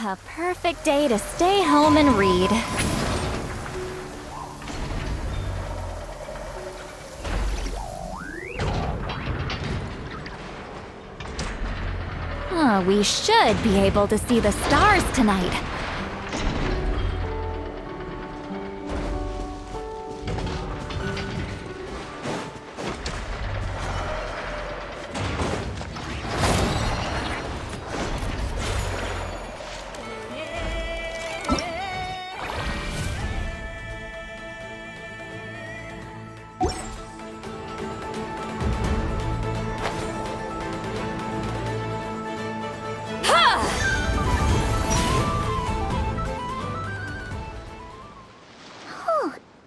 A perfect day to stay home and read. We should be able to see the stars tonight.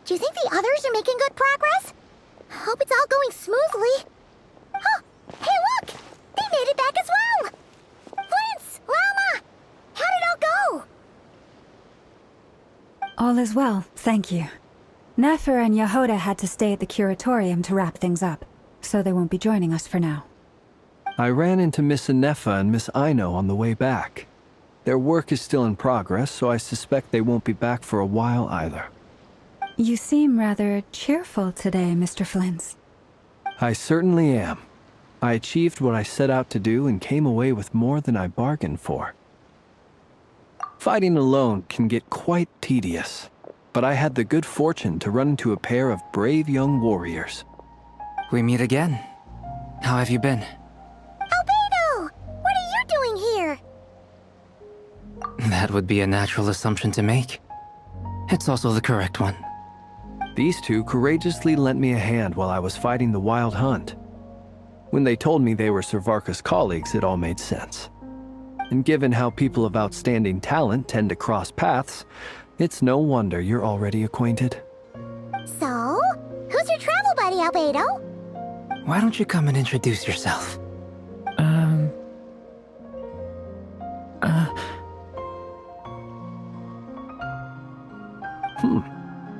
Do you think the others are making good progress? Hope it's all going smoothly. Oh, hey look! They made it back as well! Flint's! Llama! How did it all go? All is well, thank you. Nefer and Yehoda had to stay at the curatorium to wrap things up, so they won't be joining us for now. I ran into Miss Anefa and Miss Aino on the way back. Their work is still in progress, so I suspect they won't be back for a while either. You seem rather cheerful today, Mr. Flint's. I certainly am. I achieved what I set out to do and came away with more than I bargained for. Fighting alone can get quite tedious, but I had the good fortune to run into a pair of brave young warriors. We meet again. How have you been? Albedo! What are you doing here? That would be a natural assumption to make. It's also the correct one. These two courageously lent me a hand while I was fighting the Wild Hunt. When they told me they were Servarka's colleagues, it all made sense. And given how people of outstanding talent tend to cross paths, it's no wonder you're already acquainted. So, who's your travel buddy, Albedo? Why don't you come and introduce yourself?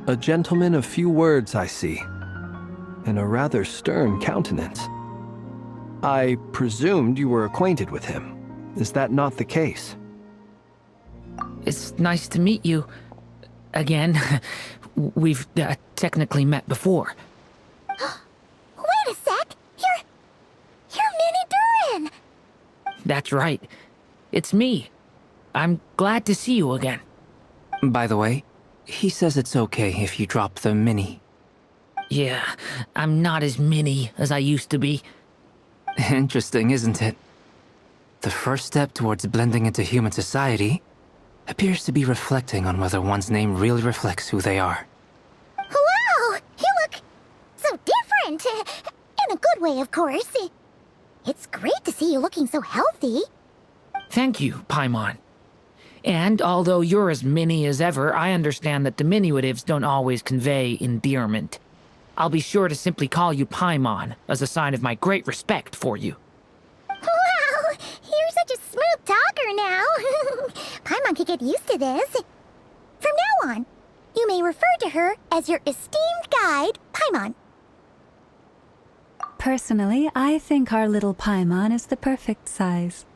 A gentleman of few words, I see, and a rather stern countenance. I presumed you were acquainted with him. Is that not the case? It's nice to meet you. Again. We've technically met before. Wait a sec! You're Minnie Durin! That's right. It's me. I'm glad to see you again. By the way, he says it's okay if you drop the mini. Yeah, I'm not as mini as I used to be. Interesting, isn't it? The first step towards blending into human society appears to be reflecting on whether one's name really reflects who they are. Wow! You look so different! In a good way, of course. It's great to see you looking so healthy. Thank you, Paimon. And although you're as mini as ever, I understand that diminutives don't always convey endearment. I'll be sure to simply call you Paimon, as a sign of my great respect for you. Wow! You're such a smooth talker now. Paimon could get used to this. From now on, you may refer to her as your esteemed guide, Paimon. Personally, I think our little Paimon is the perfect size.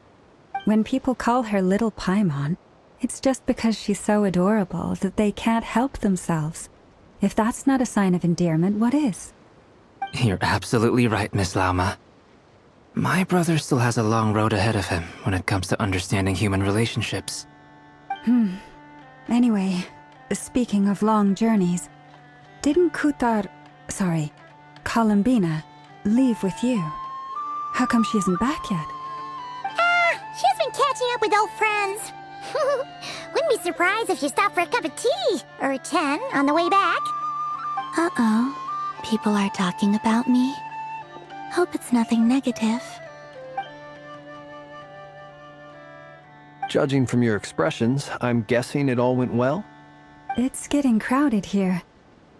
When people call her Little Paimon, it's just because she's so adorable that they can't help themselves. If that's not a sign of endearment, what is? You're absolutely right, Miss Lauma. My brother still has a long road ahead of him when it comes to understanding human relationships. Anyway, speaking of long journeys, didn't Columbina, leave with you? How come she isn't back yet? She's been catching up with old friends. Wouldn't be surprised if she stopped for a cup of tea or 10 on the way back. Uh-oh. People are talking about me. Hope it's nothing negative. Judging from your expressions, I'm guessing it all went well? It's getting crowded here.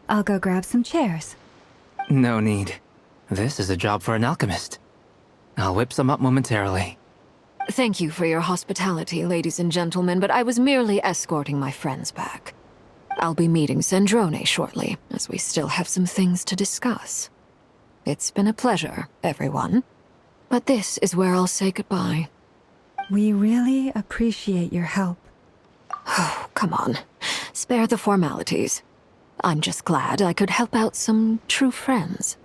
I'll go grab some chairs. No need. This is a job for an alchemist. I'll whip some up momentarily. Thank you for your hospitality, ladies and gentlemen, but I was merely escorting my friends back. I'll be meeting Zendrone shortly, as we still have some things to discuss. It's been a pleasure, everyone. But this is where I'll say goodbye. We really appreciate your help. Oh, come on. Spare the formalities. I'm just glad I could help out some true friends.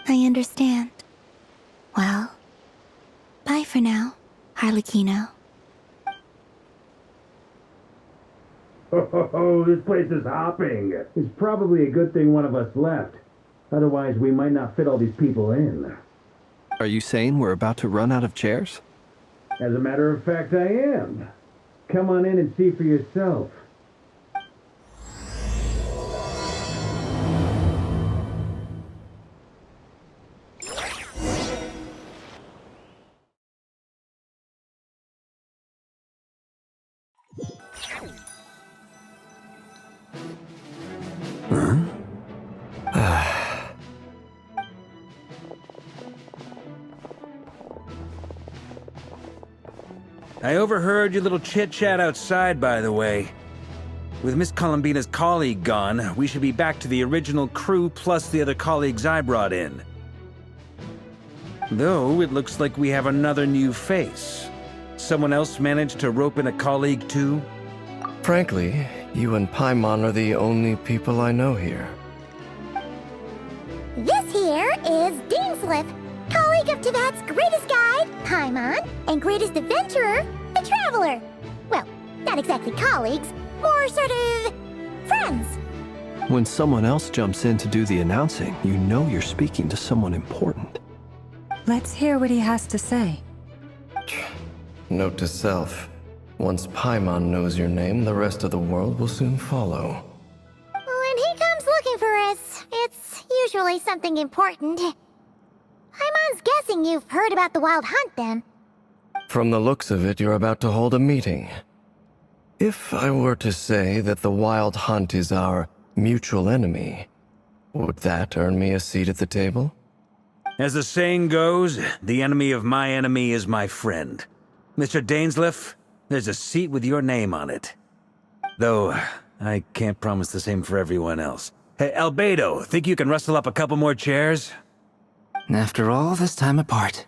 I understand. Well, bye for now, Harlequino. Oh, this place is hopping. It's probably a good thing one of us left. Otherwise, we might not fit all these people in. Are you saying we're about to run out of chairs? As a matter of fact, I am. Come on in and see for yourself. I overheard your little chit-chat outside, by the way. With Miss Columbina's colleague gone, we should be back to the original crew plus the other colleagues I brought in. Though, it looks like we have another new face. Someone else managed to rope in a colleague too? Frankly, you and Paimon are the only people I know here. This here is Deansliff, colleague of Tevat's greatest guide, Paimon, and greatest adventurer, the Traveler. Well, not exactly colleagues, more sort of friends. When someone else jumps in to do the announcing, you know you're speaking to someone important. Let's hear what he has to say. Note to self, once Paimon knows your name, the rest of the world will soon follow. When he comes looking for us, it's usually something important. Paimon's guessing you've heard about the Wild Hunt, then. From the looks of it, you're about to hold a meeting. If I were to say that the Wild Hunt is our mutual enemy, would that earn me a seat at the table? As the saying goes, the enemy of my enemy is my friend. Mr. Dainsliff, there's a seat with your name on it. Though, I can't promise the same for everyone else. Hey, Albedo, think you can rustle up a couple more chairs? After all this time apart,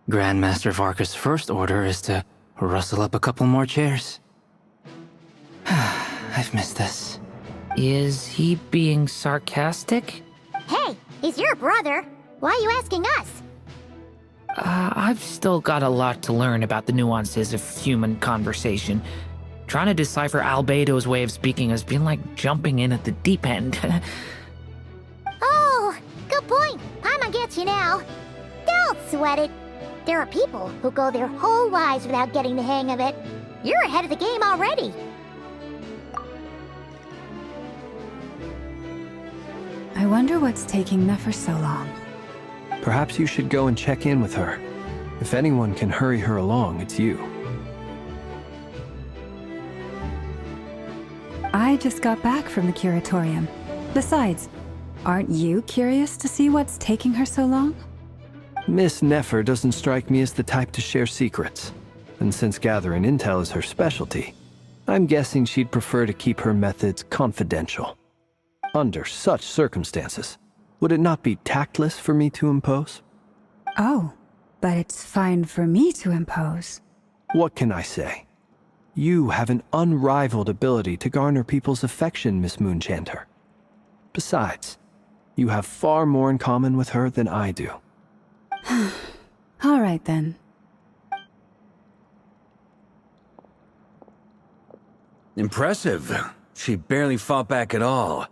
Grandmaster Varka's first order is to rustle up a couple more chairs. I've missed this. Is he being sarcastic? Hey, he's your brother. Why are you asking us? I've still got a lot to learn about the nuances of human conversation. Trying to decipher Albedo's way of speaking has been like jumping in at the deep end. Oh, good point. Paimon gets you now. Don't sweat it. There are people who go their whole lives without getting the hang of it. You're ahead of the game already. I wonder what's taking Nefer so long. Perhaps you should go and check in with her. If anyone can hurry her along, it's you. I just got back from the curatorium. Besides, aren't you curious to see what's taking her so long? Miss Nefer doesn't strike me as the type to share secrets. And since gathering intel is her specialty, I'm guessing she'd prefer to keep her methods confidential. Under such circumstances, would it not be tactless for me to impose? Oh, but it's fine for me to impose. What can I say? You have an unrivaled ability to garner people's affection, Miss Moonchanter. Besides, you have far more in common with her than I do. All right, then. Impressive. She barely fought back at all.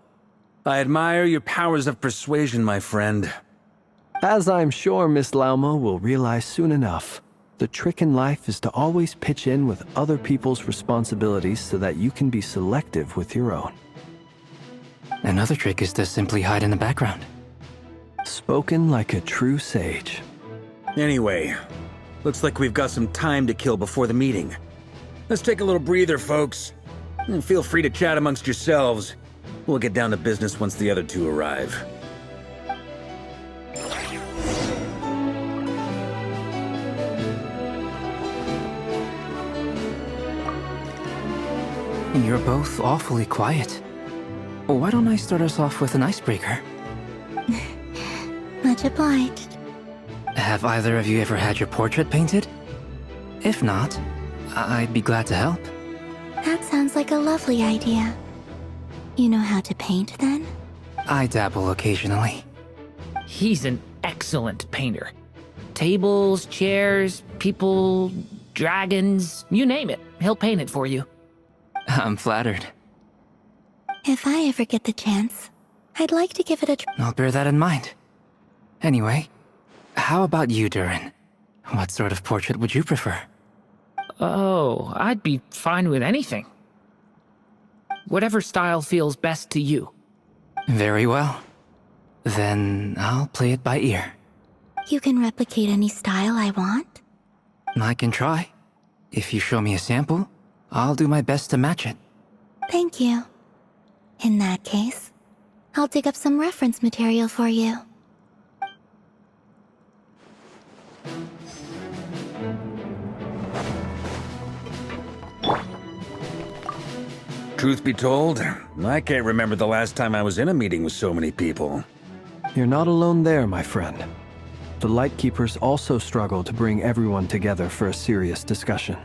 I admire your powers of persuasion, my friend. As I'm sure Miss Lauma will realize soon enough, the trick in life is to always pitch in with other people's responsibilities so that you can be selective with your own. Another trick is to simply hide in the background. Spoken like a true sage. Anyway, looks like we've got some time to kill before the meeting. Let's take a little breather, folks. And feel free to chat amongst yourselves. We'll get down to business once the other two arrive. You're both awfully quiet. Why don't I start us off with an icebreaker? Much obliged. Have either of you ever had your portrait painted? If not, I'd be glad to help. That sounds like a lovely idea. You know how to paint, then? I dabble occasionally. He's an excellent painter. Tables, chairs, people, dragons, you name it. He'll paint it for you. I'm flattered. If I ever get the chance, I'd like to give it a try. I'll bear that in mind. Anyway, how about you, Durin? What sort of portrait would you prefer? Oh, I'd be fine with anything. Whatever style feels best to you. Very well. Then I'll play it by ear. You can replicate any style I want? I can try. If you show me a sample, I'll do my best to match it. Thank you. In that case, I'll dig up some reference material for you. Truth be told, I can't remember the last time I was in a meeting with so many people. You're not alone there, my friend. The Lightkeepers also struggle to bring everyone together for a serious discussion.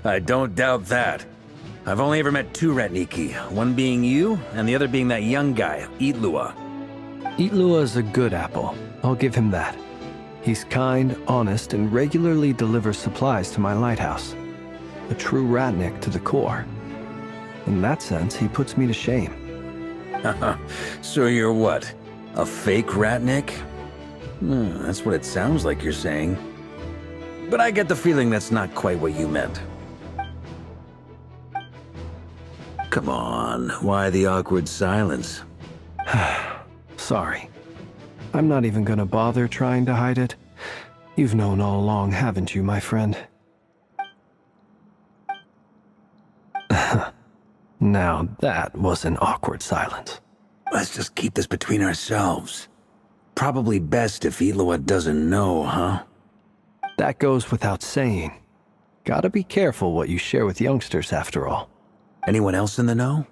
I don't doubt that. I've only ever met two Ratniki, one being you, and the other being that young guy, Itlua. Itlua is a good apple. I'll give him that. He's kind, honest, and regularly delivers supplies to my lighthouse. A true Ratnik to the core. In that sense, he puts me to shame. So you're what? A fake Ratnik? That's what it sounds like you're saying. But I get the feeling that's not quite what you meant. Come on, why the awkward silence? Sorry. I'm not even gonna bother trying to hide it. You've known all along, haven't you, my friend? Now that was an awkward silence. Let's just keep this between ourselves. Probably best if Itlua doesn't know, huh? That goes without saying. Gotta be careful what you share with youngsters, after all. Anyone else in the know?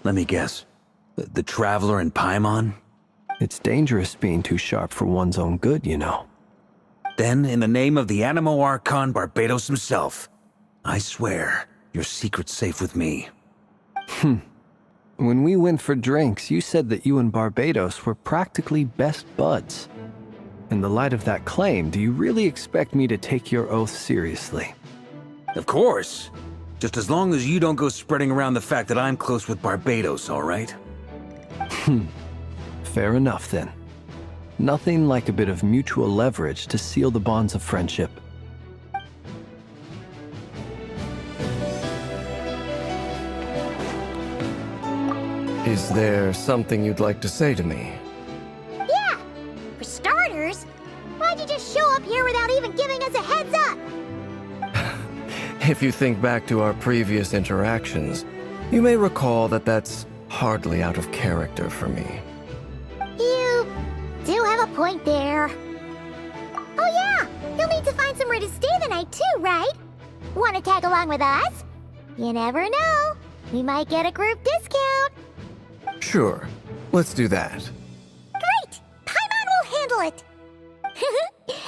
Let me guess. The Traveler and Paimon? It's dangerous being too sharp for one's own good, you know. Then, in the name of the Animo Archon Barbados himself, I swear your secret's safe with me. When we went for drinks, you said that you and Barbados were practically best buds. In the light of that claim, do you really expect me to take your oath seriously? Of course. Just as long as you don't go spreading around the fact that I'm close with Barbados, all right? Fair enough, then. Nothing like a bit of mutual leverage to seal the bonds of friendship. Is there something you'd like to say to me? Yeah! For starters, why'd you just show up here without even giving us a heads up? If you think back to our previous interactions, you may recall that that's hardly out of character for me. You do have a point there. Oh yeah! You'll need to find somewhere to stay the night too, right? Wanna tag along with us? You never know. We might get a group discount. Sure, let's do that. Great! Paimon will handle it!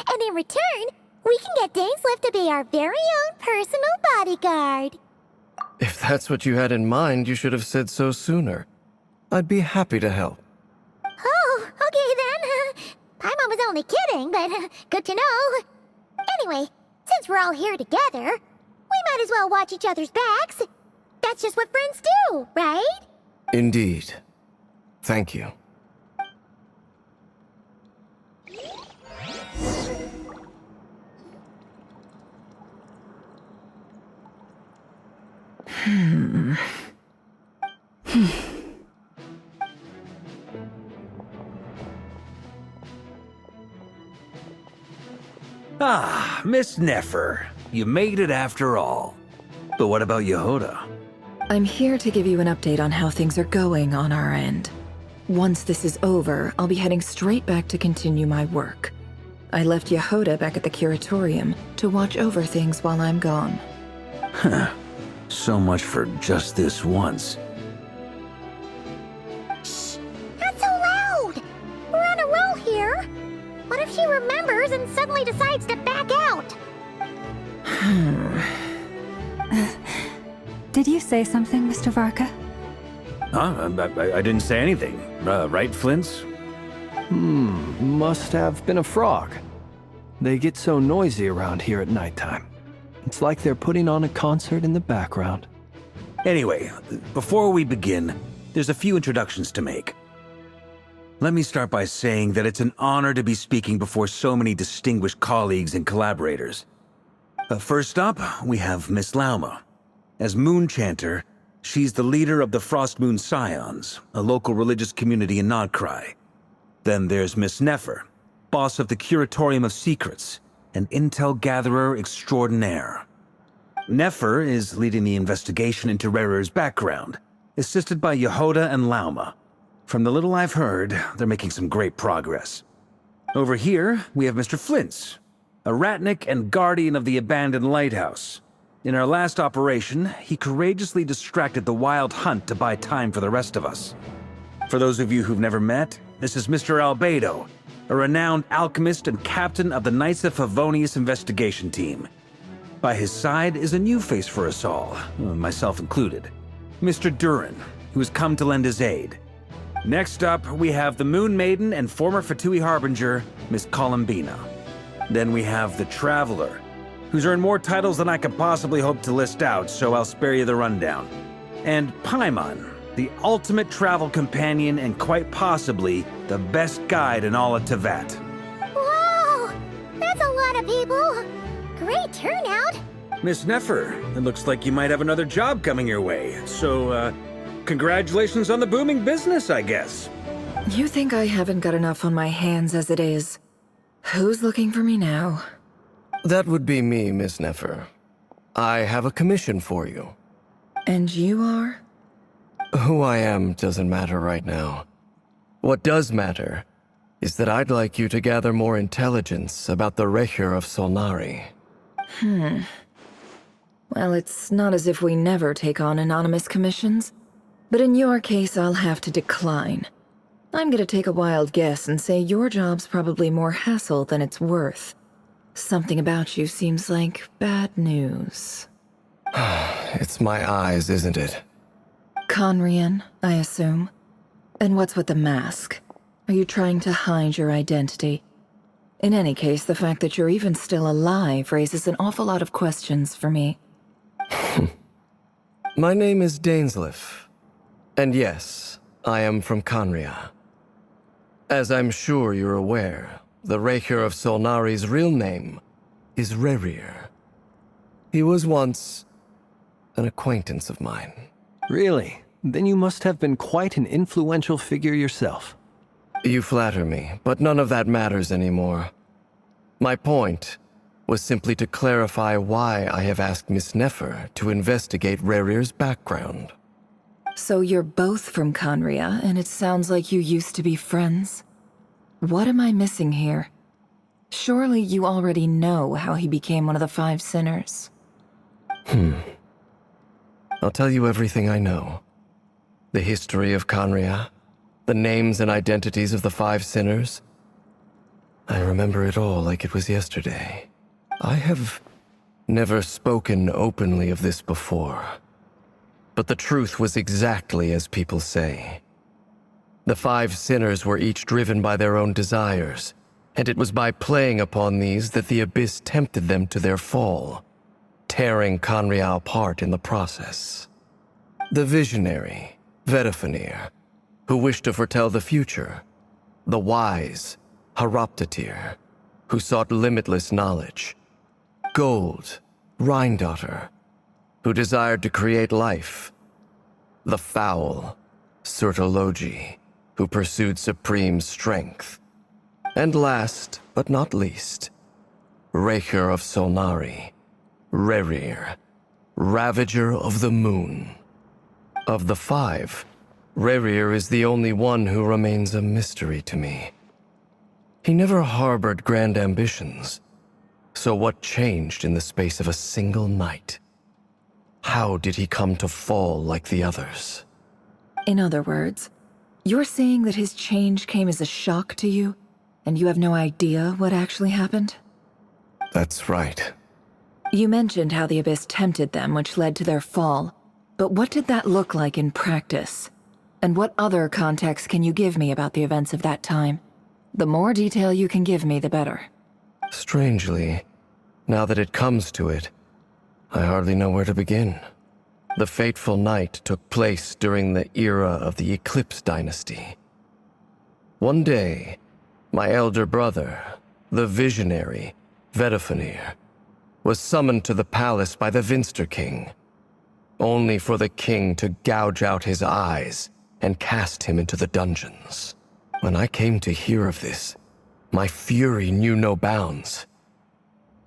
And in return, we can get Dainslift to be our very own personal bodyguard. If that's what you had in mind, you should have said so sooner. I'd be happy to help. Oh, okay then. Paimon was only kidding, but good to know. Anyway, since we're all here together, we might as well watch each other's backs. That's just what friends do, right? Indeed. Thank you. Ah, Miss Nefer. You made it after all. But what about Yehoda? I'm here to give you an update on how things are going on our end. Once this is over, I'll be heading straight back to continue my work. I left Yehoda back at the curatorium to watch over things while I'm gone. So much for just this once. suddenly decides to back out? Did you say something, Mr. Varka? I didn't say anything. Right, Flints? Must have been a frog. They get so noisy around here at nighttime. It's like they're putting on a concert in the background. Anyway, before we begin, there's a few introductions to make. Let me start by saying that it's an honor to be speaking before so many distinguished colleagues and collaborators. First up, we have Miss Lauma. As Moon Chanter, she's the leader of the Frost Moon Scions, a local religious community in Nod-Krai. Then there's Miss Nefer, boss of the Curatorium of Secrets, an intel gatherer extraordinaire. Nefer is leading the investigation into Rerer's background, assisted by Yehoda and Lauma. From the little I've heard, they're making some great progress. Over here, we have Mr. Flints, a ratnik and guardian of the abandoned lighthouse. In our last operation, he courageously distracted the Wild Hunt to buy time for the rest of us. For those of you who've never met, this is Mr. Albedo, a renowned alchemist and captain of the Knights of Favonius investigation team. By his side is a new face for us all, myself included, Mr. Durin, who has come to lend his aid. Next up, we have the Moon Maiden and former Fatui Harbinger, Miss Columbina. Then we have the Traveler, who's earned more titles than I could possibly hope to list out, so I'll spare you the rundown. And Paimon, the ultimate travel companion and quite possibly the best guide in all of Tevat. Whoa! That's a lot of people! Great turnout! Miss Nefer, it looks like you might have another job coming your way, so, congratulations on the booming business, I guess. You think I haven't got enough on my hands as it is? Who's looking for me now? That would be me, Miss Nefer. I have a commission for you. And you are? Who I am doesn't matter right now. What does matter is that I'd like you to gather more intelligence about the Recher of Solnari. Well, it's not as if we never take on anonymous commissions. But in your case, I'll have to decline. I'm gonna take a wild guess and say your job's probably more hassle than it's worth. Something about you seems like bad news. It's my eyes, isn't it? Conrian, I assume. And what's with the mask? Are you trying to hide your identity? In any case, the fact that you're even still alive raises an awful lot of questions for me. My name is Dainsleif. And yes, I am from Conria. As I'm sure you're aware, the Recher of Solnari's real name is Rerir. He was once an acquaintance of mine. Really? Then you must have been quite an influential figure yourself. You flatter me, but none of that matters anymore. My point was simply to clarify why I have asked Miss Nefer to investigate Rerir's background. So you're both from Conria, and it sounds like you used to be friends? What am I missing here? Surely you already know how he became one of the Five Sinners. I'll tell you everything I know. The history of Conria, the names and identities of the Five Sinners. I remember it all like it was yesterday. I have never spoken openly of this before. But the truth was exactly as people say. The Five Sinners were each driven by their own desires, and it was by playing upon these that the Abyss tempted them to their fall, tearing Conria apart in the process. The visionary, Vedafenir, who wished to foretell the future. The wise, Haroptatir, who sought limitless knowledge. Gold, Rhindaughter, who desired to create life. The foul, Surtologi, who pursued supreme strength. And last, but not least, Recher of Solnari, Rerir, Ravager of the Moon. Of the five, Rerir is the only one who remains a mystery to me. He never harbored grand ambitions. So what changed in the space of a single night? How did he come to fall like the others? In other words, you're saying that his change came as a shock to you, and you have no idea what actually happened? That's right. You mentioned how the Abyss tempted them, which led to their fall. But what did that look like in practice? And what other context can you give me about the events of that time? The more detail you can give me, the better. Strangely, now that it comes to it, I hardly know where to begin. The fateful night took place during the era of the Eclipse Dynasty. One day, my elder brother, the visionary, Vedifenir, was summoned to the palace by the Vinster King, only for the king to gouge out his eyes and cast him into the dungeons. When I came to hear of this, my fury knew no bounds.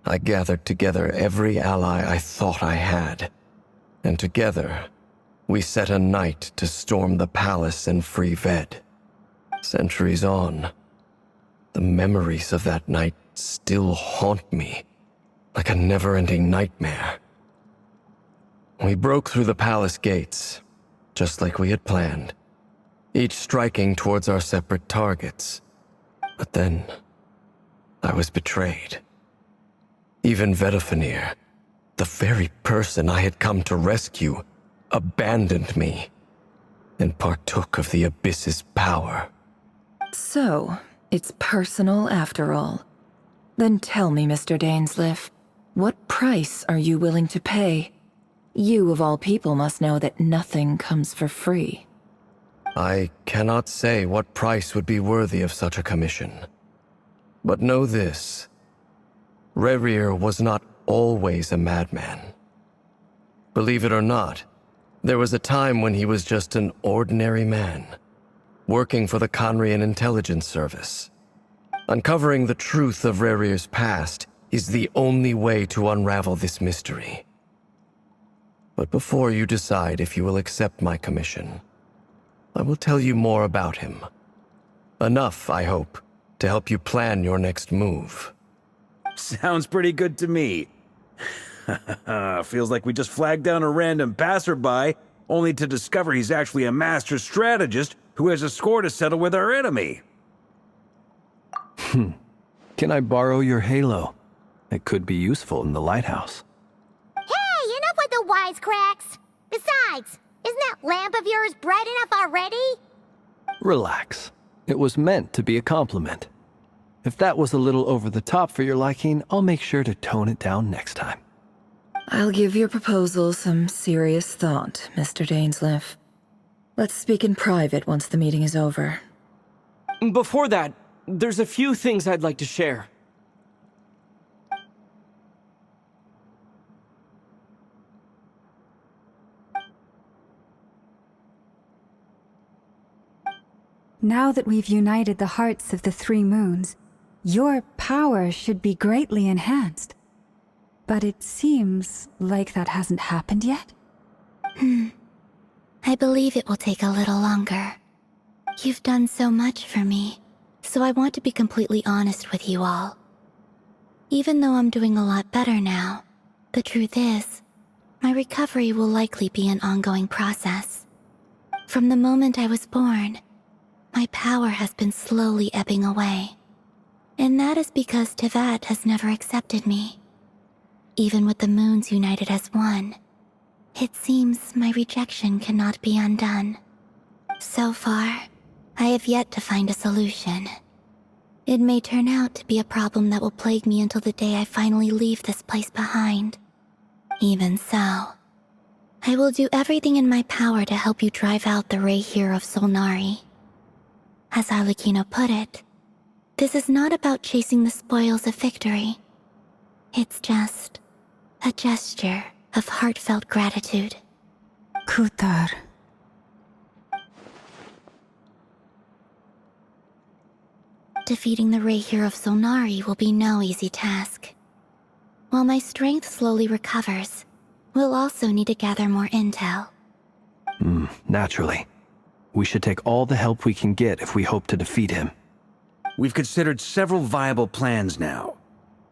I gathered together every ally I thought I had, and together, we set a night to storm the palace and free Ved. Centuries on, the memories of that night still haunt me like a never-ending nightmare. We broke through the palace gates, just like we had planned, each striking towards our separate targets. But then, I was betrayed. Even Vedifenir, the very person I had come to rescue, abandoned me and partook of the Abyss's power. So, it's personal after all. Then tell me, Mr. Dainsleif, what price are you willing to pay? You, of all people, must know that nothing comes for free. I cannot say what price would be worthy of such a commission. But know this. Rerir was not always a madman. Believe it or not, there was a time when he was just an ordinary man, working for the Conrian Intelligence Service. Uncovering the truth of Rerir's past is the only way to unravel this mystery. But before you decide if you will accept my commission, I will tell you more about him. Enough, I hope, to help you plan your next move. Sounds pretty good to me. Feels like we just flagged down a random passerby, only to discover he's actually a master strategist who has a score to settle with our enemy. Can I borrow your halo? It could be useful in the lighthouse. Hey, enough with the wisecracks! Besides, isn't that lamp of yours bright enough already? Relax. It was meant to be a compliment. If that was a little over the top for your liking, I'll make sure to tone it down next time. I'll give your proposal some serious thought, Mr. Dainsleif. Let's speak in private once the meeting is over. Before that, there's a few things I'd like to share. Now that we've united the hearts of the three moons, your power should be greatly enhanced. But it seems like that hasn't happened yet. I believe it will take a little longer. You've done so much for me, so I want to be completely honest with you all. Even though I'm doing a lot better now, the truth is, my recovery will likely be an ongoing process. From the moment I was born, my power has been slowly ebbing away. And that is because Tevat has never accepted me. Even with the moons united as one, it seems my rejection cannot be undone. So far, I have yet to find a solution. It may turn out to be a problem that will plague me until the day I finally leave this place behind. Even so, I will do everything in my power to help you drive out the Ray here of Solnari. As Arlecchino put it, this is not about chasing the spoils of victory. It's just a gesture of heartfelt gratitude. Kutar. Defeating the Ray here of Solnari will be no easy task. While my strength slowly recovers, we'll also need to gather more intel. Naturally. We should take all the help we can get if we hope to defeat him. We've considered several viable plans now,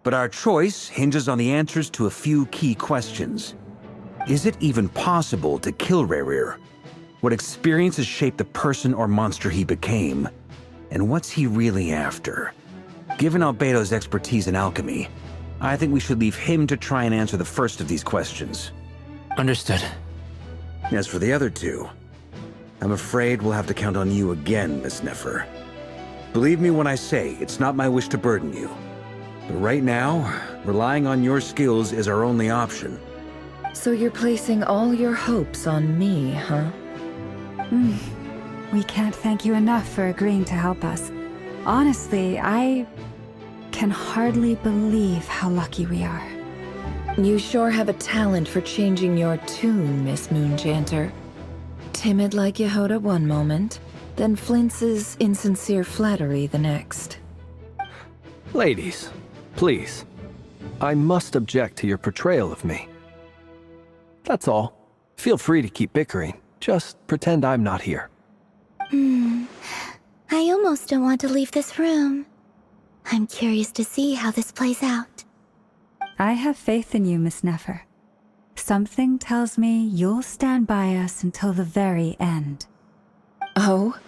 but our choice hinges on the answers to a few key questions. Is it even possible to kill Rerir? What experiences shaped the person or monster he became? And what's he really after? Given Albedo's expertise in alchemy, I think we should leave him to try and answer the first of these questions. Understood. As for the other two, I'm afraid we'll have to count on you again, Miss Nefer. Believe me when I say it's not my wish to burden you. But right now, relying on your skills is our only option. So you're placing all your hopes on me, huh? We can't thank you enough for agreeing to help us. Honestly, I can hardly believe how lucky we are. You sure have a talent for changing your tune, Miss Moonchanter. Timid like Yehoda one moment, then flinches insincere flattery the next. Ladies, please. I must object to your portrayal of me. That's all. Feel free to keep bickering. Just pretend I'm not here. I almost don't want to leave this room. I'm curious to see how this plays out. I have faith in you, Miss Nefer. Something tells me you'll stand by us until the very end. Oh?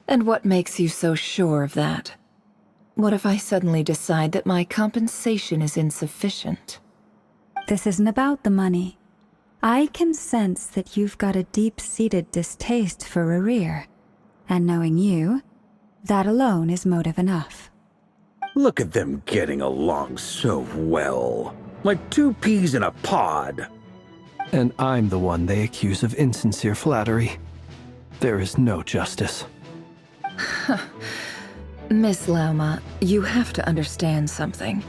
And what makes you so sure of that? What if I suddenly decide that my compensation is insufficient? This isn't about the money. I can sense that you've got a deep-seated distaste for Rerir. And knowing you, that alone is motive enough. Look at them getting along so well. Like two peas in a pod. And I'm the one they accuse of insincere flattery. There is no justice. Miss Lauma, you have to understand something.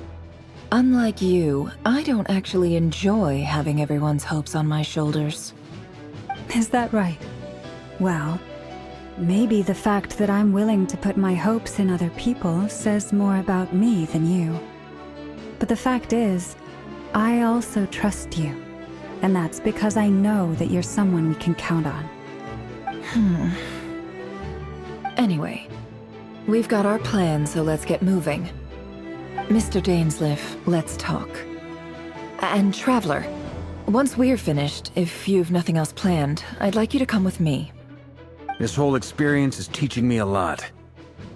Unlike you, I don't actually enjoy having everyone's hopes on my shoulders. Is that right? Well, maybe the fact that I'm willing to put my hopes in other people says more about me than you. But the fact is, I also trust you. And that's because I know that you're someone we can count on. Anyway, we've got our plan, so let's get moving. Mr. Dainsleif, let's talk. And Traveler, once we're finished, if you've nothing else planned, I'd like you to come with me. This whole experience is teaching me a lot.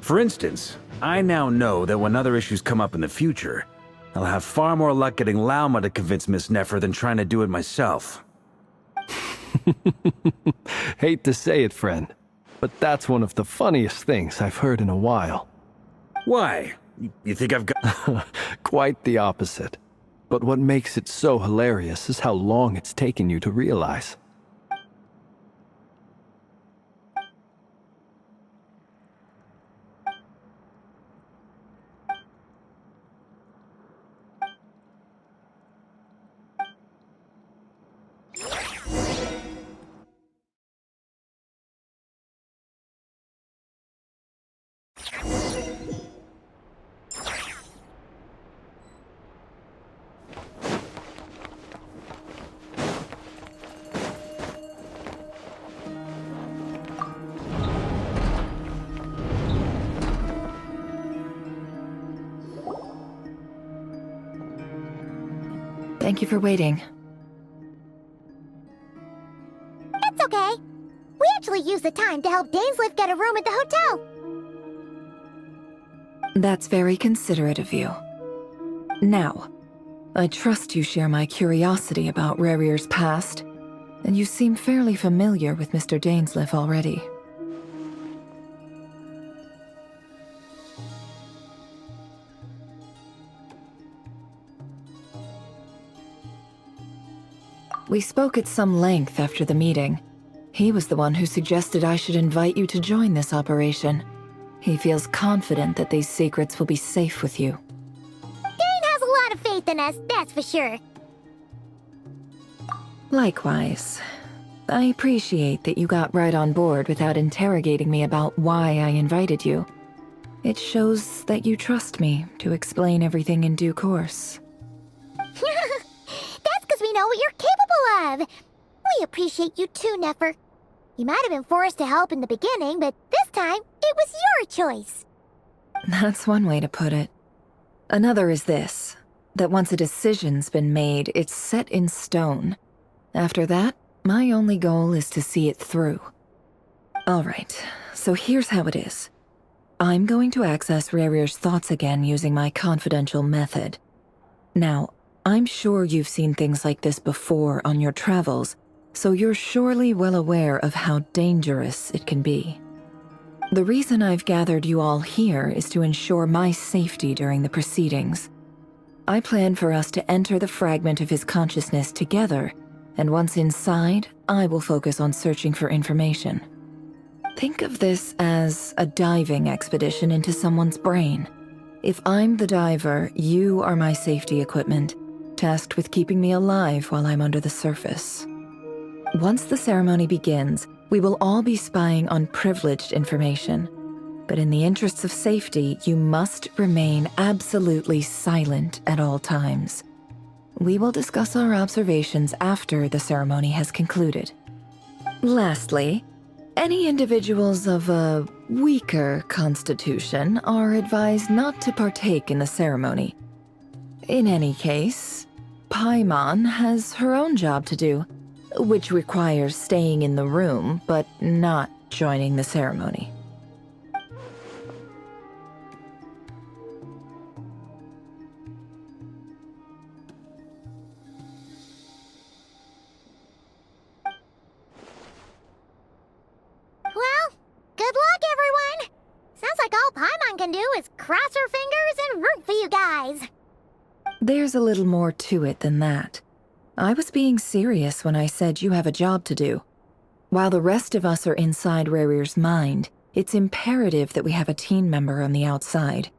For instance, I now know that when other issues come up in the future, I'll have far more luck getting Lauma to convince Miss Nefer than trying to do it myself. Hate to say it, friend, but that's one of the funniest things I've heard in a while. Why? You think I've got... Quite the opposite. But what makes it so hilarious is how long it's taken you to realize. Thank you for waiting. That's okay. We actually used the time to help Dainsleif get a room at the hotel. That's very considerate of you. Now, I trust you share my curiosity about Rerir's past, and you seem fairly familiar with Mr. Dainsleif already. We spoke at some length after the meeting. He was the one who suggested I should invite you to join this operation. He feels confident that these secrets will be safe with you. Dane has a lot of faith in us, that's for sure. Likewise. I appreciate that you got right on board without interrogating me about why I invited you. It shows that you trust me to explain everything in due course. That's because we know what you're capable of. We appreciate you too, Nefer. You might have been forced to help in the beginning, but this time, it was your choice. That's one way to put it. Another is this, that once a decision's been made, it's set in stone. After that, my only goal is to see it through. Alright, so here's how it is. I'm going to access Rerir's thoughts again using my confidential method. Now, I'm sure you've seen things like this before on your travels, so you're surely well aware of how dangerous it can be. The reason I've gathered you all here is to ensure my safety during the proceedings. I plan for us to enter the fragment of his consciousness together, and once inside, I will focus on searching for information. Think of this as a diving expedition into someone's brain. If I'm the diver, you are my safety equipment, tasked with keeping me alive while I'm under the surface. Once the ceremony begins, we will all be spying on privileged information. But in the interests of safety, you must remain absolutely silent at all times. We will discuss our observations after the ceremony has concluded. Lastly, any individuals of a weaker constitution are advised not to partake in the ceremony. In any case, Paimon has her own job to do, which requires staying in the room but not joining the ceremony. Well, good luck, everyone! Sounds like all Paimon can do is cross her fingers and root for you guys. There's a little more to it than that. I was being serious when I said you have a job to do. While the rest of us are inside Rarir's mind, it's imperative that we have a team member on the outside.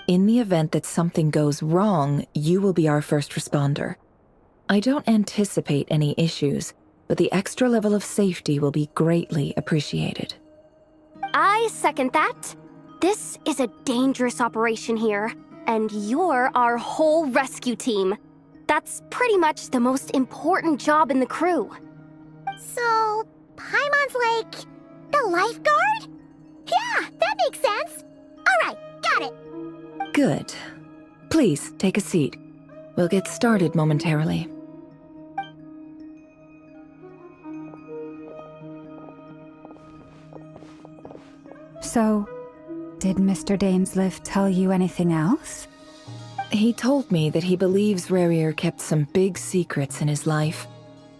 In the event that something goes wrong, you will be our first responder. I don't anticipate any issues, but the extra level of safety will be greatly appreciated. I second that. This is a dangerous operation here, and you're our whole rescue team. That's pretty much the most important job in the crew. So, Paimon's like the lifeguard? Yeah, that makes sense. Alright, got it. Good. Please, take a seat. We'll get started momentarily. So, did Mr. Dainsleif tell you anything else? He told me that he believes Rarir kept some big secrets in his life.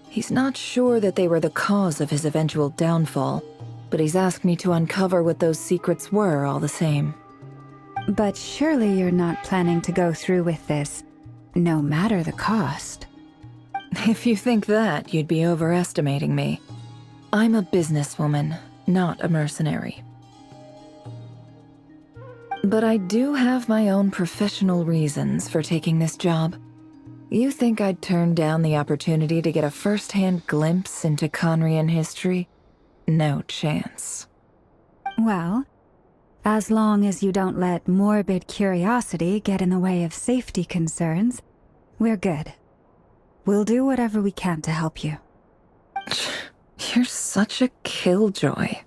He's not sure that they were the cause of his eventual downfall, but he's asked me to uncover what those secrets were all the same. But surely you're not planning to go through with this, no matter the cost. If you think that, you'd be overestimating me. I'm a businesswoman, not a mercenary. But I do have my own professional reasons for taking this job. You think I'd turn down the opportunity to get a first-hand glimpse into Conrian history? No chance. Well, as long as you don't let morbid curiosity get in the way of safety concerns, we're good. We'll do whatever we can to help you. You're such a killjoy.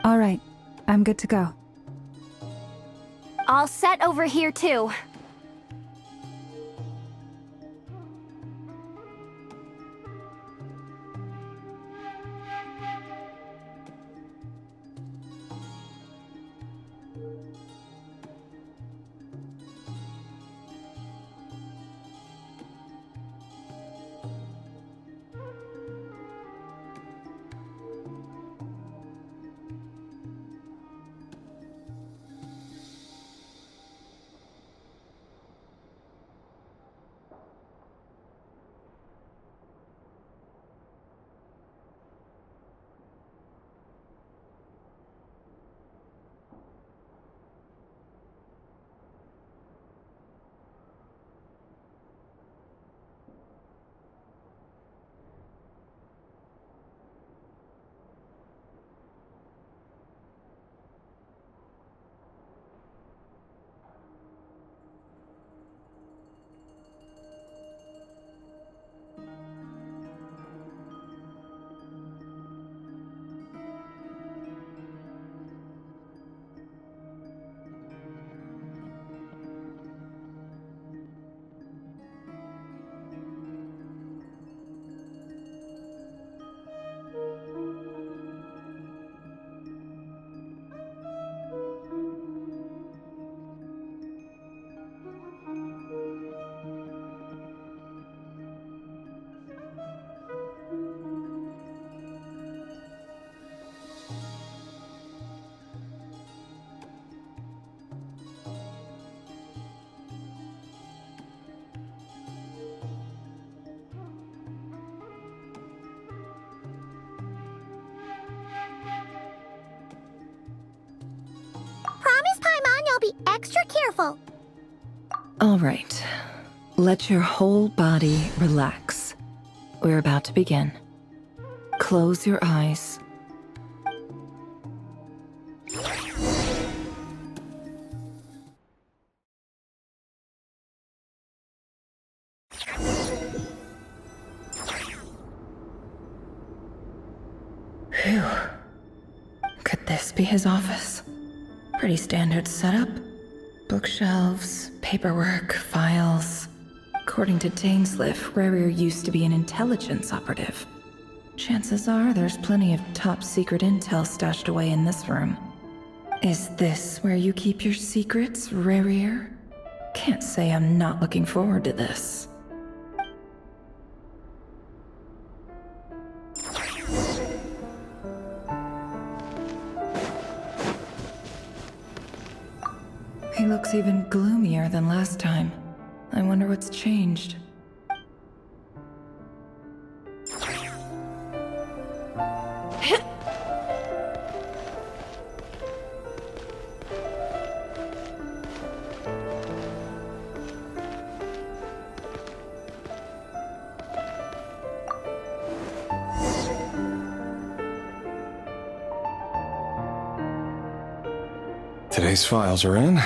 All right, I'm good to go. All set over here, too. careful. All right. Let your whole body relax. We're about to begin. Close your eyes. Phew. Could this be his office? Pretty standard setup. Bookshelves, paperwork, files. According to Dainsleif, Rarier used to be an intelligence operative. Chances are there's plenty of top secret intel stashed away in this room. Is this where you keep your secrets, Rarier? Can't say I'm not looking forward to this. He looks even gloomier than last time. I wonder what's changed. Today's files are in.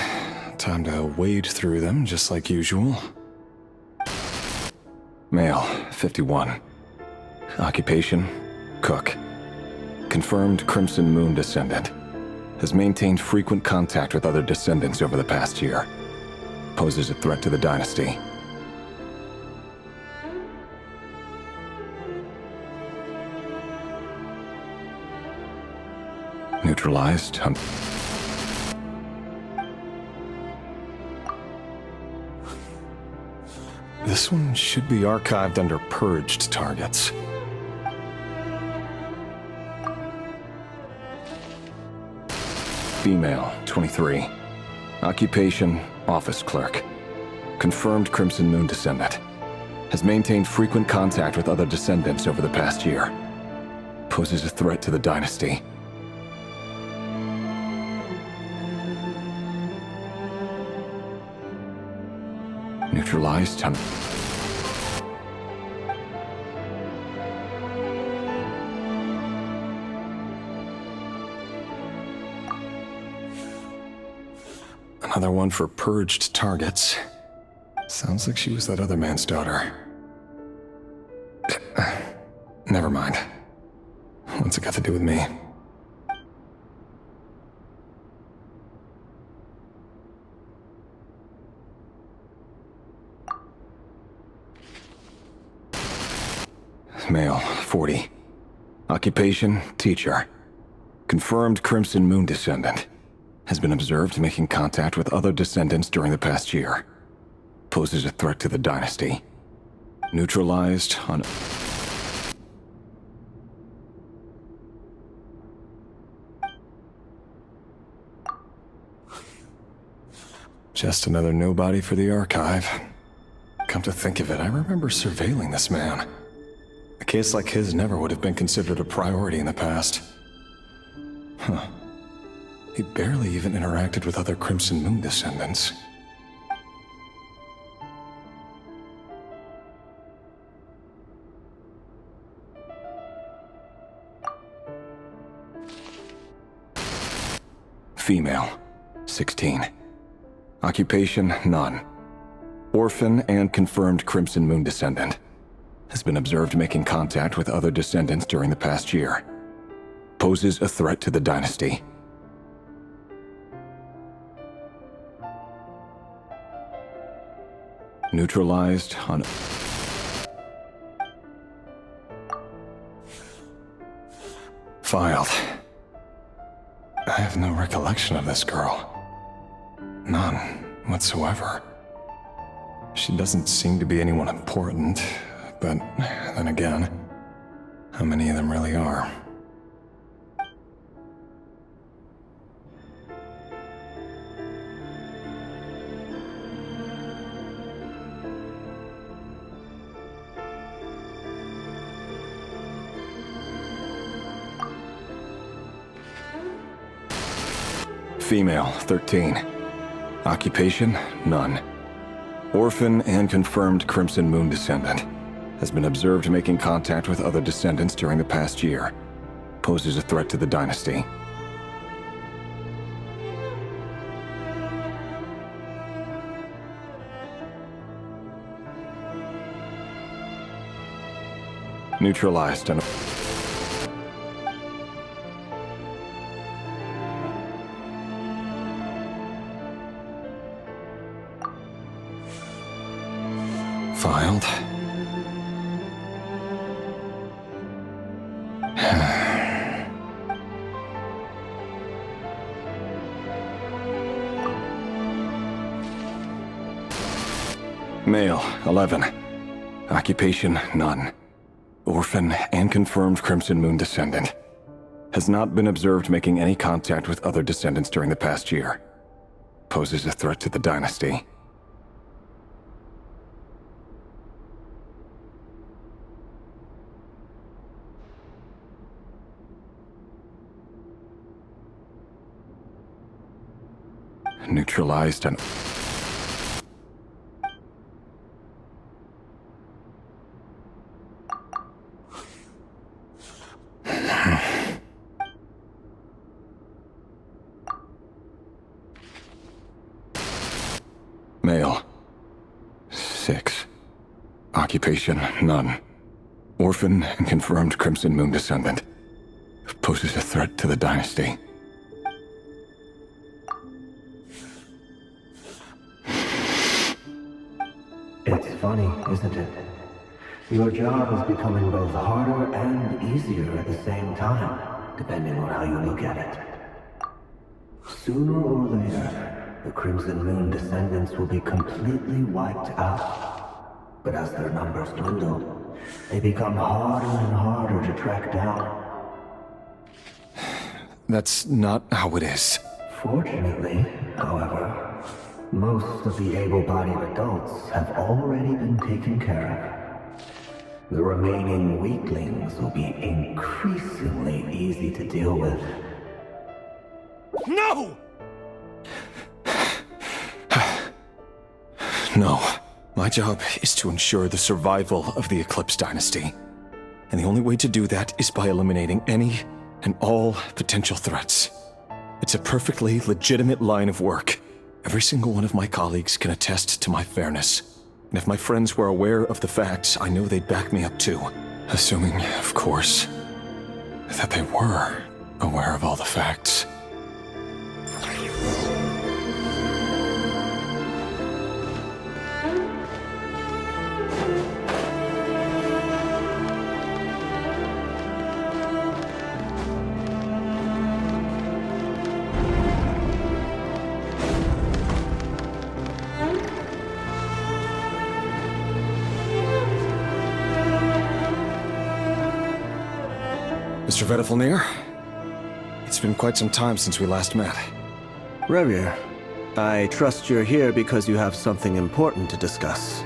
Time to wade through them, just like usual. Male, 51. Occupation, cook. Confirmed Crimson Moon descendant. Has maintained frequent contact with other descendants over the past year. Poses a threat to the dynasty. Neutralized. This one should be archived under purged targets. Female, 23. Occupation, office clerk. Confirmed Crimson Moon descendant. Has maintained frequent contact with other descendants over the past year. Poses a threat to the dynasty. Neutralized. Another one for purged targets. Sounds like she was that other man's daughter. Never mind. What's it got to do with me? Male, 40. Occupation, teacher. Confirmed Crimson Moon descendant. Has been observed making contact with other descendants during the past year. Poses a threat to the dynasty. Neutralized on... Just another nobody for the archive. Come to think of it, I remember surveilling this man. A case like his never would have been considered a priority in the past. Huh. He barely even interacted with other Crimson Moon descendants. Female, 16. Occupation, none. Orphan and confirmed Crimson Moon descendant. Has been observed making contact with other descendants during the past year. Poses a threat to the dynasty. Neutralized on... Filed. I have no recollection of this girl. None whatsoever. She doesn't seem to be anyone important, but then again, how many of them really are? Female, 13. Occupation? None. Orphan and confirmed Crimson Moon descendant. Has been observed making contact with other descendants during the past year. Poses a threat to the dynasty. Neutralized and... Filed. Male, 11. Occupation, none. Orphan and confirmed Crimson Moon descendant. Has not been observed making any contact with other descendants during the past year. Poses a threat to the dynasty. Neutralized and... Male. 6. Occupation, none. Orphan and confirmed Crimson Moon descendant. Poses a threat to the dynasty. It's funny, isn't it? Your job is becoming both harder and easier at the same time, depending on how you look at it. Sooner or later, the Crimson Moon descendants will be completely wiped out. But as their numbers dwindle, they become harder and harder to track down. That's not how it is. Fortunately, however, most of the able-bodied adults have already been taken care of. The remaining weaklings will be increasingly easy to deal with. No! No. My job is to ensure the survival of the Eclipse Dynasty. And the only way to do that is by eliminating any and all potential threats. It's a perfectly legitimate line of work. Every single one of my colleagues can attest to my fairness. And if my friends were aware of the facts, I know they'd back me up too. Assuming, of course, that they were aware of all the facts. Mr. Vedifalnir, it's been quite some time since we last met. Revir, I trust you're here because you have something important to discuss.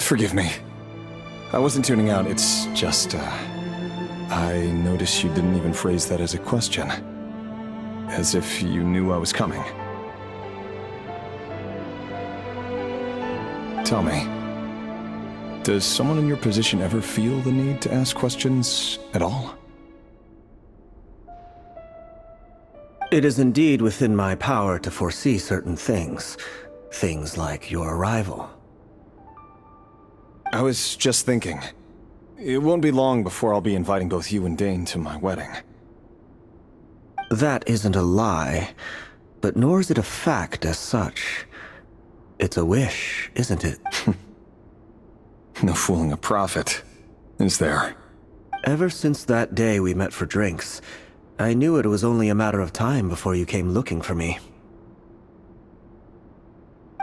Forgive me. I wasn't tuning out, it's just, I noticed you didn't even phrase that as a question. As if you knew I was coming. Tell me. Does someone in your position ever feel the need to ask questions at all? It is indeed within my power to foresee certain things. Things like your arrival. I was just thinking. It won't be long before I'll be inviting both you and Dane to my wedding. That isn't a lie, but nor is it a fact as such. It's a wish, isn't it? No fooling a prophet, is there? Ever since that day we met for drinks, I knew it was only a matter of time before you came looking for me.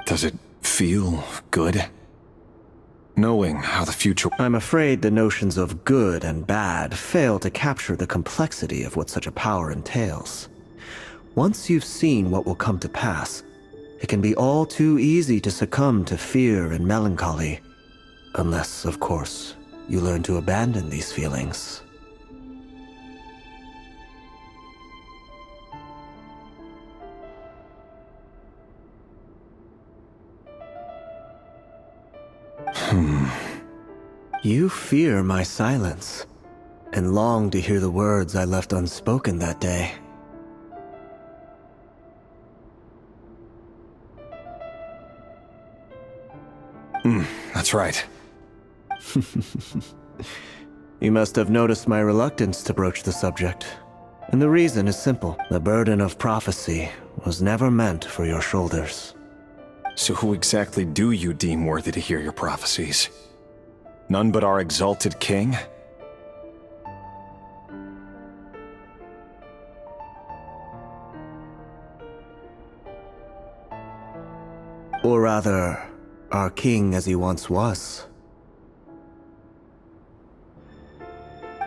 Does it feel good? Knowing how the future... I'm afraid the notions of good and bad fail to capture the complexity of what such a power entails. Once you've seen what will come to pass, it can be all too easy to succumb to fear and melancholy. Unless, of course, you learn to abandon these feelings. You fear my silence, and long to hear the words I left unspoken that day. That's right. You must have noticed my reluctance to broach the subject. And the reason is simple. The burden of prophecy was never meant for your shoulders. So who exactly do you deem worthy to hear your prophecies? None but our exalted king? Or rather, our king as he once was.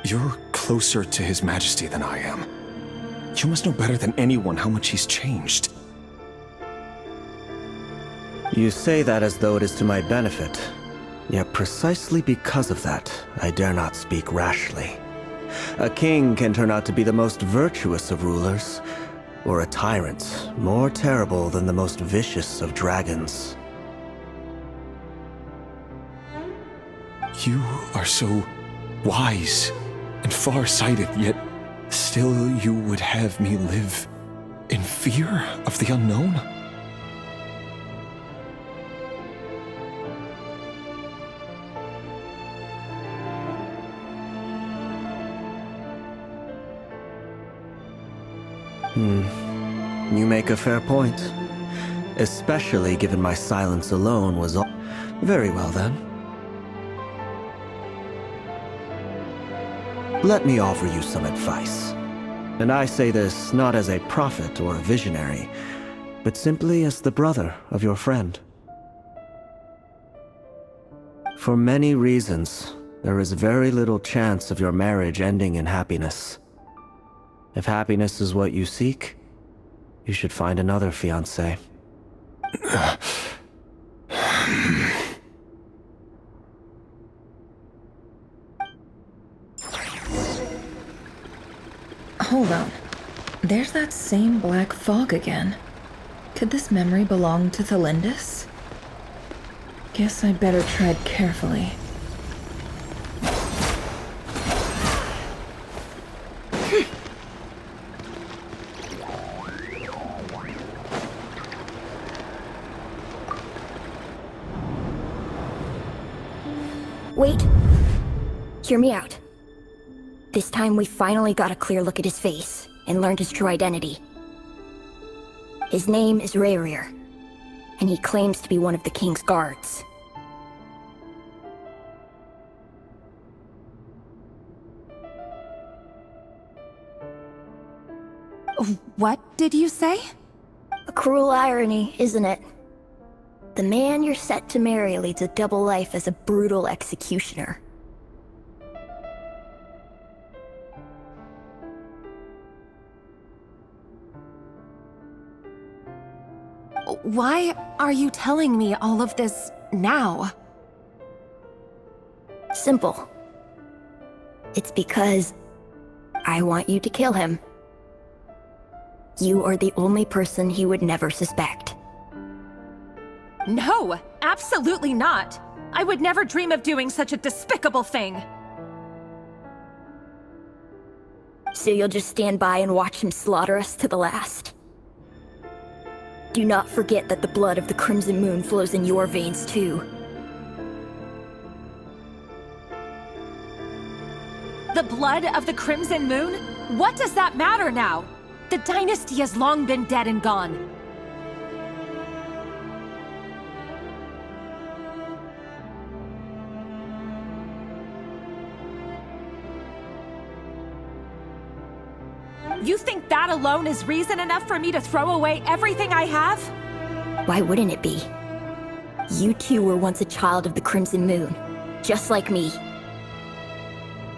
You're closer to His Majesty than I am. You must know better than anyone how much he's changed. You say that as though it is to my benefit. Yet precisely because of that, I dare not speak rashly. A king can turn out to be the most virtuous of rulers, or a tyrant more terrible than the most vicious of dragons. You are so wise and far-sighted, yet still you would have me live in fear of the unknown? You make a fair point. Especially given my silence alone was all... Very well then. Let me offer you some advice. And I say this not as a prophet or a visionary, but simply as the brother of your friend. For many reasons, there is very little chance of your marriage ending in happiness. If happiness is what you seek, you should find another fiancé. Hold on. There's that same black fog again. Could this memory belong to Thelindis? Guess I'd better tread carefully. Wait. Hear me out. This time we finally got a clear look at his face and learned his true identity. His name is Rayrir, and he claims to be one of the king's guards. What did you say? A cruel irony, isn't it? The man you're set to marry leads a double life as a brutal executioner. Why are you telling me all of this now? Simple. It's because I want you to kill him. You are the only person he would never suspect. No, absolutely not. I would never dream of doing such a despicable thing. So you'll just stand by and watch him slaughter us to the last? Do not forget that the blood of the Crimson Moon flows in your veins too. The blood of the Crimson Moon? What does that matter now? The dynasty has long been dead and gone. You think that alone is reason enough for me to throw away everything I have? Why wouldn't it be? You two were once a child of the Crimson Moon, just like me.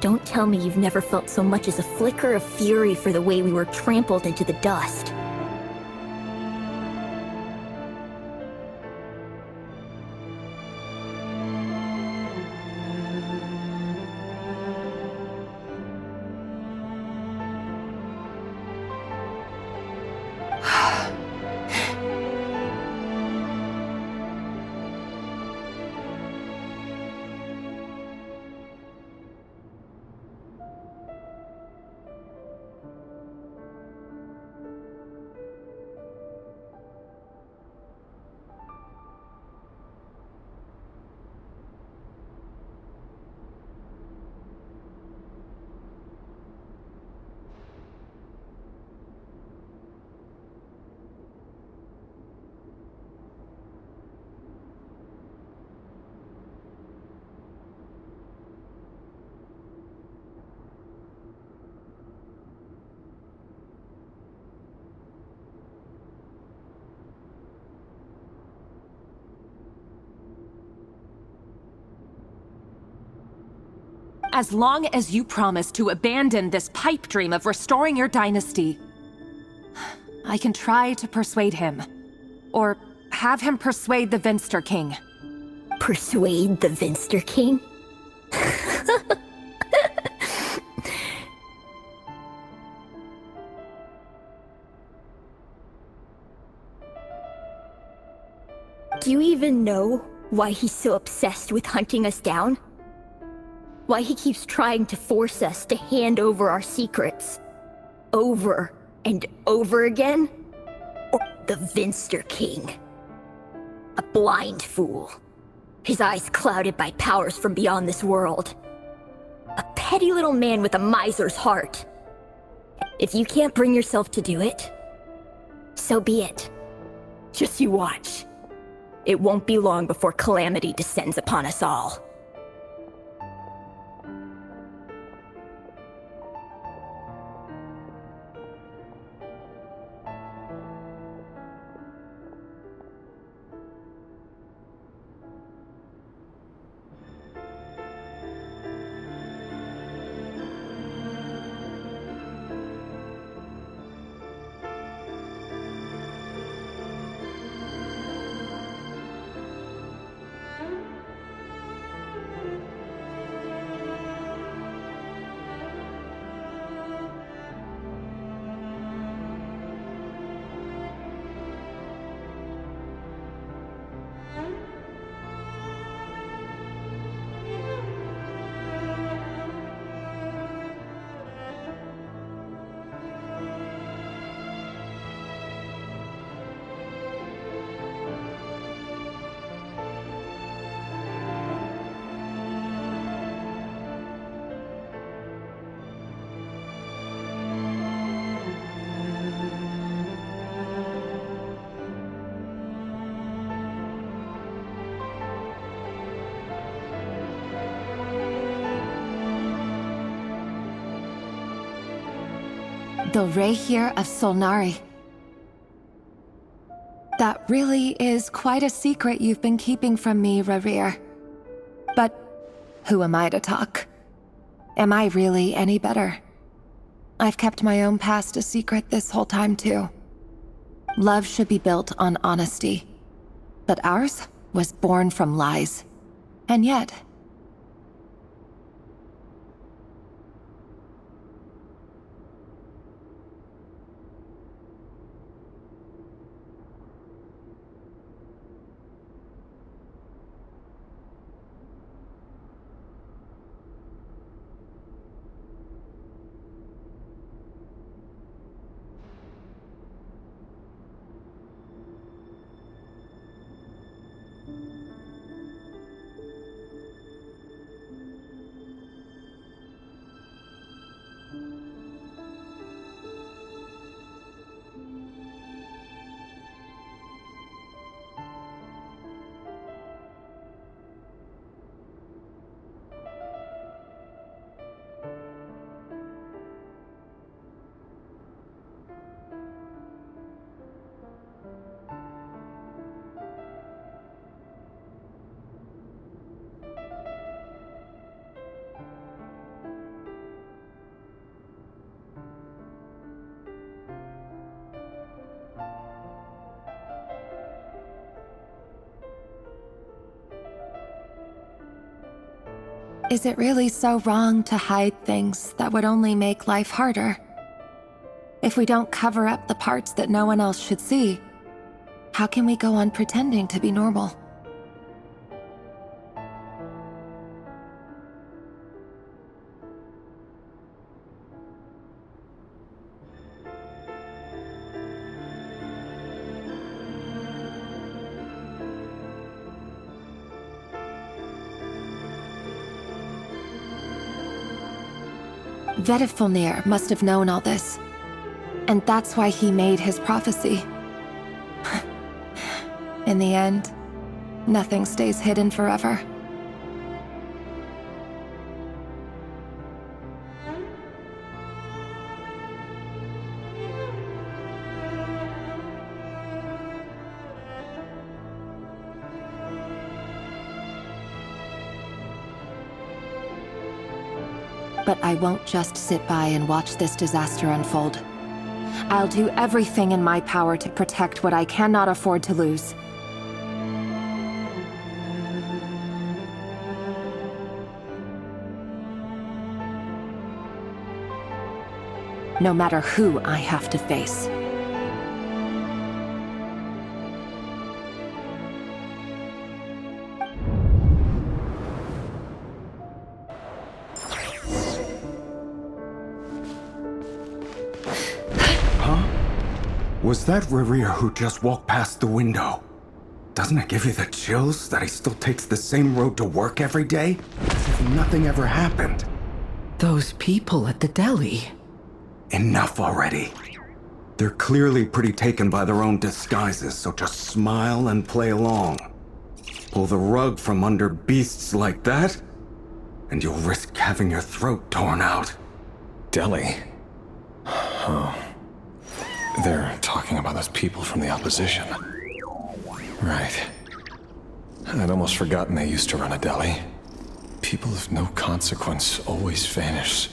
Don't tell me you've never felt so much as a flicker of fury for the way we were trampled into the dust. as long as you promise to abandon this pipe dream of restoring your dynasty, I can try to persuade him. Or have him persuade the Vinster King. Persuade the Vinster King? Do you even know why he's so obsessed with hunting us down? Why he keeps trying to force us to hand over our secrets? Over and over again? Or the Vinster King? A blind fool. His eyes clouded by powers from beyond this world. A petty little man with a miser's heart. If you can't bring yourself to do it, so be it. Just you watch. It won't be long before calamity descends upon us all. The Rehir of Solnari. That really is quite a secret you've been keeping from me, Rerir. But who am I to talk? Am I really any better? I've kept my own past a secret this whole time, too. Love should be built on honesty. But ours was born from lies. And yet... Is it really so wrong to hide things that would only make life harder? If we don't cover up the parts that no one else should see, how can we go on pretending to be normal? Vedifulnir must have known all this. And that's why he made his prophecy. In the end, nothing stays hidden forever. But I won't just sit by and watch this disaster unfold. I'll do everything in my power to protect what I cannot afford to lose. No matter who I have to face. Was that Rerir who just walked past the window? Doesn't it give you the chills that he still takes the same road to work every day? As if nothing ever happened. Those people at the deli. Enough already. They're clearly pretty taken by their own disguises, so just smile and play along. Pull the rug from under beasts like that, and you'll risk having your throat torn out. Deli? Oh. They're talking about those people from the opposition. Right. I'd almost forgotten they used to run a deli. People of no consequence always vanish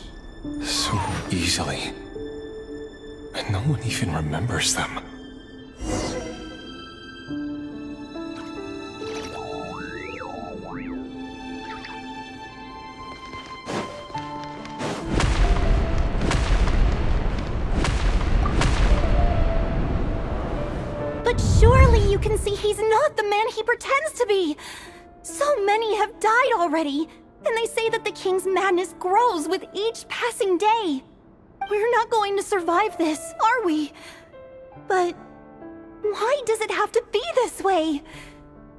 so easily. And no one even remembers them. But surely you can see he's not the man he pretends to be! So many have died already, and they say that the king's madness grows with each passing day. We're not going to survive this, are we? But why does it have to be this way?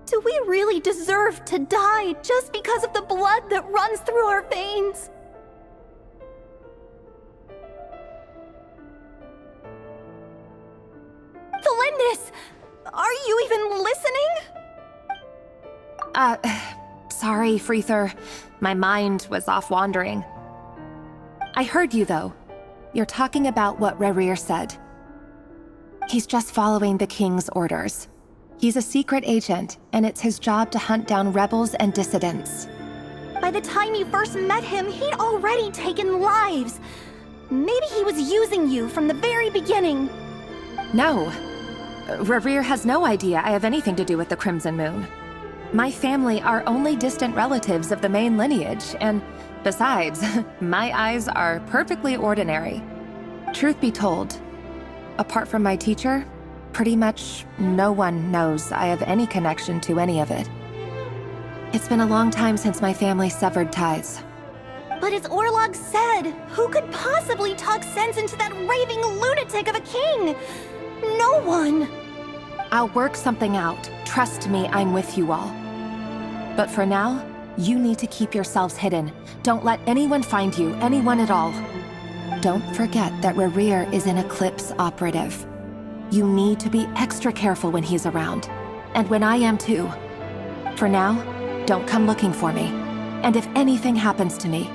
Do we really deserve to die just because of the blood that runs through our veins? Felindis! Are you even listening? Sorry, Freether. My mind was off wandering. I heard you, though. You're talking about what Rerir said. He's just following the king's orders. He's a secret agent, and it's his job to hunt down rebels and dissidents. By the time you first met him, he'd already taken lives. Maybe he was using you from the very beginning. No. Rerir has no idea I have anything to do with the Crimson Moon. My family are only distant relatives of the main lineage, and besides, my eyes are perfectly ordinary. Truth be told, apart from my teacher, pretty much no one knows I have any connection to any of it. It's been a long time since my family severed ties. But as Orlog said, who could possibly talk sense into that raving lunatic of a king? No one! I'll work something out. Trust me, I'm with you all. But for now, you need to keep yourselves hidden. Don't let anyone find you, anyone at all. Don't forget that Rerir is an Eclipse operative. You need to be extra careful when he's around. And when I am too. For now, don't come looking for me. And if anything happens to me,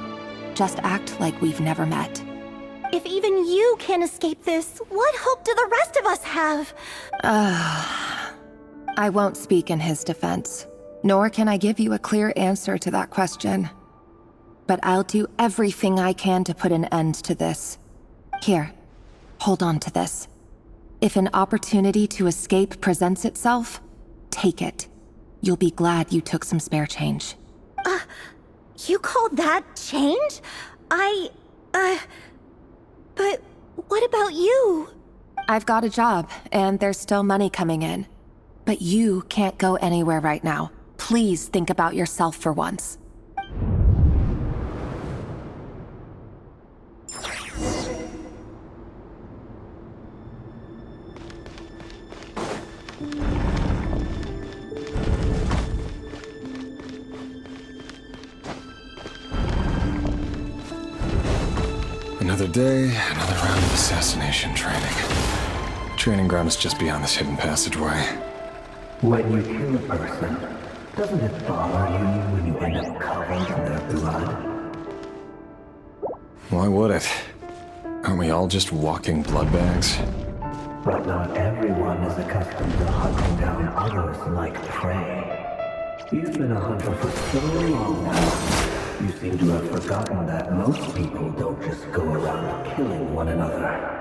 just act like we've never met. If even you can't escape this, what hope do the rest of us have? I won't speak in his defense, nor can I give you a clear answer to that question. But I'll do everything I can to put an end to this. Here, hold on to this. If an opportunity to escape presents itself, take it. You'll be glad you took some spare change. You call that change? But what about you? I've got a job, and there's still money coming in. But you can't go anywhere right now. Please think about yourself for once. Another day, another round of assassination training. Training ground is just beyond this hidden passageway. When you kill a person, doesn't it bother you when you end up covered in their blood? Why would it? Aren't we all just walking blood bags? But not everyone is accustomed to hunting down others like prey. You've been a hunter for so long now. You seem to have forgotten that most people don't just go around killing one another.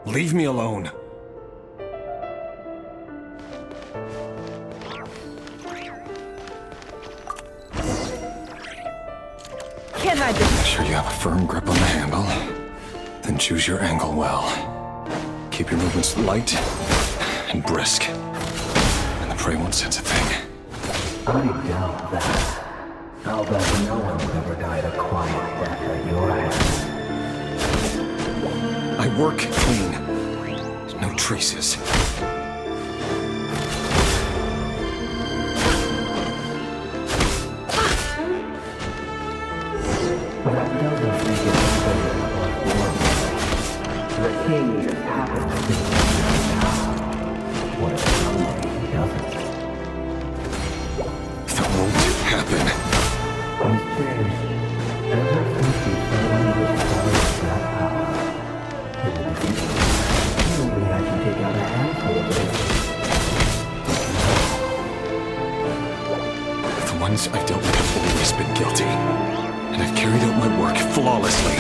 Leave me alone. Can I just... Make sure you have a firm grip on the handle. Then choose your angle well. Keep your movements light and brisk. And the prey won't sense a thing. I doubt that. I'll bet no one would ever died a quiet death at your hands. I work clean. No traces. That doesn't make it better or worse. The king just happens to be now. What if someday he doesn't? That won't happen. Miss James, ever since you suddenly discovered that power, in the beginning, you only had to take out a handful of it. The ones I've dealt with have always been guilty. And I've carried out my work flawlessly.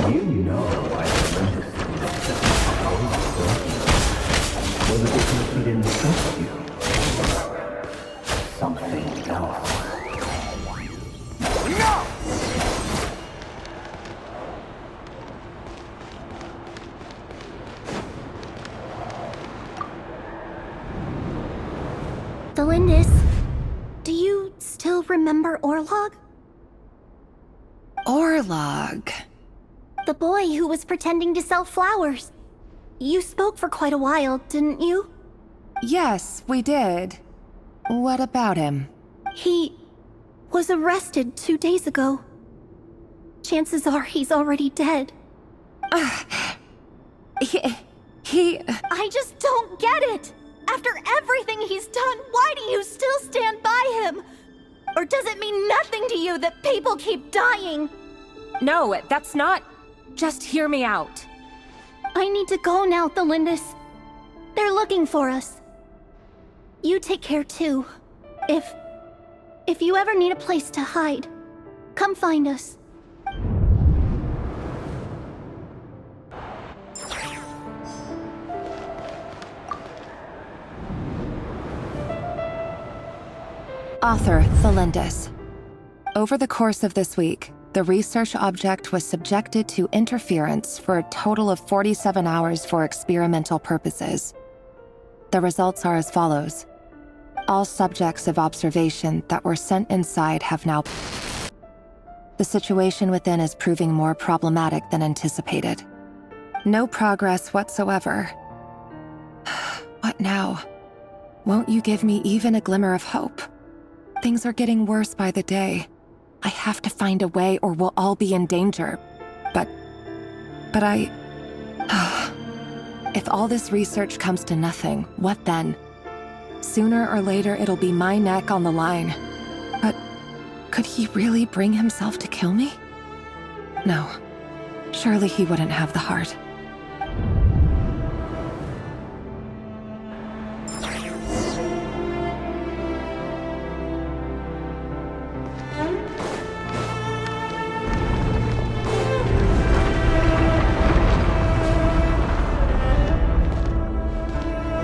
You know I tremendously was it because he didn't trust you? Something else. No! Delindis, do you still remember Orlog? Orlog? The boy who was pretending to sell flowers. You spoke for quite a while, didn't you? Yes, we did. What about him? He was arrested 2 days ago. Chances are he's already dead. He... I just don't get it! After everything he's done, why do you still stand by him? Or does it mean nothing to you that people keep dying? No, that's not... Just hear me out. I need to go now, Delindis. They're looking for us. You take care too. If you ever need a place to hide, come find us. Author Thelindis. Over the course of this week, the research object was subjected to interference for a total of 47 hours for experimental purposes. The results are as follows. All subjects of observation that were sent inside have now... The situation within is proving more problematic than anticipated. No progress whatsoever. What now? Won't you give me even a glimmer of hope? Things are getting worse by the day. I have to find a way or we'll all be in danger. But I... If all this research comes to nothing, what then? Sooner or later, it'll be my neck on the line. But could he really bring himself to kill me? No. Surely he wouldn't have the heart.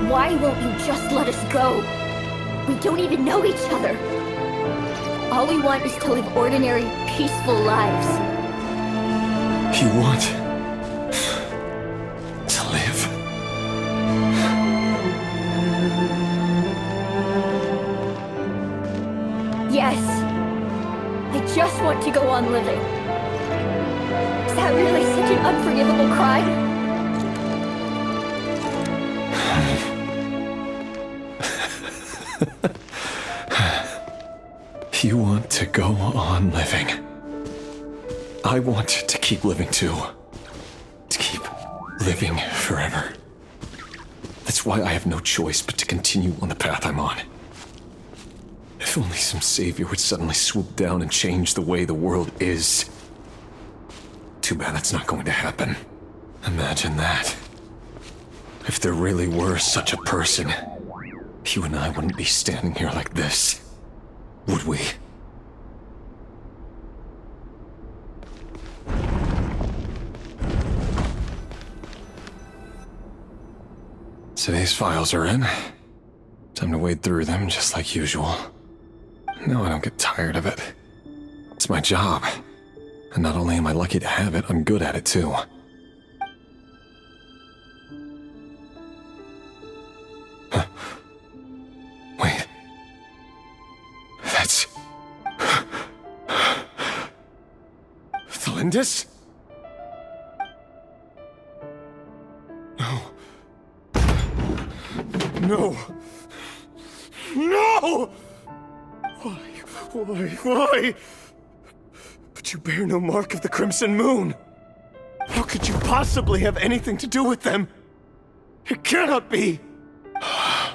Why won't you just let us go? We don't even know each other. All we want is to live ordinary, peaceful lives. You want to live? Yes. I just want to go on living. Is that really such an unforgivable crime? You want to go on living. I want to keep living too. To keep living forever. The That's why I have no choice but to continue on the path I'm on. If only some savior would suddenly swoop down and change the way the world is. Too bad that's not going to happen. Imagine that. If there really were such a person, you and I wouldn't be standing here like this, would we? Today's files are in. Time to wade through them just like usual. No, I don't get tired of it. It's my job. And not only am I lucky to have it, I'm good at it too. Huh. Wait. That's... Thalindis? No. No! No! Why? But you bear no mark of the Crimson Moon! How could you possibly have anything to do with them? It cannot be! A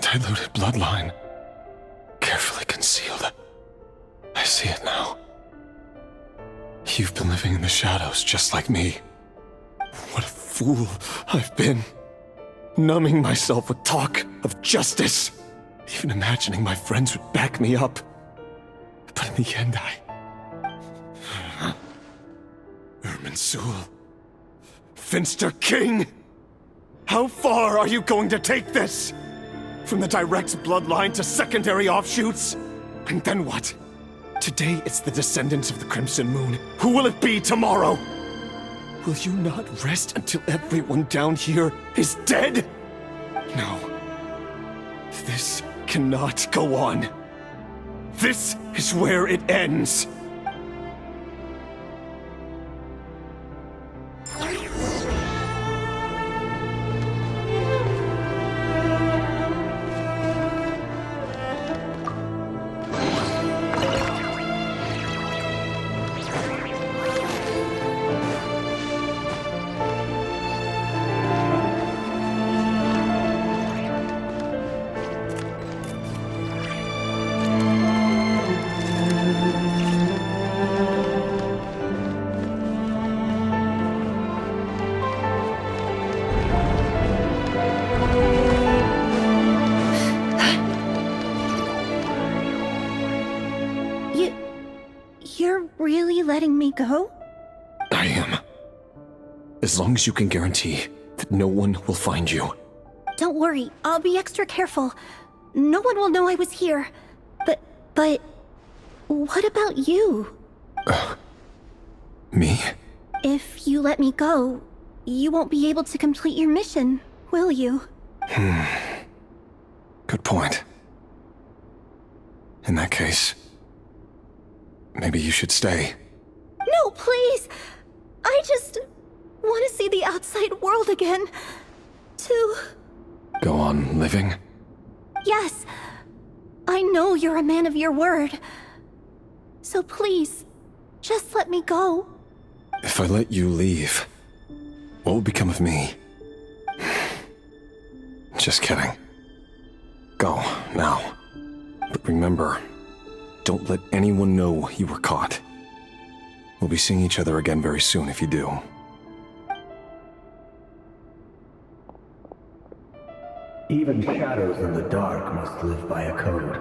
diluted bloodline. Carefully concealed. I see it now. You've been living in the shadows just like me. What a fool I've been. Numbing myself with talk of justice. Even imagining my friends would back me up. But in the end, Irminsul. Finster King! How far are you going to take this? From the direct bloodline to secondary offshoots? And then what? Today it's the descendants of the Crimson Moon. Who will it be tomorrow? Will you not rest until everyone down here is dead? No. This cannot go on. This is where it ends. You're really letting me go? I am. As long as you can guarantee that no one will find you. Don't worry, I'll be extra careful. No one will know I was here. But... what about you? Me? If you let me go, you won't be able to complete your mission, will you? Good point. In that case, maybe you should stay. No, please! I just want to see the outside world again. To... Go on living? Yes. I know you're a man of your word. So please, just let me go. If I let you leave, what will become of me? Just kidding. Go, now. But remember, don't let anyone know you were caught. We'll be seeing each other again very soon if you do. Even shadows in the dark must live by a code.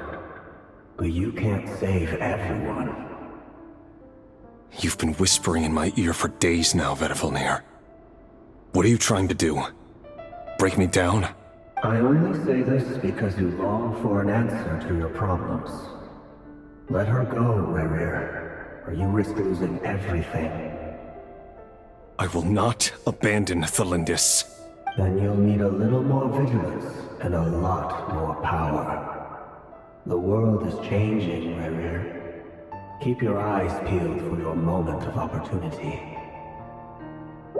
But you can't save everyone. You've been whispering in my ear for days now, Vedifalnir. What are you trying to do? Break me down? I only say this because you long for an answer to your problems. Let her go, Rerir, or you risk losing everything. I will not abandon Thalindis. Then you'll need a little more vigilance and a lot more power. The world is changing, Rerir. Keep your eyes peeled for your moment of opportunity.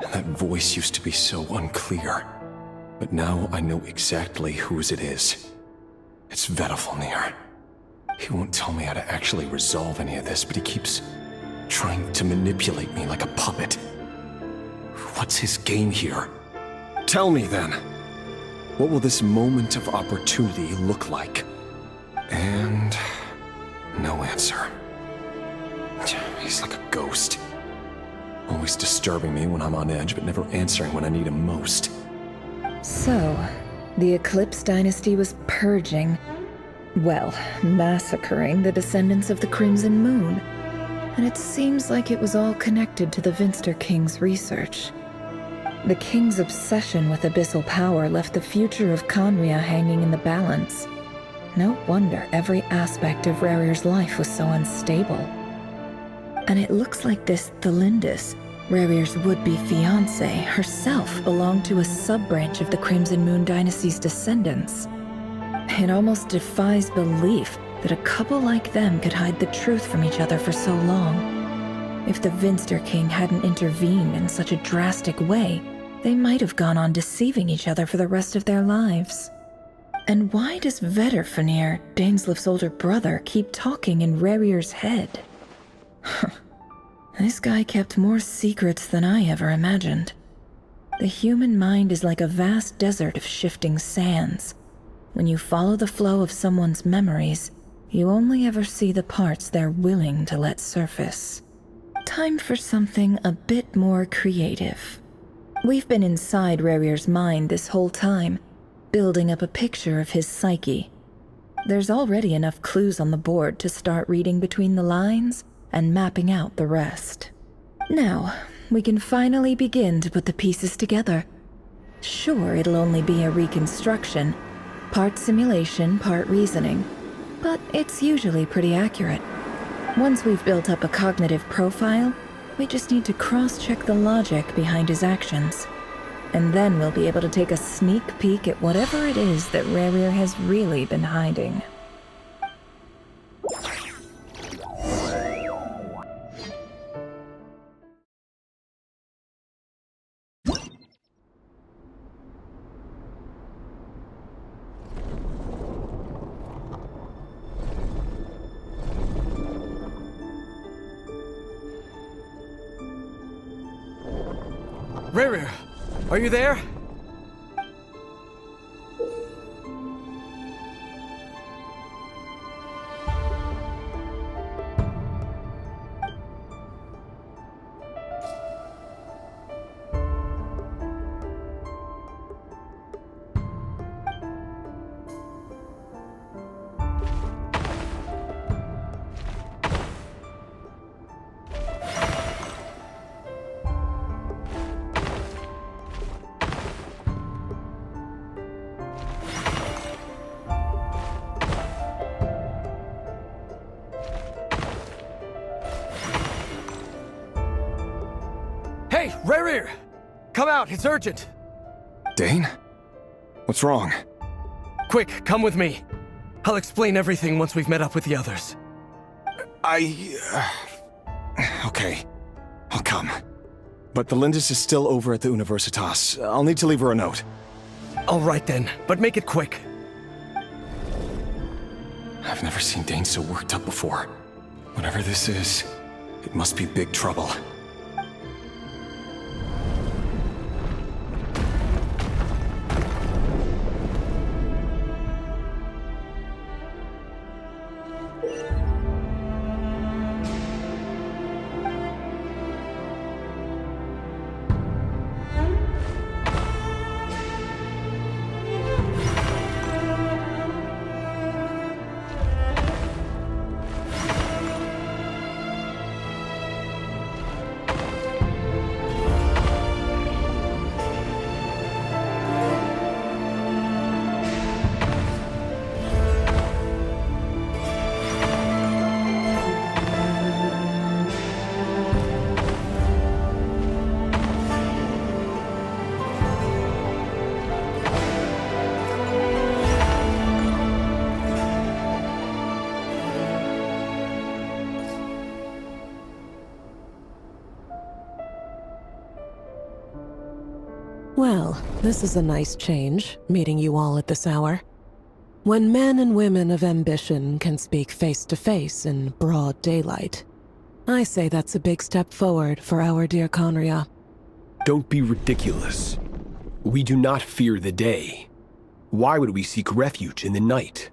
And that voice used to be so unclear. But now I know exactly whose it is. It's Vedifalnir. He won't tell me how to actually resolve any of this, but he keeps trying to manipulate me like a puppet. What's his game here? Tell me then, what will this moment of opportunity look like? And no answer. He's like a ghost. Always disturbing me when I'm on edge, but never answering when I need him most. So, the Eclipse Dynasty was purging, well, massacring the descendants of the Crimson Moon. And it seems like it was all connected to the Vinster King's research. The King's obsession with abyssal power left the future of Conria hanging in the balance. No wonder every aspect of Rarir's life was so unstable. And it looks like this Thelindis, Rarir's would-be fiancé, herself belonged to a sub-branch of the Crimson Moon Dynasty's descendants. It almost defies belief that a couple like them could hide the truth from each other for so long. If the Vinster King hadn't intervened in such a drastic way, they might have gone on deceiving each other for the rest of their lives. And why does Vedderfanir, Dainslif's older brother, keep talking in Rarir's head? This guy kept more secrets than I ever imagined. The human mind is like a vast desert of shifting sands. When you follow the flow of someone's memories, you only ever see the parts they're willing to let surface. Time for something a bit more creative. We've been inside Rarir's mind this whole time, building up a picture of his psyche. There's already enough clues on the board to start reading between the lines and mapping out the rest. Now, we can finally begin to put the pieces together. Sure, it'll only be a reconstruction, part simulation, part reasoning, but it's usually pretty accurate. Once we've built up a cognitive profile, we just need to cross-check the logic behind his actions. And then we'll be able to take a sneak peek at whatever it is that Rarir has really been hiding. Rarir, are you there? Hey, Rarir! Come out, it's urgent! Dane? What's wrong? Quick, come with me. I'll explain everything once we've met up with the others. Okay. I'll come. But Thelindis is still over at the Universitas. I'll need to leave her a note. All right then, but make it quick. I've never seen Dane so worked up before. Whatever this is, it must be big trouble. Well, this is a nice change, meeting you all at this hour. When men and women of ambition can speak face to face in broad daylight, I say that's a big step forward for our dear Conria. Don't be ridiculous. We do not fear the day. Why would we seek refuge in the night?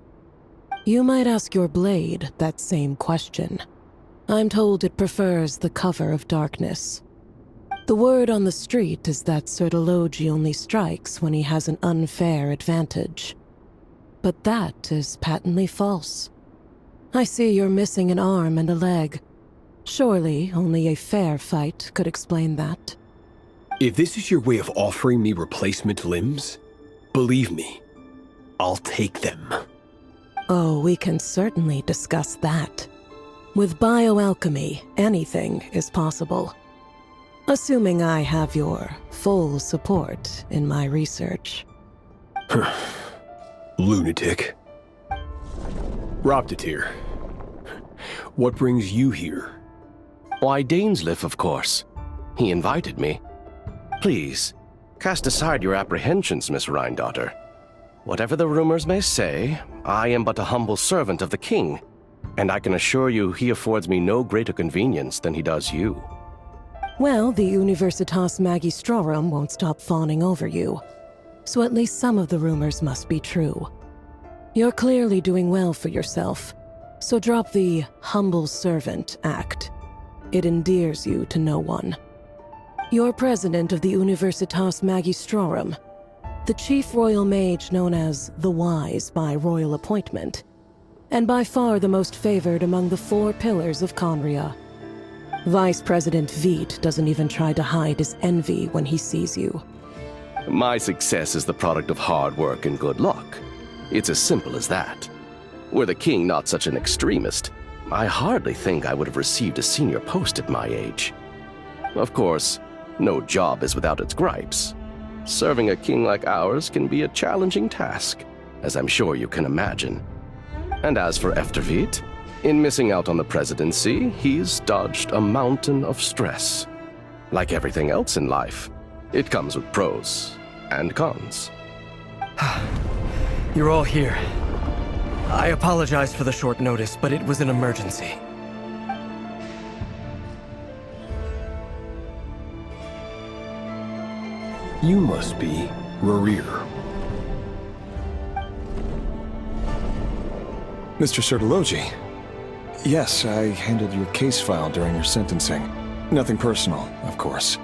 You might ask your blade that same question. I'm told it prefers the cover of darkness. The word on the street is that Sir Elegy only strikes when he has an unfair advantage. But that is patently false. I see you're missing an arm and a leg. Surely only a fair fight could explain that. If this is your way of offering me replacement limbs, believe me, I'll take them. Oh, we can certainly discuss that. With bioalchemy, anything is possible. Assuming I have your full support in my research. Lunatic. Robtatir, what brings you here? Why, Dainsleif, of course. He invited me. Please, cast aside your apprehensions, Miss Rhine-daughter. Whatever the rumors may say, I am but a humble servant of the king, and I can assure you he affords me no greater convenience than he does you. Well, the Universitas Magistrorum won't stop fawning over you, so at least some of the rumors must be true. You're clearly doing well for yourself, so drop the humble servant act. It endears you to no one. You're president of the Universitas Magistrorum, the chief royal mage known as the Wise by royal appointment, and by far the most favored among the 4 pillars of Conria. Vice President Veit doesn't even try to hide his envy when he sees you. My success is the product of hard work and good luck. It's as simple as that. Were the king not such an extremist, I hardly think I would have received a senior post at my age. Of course, no job is without its gripes. Serving a king like ours can be a challenging task, as I'm sure you can imagine. And as for Efterveit, in missing out on the presidency, he's dodged a mountain of stress. Like everything else in life, it comes with pros and cons. You're all here. I apologize for the short notice, but it was an emergency. You must be Rerir. Mr. Sir Elegy. Yes, I handled your case file during your sentencing. Nothing personal, of course.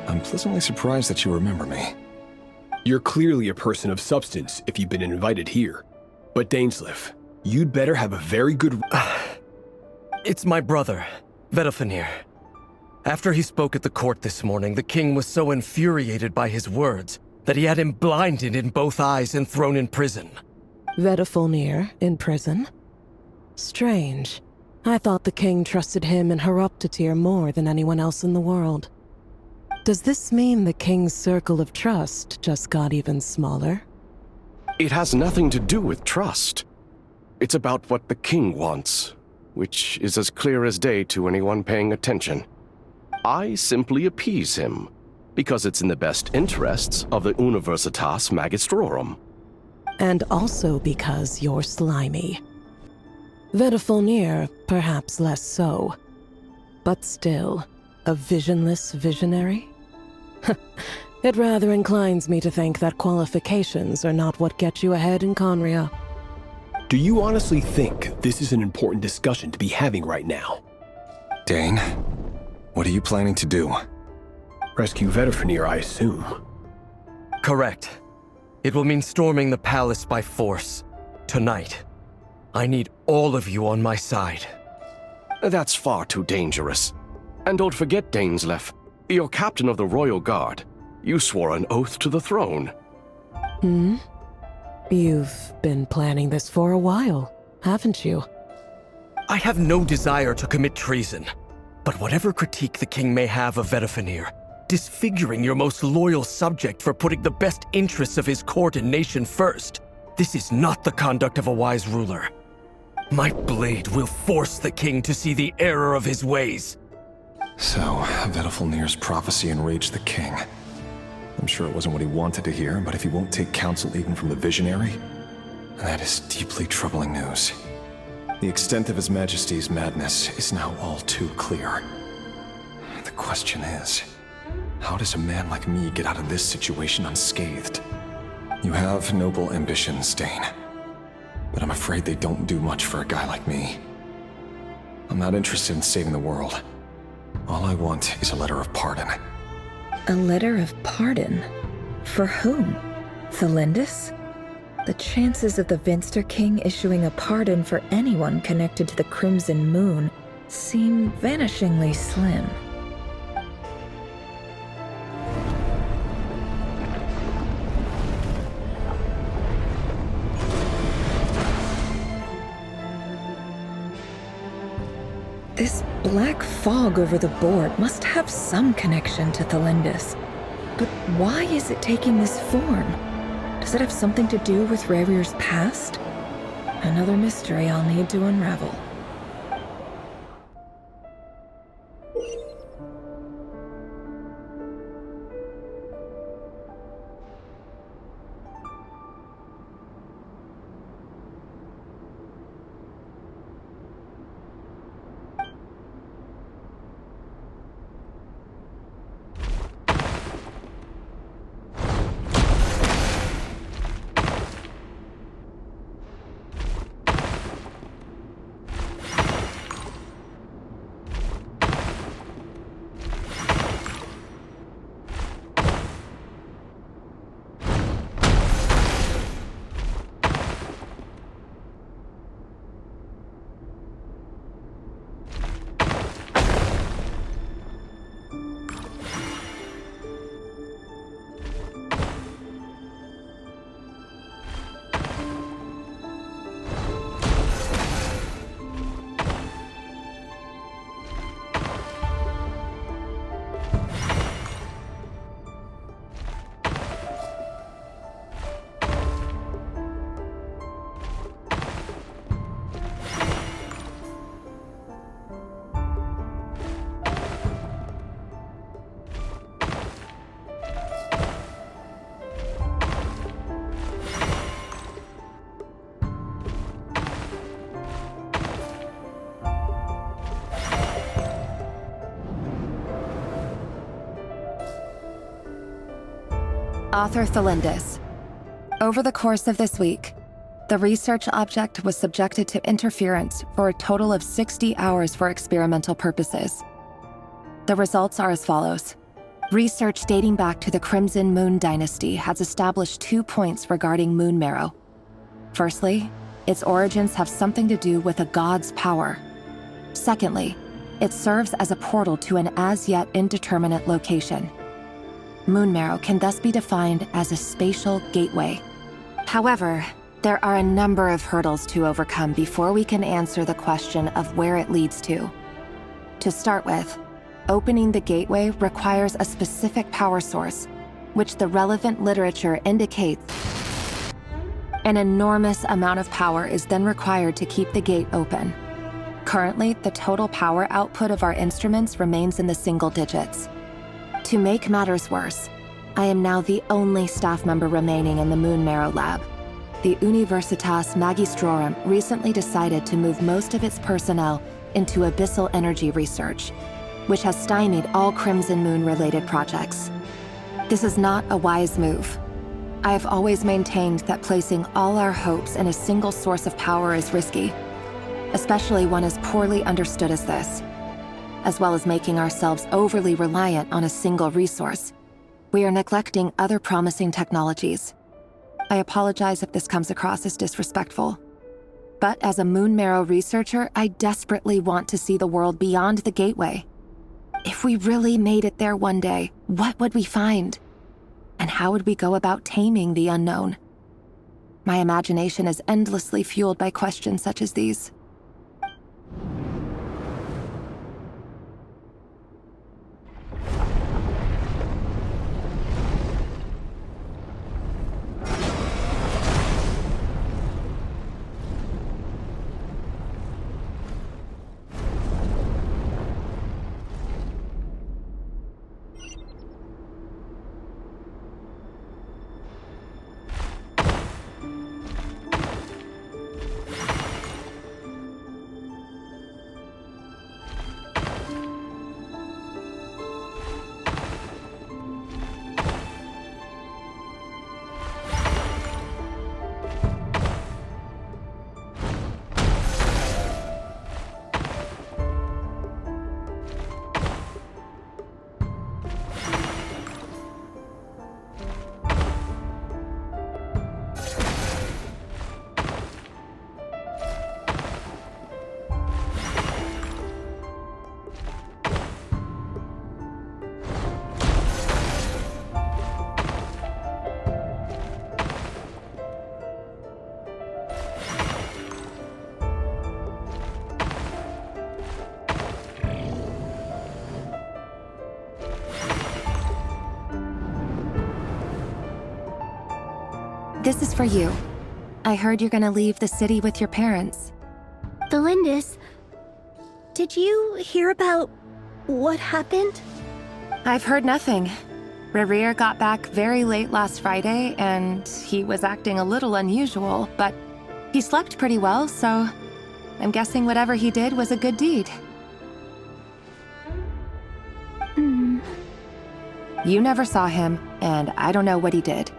I'm pleasantly surprised that you remember me. You're clearly a person of substance if you've been invited here. But Dainsleif, you'd better have a very good... It's my brother, Vedalfenir. After he spoke at the court this morning, the king was so infuriated by his words that he had him blinded in both eyes and thrown in prison. Vedalfenir in prison? Strange. I thought the king trusted him and Robtatir more than anyone else in the world. Does this mean the king's circle of trust just got even smaller? It has nothing to do with trust. It's about what the king wants, which is as clear as day to anyone paying attention. I simply appease him, because it's in the best interests of the Universitas Magistrorum. And also because you're slimy. Vedalfenir, perhaps less so. But still, a visionless visionary? It rather inclines me to think that qualifications are not what get you ahead in Conria. Do you honestly think this is an important discussion to be having right now? Dane, what are you planning to do? Rescue Vedalfenir, I assume. Correct. It will mean storming the palace by force. Tonight. I need all of you on my side. That's far too dangerous. And don't forget, Dainsleif, you're captain of the Royal Guard. You swore an oath to the throne. Hmm? You've been planning this for a while, haven't you? I have no desire to commit treason. But whatever critique the king may have of Vedalfenir, disfiguring your most loyal subject for putting the best interests of his court and nation first, this is not the conduct of a wise ruler. My blade will force the king to see the error of his ways. So, Vedalfenir's prophecy enraged the king. I'm sure it wasn't what he wanted to hear, but if he won't take counsel even from the visionary, that is deeply troubling news. The extent of His Majesty's madness is now all too clear. The question is, How does a man like me get out of this situation unscathed? You have noble ambitions, Dane. But I'm afraid they don't do much for a guy like me. I'm not interested in saving the world. All I want is a letter of pardon. A letter of pardon? For whom? Thelindis? The chances of the Vinster King issuing a pardon for anyone connected to the Crimson Moon seem vanishingly slim. This black fog over the board must have some connection to Thelindis. But why is it taking this form? Does it have something to do with Rarir's past? Another mystery I'll need to unravel. Author Thelindis. Over the course of this week, the research object was subjected to interference for a total of 60 hours for experimental purposes. The results are as follows. Research dating back to the Crimson Moon dynasty has established 2 points regarding moon marrow. Firstly, its origins have something to do with a god's power. Secondly, it serves as a portal to an as-yet indeterminate location. Moon marrow can thus be defined as a spatial gateway. However, there are a number of hurdles to overcome before we can answer the question of where it leads to. To start with, opening the gateway requires a specific power source, which the relevant literature indicates. An enormous amount of power is then required to keep the gate open. Currently, the total power output of our instruments remains in the single digits. To make matters worse, I am now the only staff member remaining in the Moon Marrow lab. The Universitas Magistrorum recently decided to move most of its personnel into abyssal energy research, which has stymied all Crimson Moon-related projects. This is not a wise move. I have always maintained that placing all our hopes in a single source of power is risky, especially one as poorly understood as this. As well as making ourselves overly reliant on a single resource, we are neglecting other promising technologies. I apologize if this comes across as disrespectful. But as a Moon Marrow researcher, I desperately want to see the world beyond the gateway. If we really made it there one day, what would we find? And how would we go about taming the unknown? My imagination is endlessly fueled by questions such as these. This is for you. I heard you're gonna leave the city with your parents. The Lindis. Did you hear about what happened? I've heard nothing. Rerir got back very late last Friday, and he was acting a little unusual, but he slept pretty well, so I'm guessing whatever he did was a good deed. You never saw him, and I don't know what he did.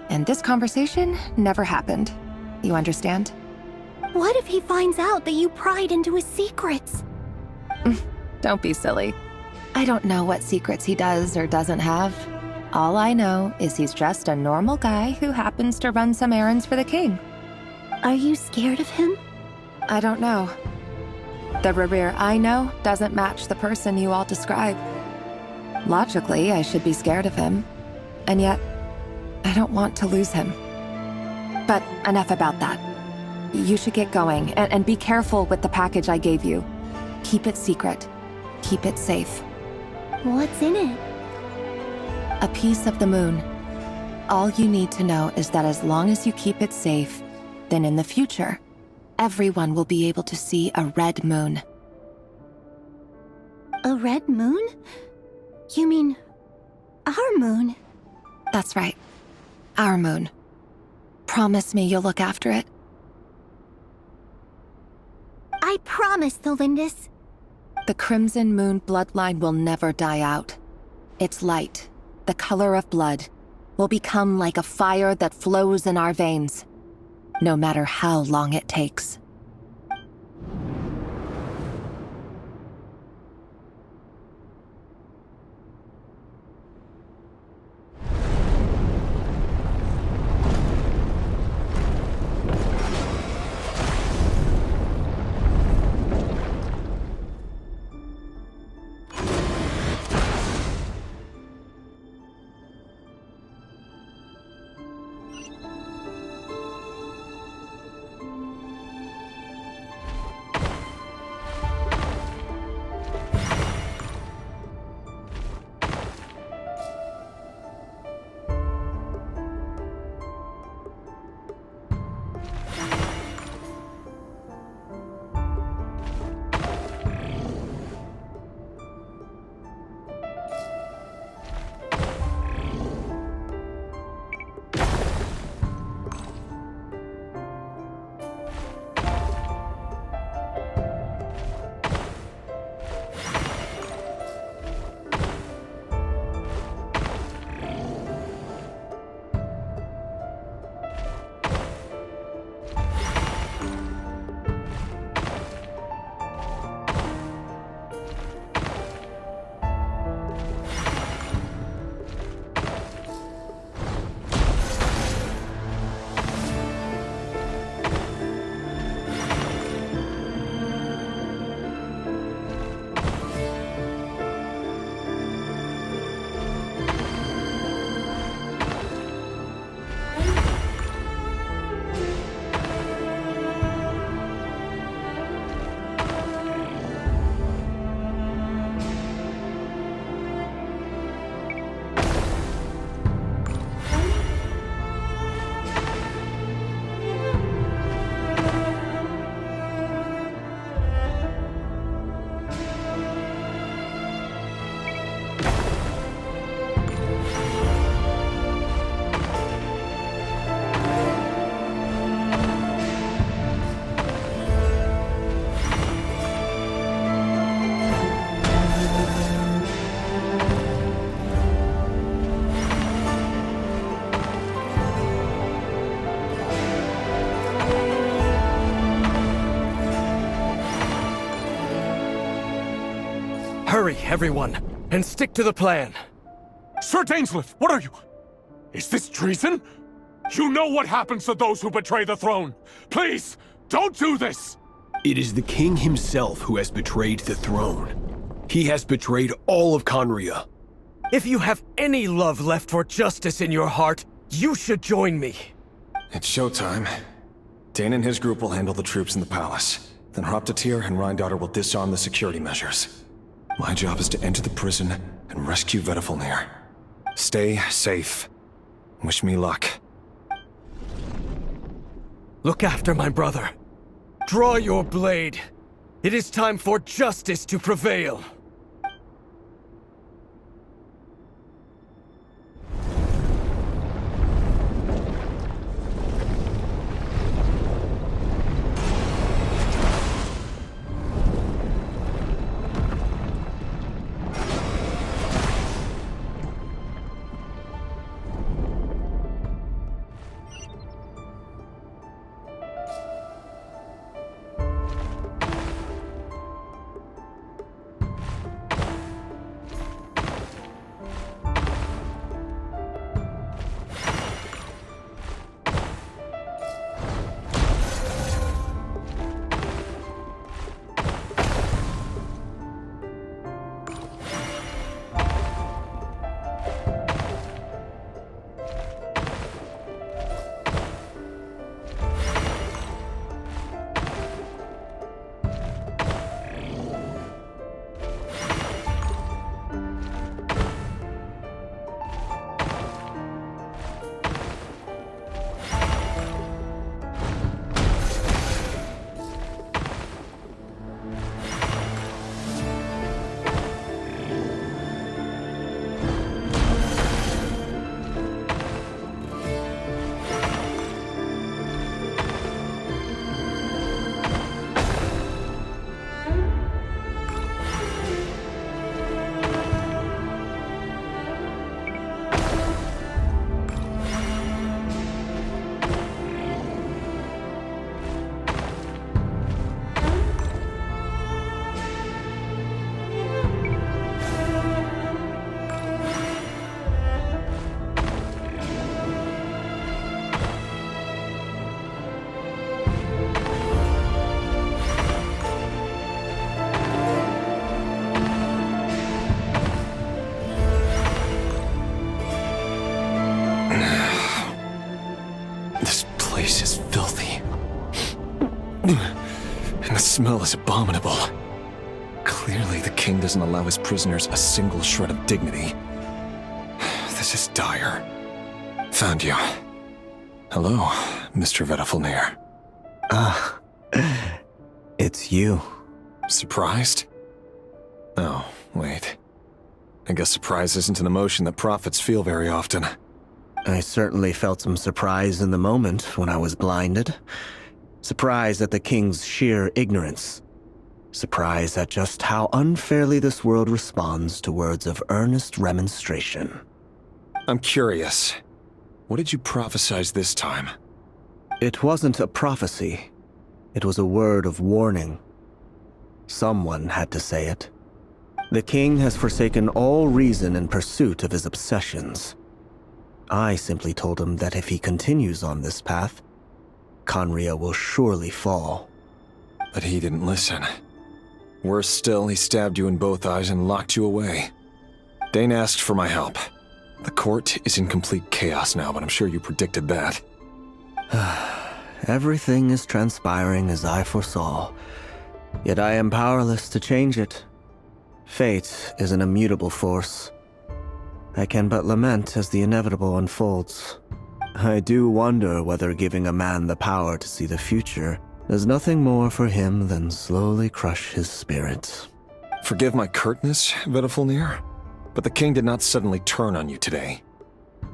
And this conversation never happened. You understand? What if he finds out that you pried into his secrets? Don't be silly. I don't know what secrets he does or doesn't have. All I know is he's just a normal guy who happens to run some errands for the king. Are you scared of him? I don't know. The Rerir I know doesn't match the person you all describe. Logically, I should be scared of him. And yet, I don't want to lose him. But enough about that. You should get going, and be careful with the package I gave you. Keep it secret. Keep it safe. What's in it? A piece of the moon. All you need to know is that as long as you keep it safe, then in the future, everyone will be able to see a red moon. A red moon? You mean our moon? That's right. Our moon. Promise me you'll look after it. I promise, the Lindis. The Crimson Moon bloodline will never die out. Its light, the color of blood, will become like a fire that flows in our veins, no matter how long it takes. Hurry, everyone, and stick to the plan. Sir Dainsleif, what are you? Is this treason? You know what happens to those who betray the throne. Please, don't do this! It is the king himself who has betrayed the throne. He has betrayed all of Conria. If you have any love left for justice in your heart, you should join me. It's showtime. Dane and his group will handle the troops in the palace. Then Hraptatir and Rheindotter will disarm the security measures. My job is to enter the prison and rescue Vedifalnir. Stay safe. Wish me luck. Look after my brother. Draw your blade. It is time for justice to prevail. And the smell is abominable. Clearly, the king doesn't allow his prisoners a single shred of dignity. This is dire. Found you. Hello, Mr. Vedafilnir. Ah, it's you. Surprised? Oh, wait. I guess surprise isn't an emotion that prophets feel very often. I certainly felt some surprise in the moment when I was blinded. Surprise at the king's sheer ignorance. Surprise at just how unfairly this world responds to words of earnest remonstration. I'm curious. What did you prophesize this time? It wasn't a prophecy. It was a word of warning. Someone had to say it. The king has forsaken all reason in pursuit of his obsessions. I simply told him that if he continues on this path, Khaenri'ah will surely fall. But he didn't listen. Worse still, he stabbed you in both eyes and locked you away. Dane asked for my help. The court is in complete chaos now, but I'm sure you predicted that. Everything is transpiring as I foresaw, yet I am powerless to change it. Fate is an immutable force. I can but lament as the inevitable unfolds. I do wonder whether giving a man the power to see the future does nothing more for him than slowly crush his spirit. Forgive my curtness, Vedafilnir, but the king did not suddenly turn on you today.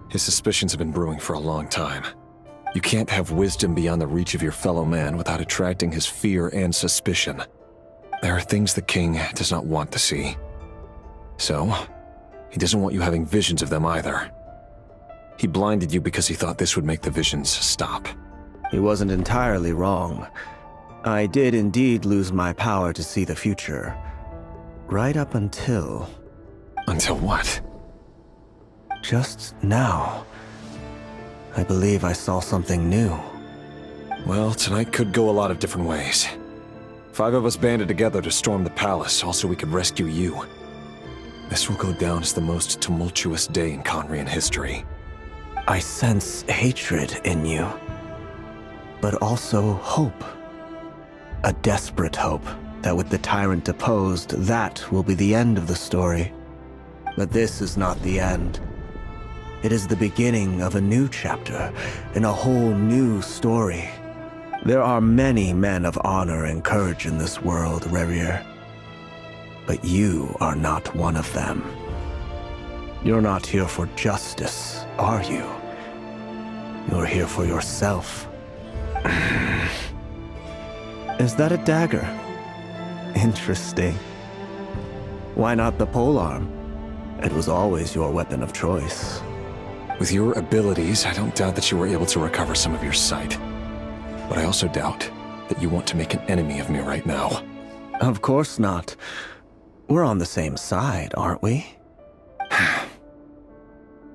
His suspicions have been brewing for a long time. You can't have wisdom beyond the reach of your fellow man without attracting his fear and suspicion. There are things the king does not want to see. So, he doesn't want you having visions of them either. He blinded you because he thought this would make the visions stop. He wasn't entirely wrong. I did indeed lose my power to see the future. Right up until... Until what? Just now. I believe I saw something new. Well, tonight could go a lot of different ways. 5 of us banded together to storm the palace, also we could rescue you. This will go down as the most tumultuous day in Khaenri'ah history. I sense hatred in you, but also hope. A desperate hope that with the tyrant deposed, that will be the end of the story. But this is not the end. It is the beginning of a new chapter in a whole new story. There are many men of honor and courage in this world, Rerir. But you are not one of them. You're not here for justice, are you? You're here for yourself. Is that a dagger? Interesting. Why not the polearm? It was always your weapon of choice. With your abilities, I don't doubt that you were able to recover some of your sight. But I also doubt that you want to make an enemy of me right now. Of course not. We're on the same side, aren't we?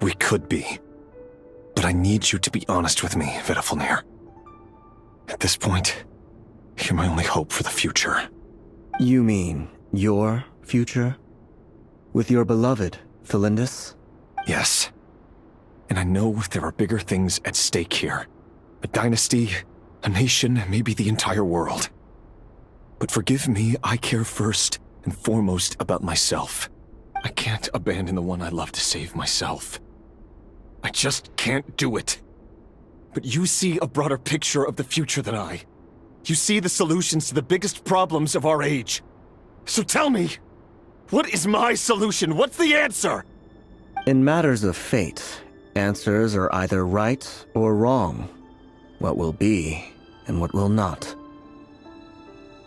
We could be. But I need you to be honest with me, Vedafilnir. At this point, you're my only hope for the future. You mean your future? With your beloved, Thelindis? Yes. And I know there are bigger things at stake here. A dynasty, a nation, maybe the entire world. But forgive me, I care first and foremost about myself. I can't abandon the one I love to save myself. I just can't do it. But you see a broader picture of the future than I. You see the solutions to the biggest problems of our age. So tell me, what is my solution? What's the answer? In matters of fate, answers are either right or wrong. What will be and what will not.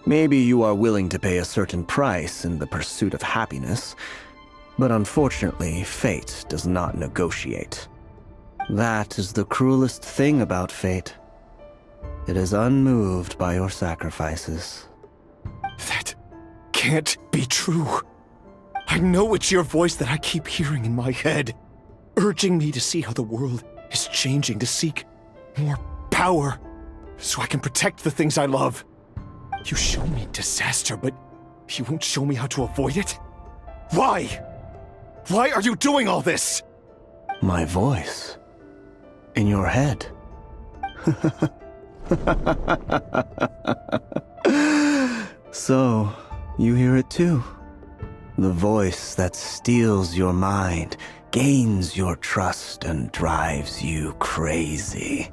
Maybe you are willing to pay a certain price in the pursuit of happiness, but unfortunately, fate does not negotiate. That is the cruelest thing about fate. It is unmoved by your sacrifices. That can't be true. I know it's your voice that I keep hearing in my head, urging me to see how the world is changing, to seek more power, so I can protect the things I love. You show me disaster, but you won't show me how to avoid it? Why? Why are you doing all this? My voice. In your head. So, you hear it too. The voice that steals your mind, gains your trust, and drives you crazy.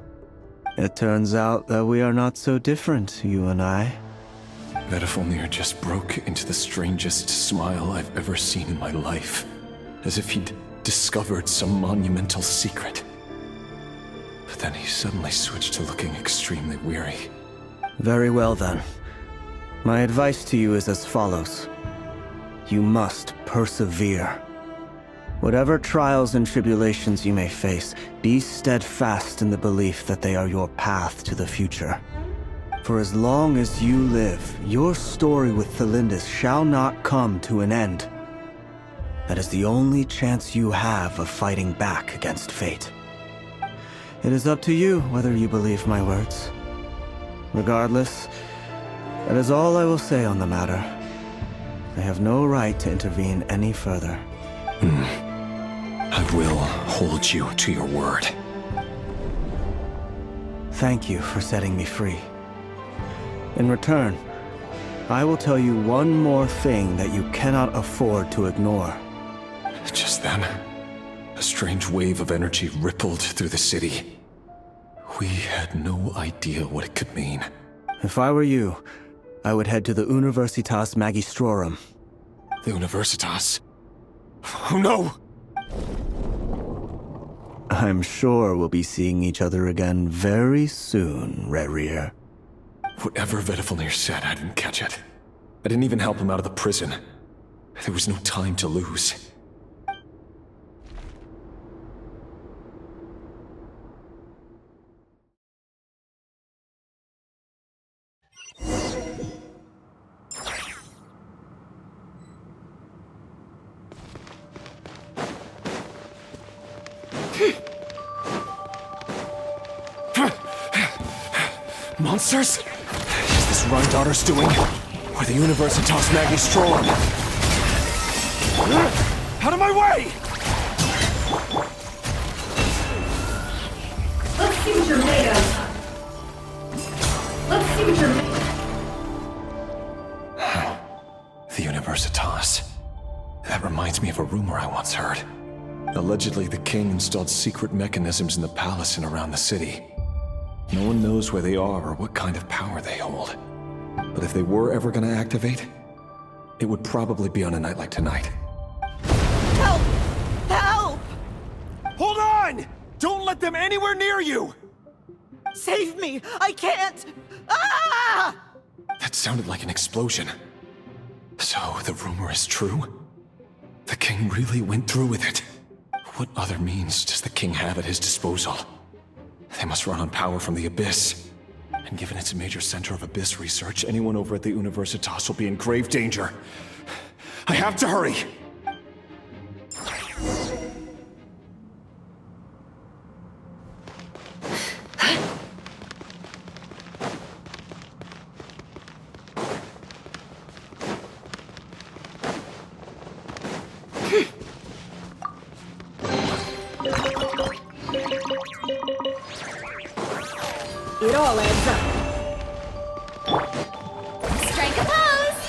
It turns out that we are not so different, you and I. Vedafilnir just broke into the strangest smile I've ever seen in my life, as if he'd discovered some monumental secret. But then he suddenly switched to looking extremely weary. Very well then. My advice to you is as follows. You must persevere. Whatever trials and tribulations you may face, be steadfast in the belief that they are your path to the future. For as long as you live, your story with Thelindis shall not come to an end. That is the only chance you have of fighting back against fate. It is up to you whether you believe my words. Regardless, that is all I will say on the matter. I have no right to intervene any further. I will hold you to your word. Thank you for setting me free. In return, I will tell you one more thing that you cannot afford to ignore. Just then, a strange wave of energy rippled through the city. We had no idea what it could mean. If I were you, I would head to the Universitas Magistrorum. The Universitas? Oh no! I'm sure we'll be seeing each other again very soon, Rerir. Whatever Vedafilnir said, I didn't catch it. I didn't even help him out of the prison. There was no time to lose. Monsters? Is this Rhindaughter's doing? Or the Universitas Magistrorum? Out of my way! Let's see what you're made of. Let's see what you're made of. The Universitas. That reminds me of a rumor I once heard. Allegedly, the king installed secret mechanisms in the palace and around the city. No one knows where they are or what kind of power they hold. But if they were ever gonna activate, it would probably be on a night like tonight. Help! Help! Hold on! Don't let them anywhere near you! Save me! I can't! Ah! That sounded like an explosion. So, the rumor is true? The king really went through with it? What other means does the king have at his disposal? They must run on power from the Abyss. And given it's a major center of Abyss research, anyone over at the Universitas will be in grave danger. I have to hurry! It all adds up. Strike a pose!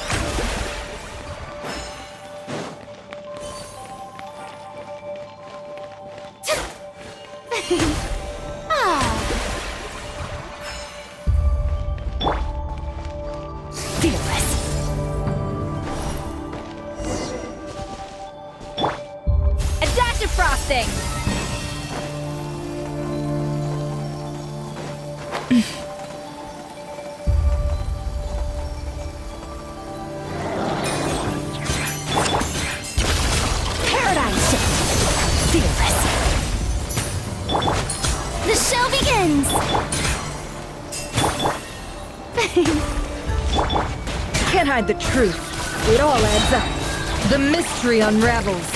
Fearless. A dash of frosting! Paradigm shift. Fearless. The show begins! Can't hide the truth. It all adds up. The mystery unravels.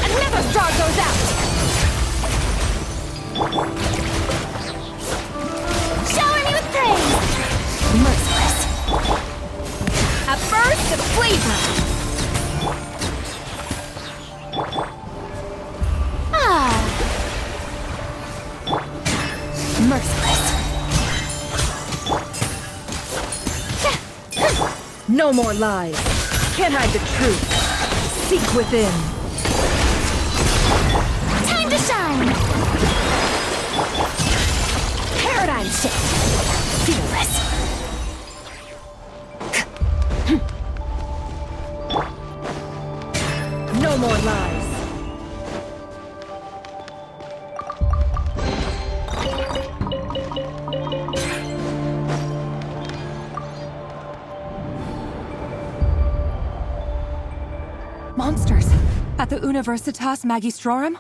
Another straw goes out! Shower me with praise! Merciless. A burst of flavor! Merciless. No more lies. Can't hide the truth. Seek within. Time to shine! Paradigm shift. Fearless. No more lies. Monsters! At the Universitas Magistrorum?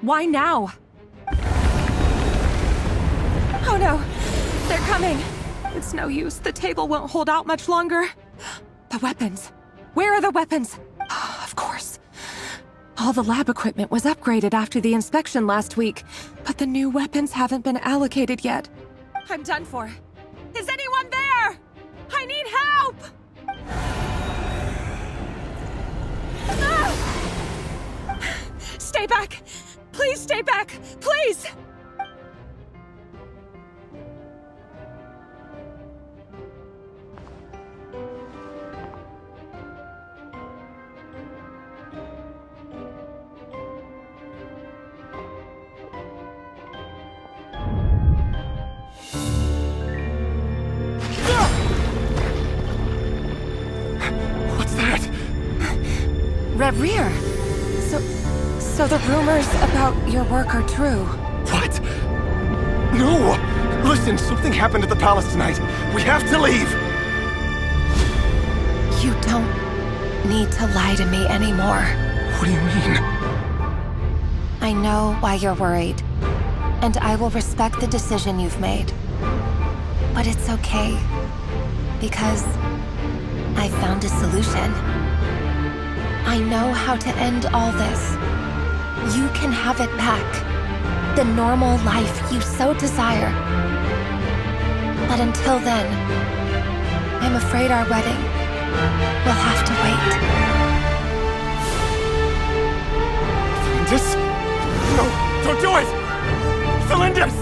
Why now? Oh no! They're coming! It's no use. The table won't hold out much longer. The weapons. Where are the weapons? Of course. All the lab equipment was upgraded after the inspection last week, but the new weapons haven't been allocated yet. I'm done for. Is anyone there? I need help! Ah! Stay back! Please stay back! Please! What's that? Reverie! So the rumors about your work are true. What? No! Listen, something happened at the palace tonight. We have to leave! You don't need to lie to me anymore. What do you mean? I know why you're worried, and I will respect the decision you've made. But it's okay, because I found a solution. I know how to end all this. You can have it back. The normal life you so desire. But until then, I'm afraid our wedding will have to wait. Celindus? No, don't do it! Celindus!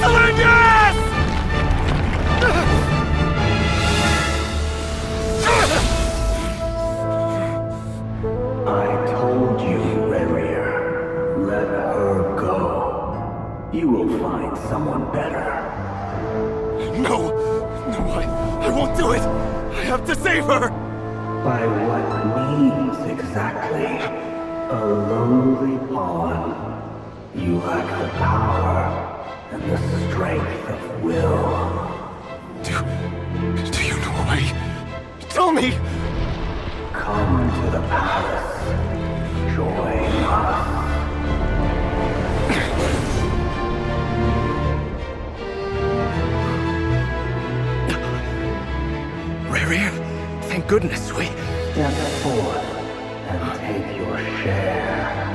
Celindus! someone better. No! I won't do it! I have to save her! By what means exactly? A lowly pawn. You lack the power and the strength of will. Do you know a way? Tell me! Come to the palace. Join us. Rare, thank goodness we... Step forth and take your share.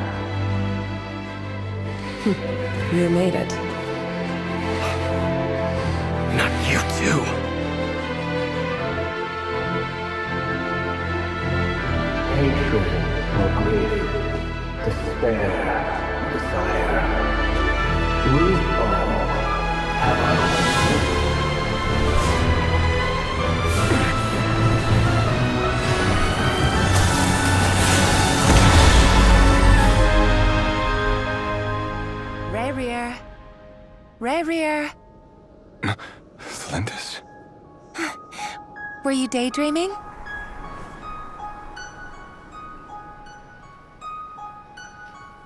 You made it. Not you too. Hatred or grief, despair, desire. We all have our Rarier. Rarier. Flindis? Were you daydreaming?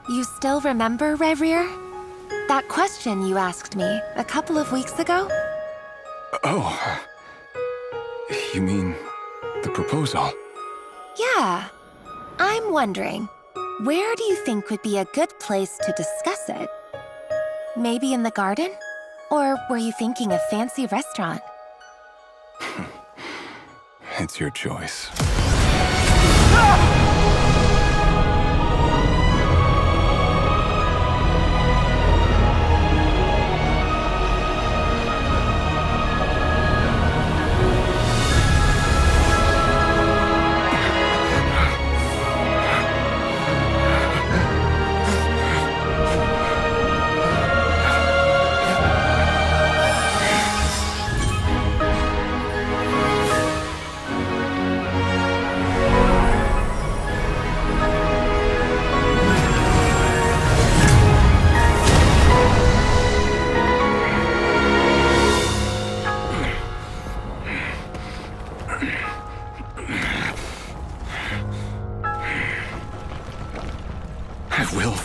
You still remember, Rarier? That question you asked me a couple of weeks ago? Oh. You mean the proposal? Yeah. I'm wondering, where do you think would be a good place to discuss it? Maybe in the garden? Or were you thinking a fancy restaurant? It's your choice.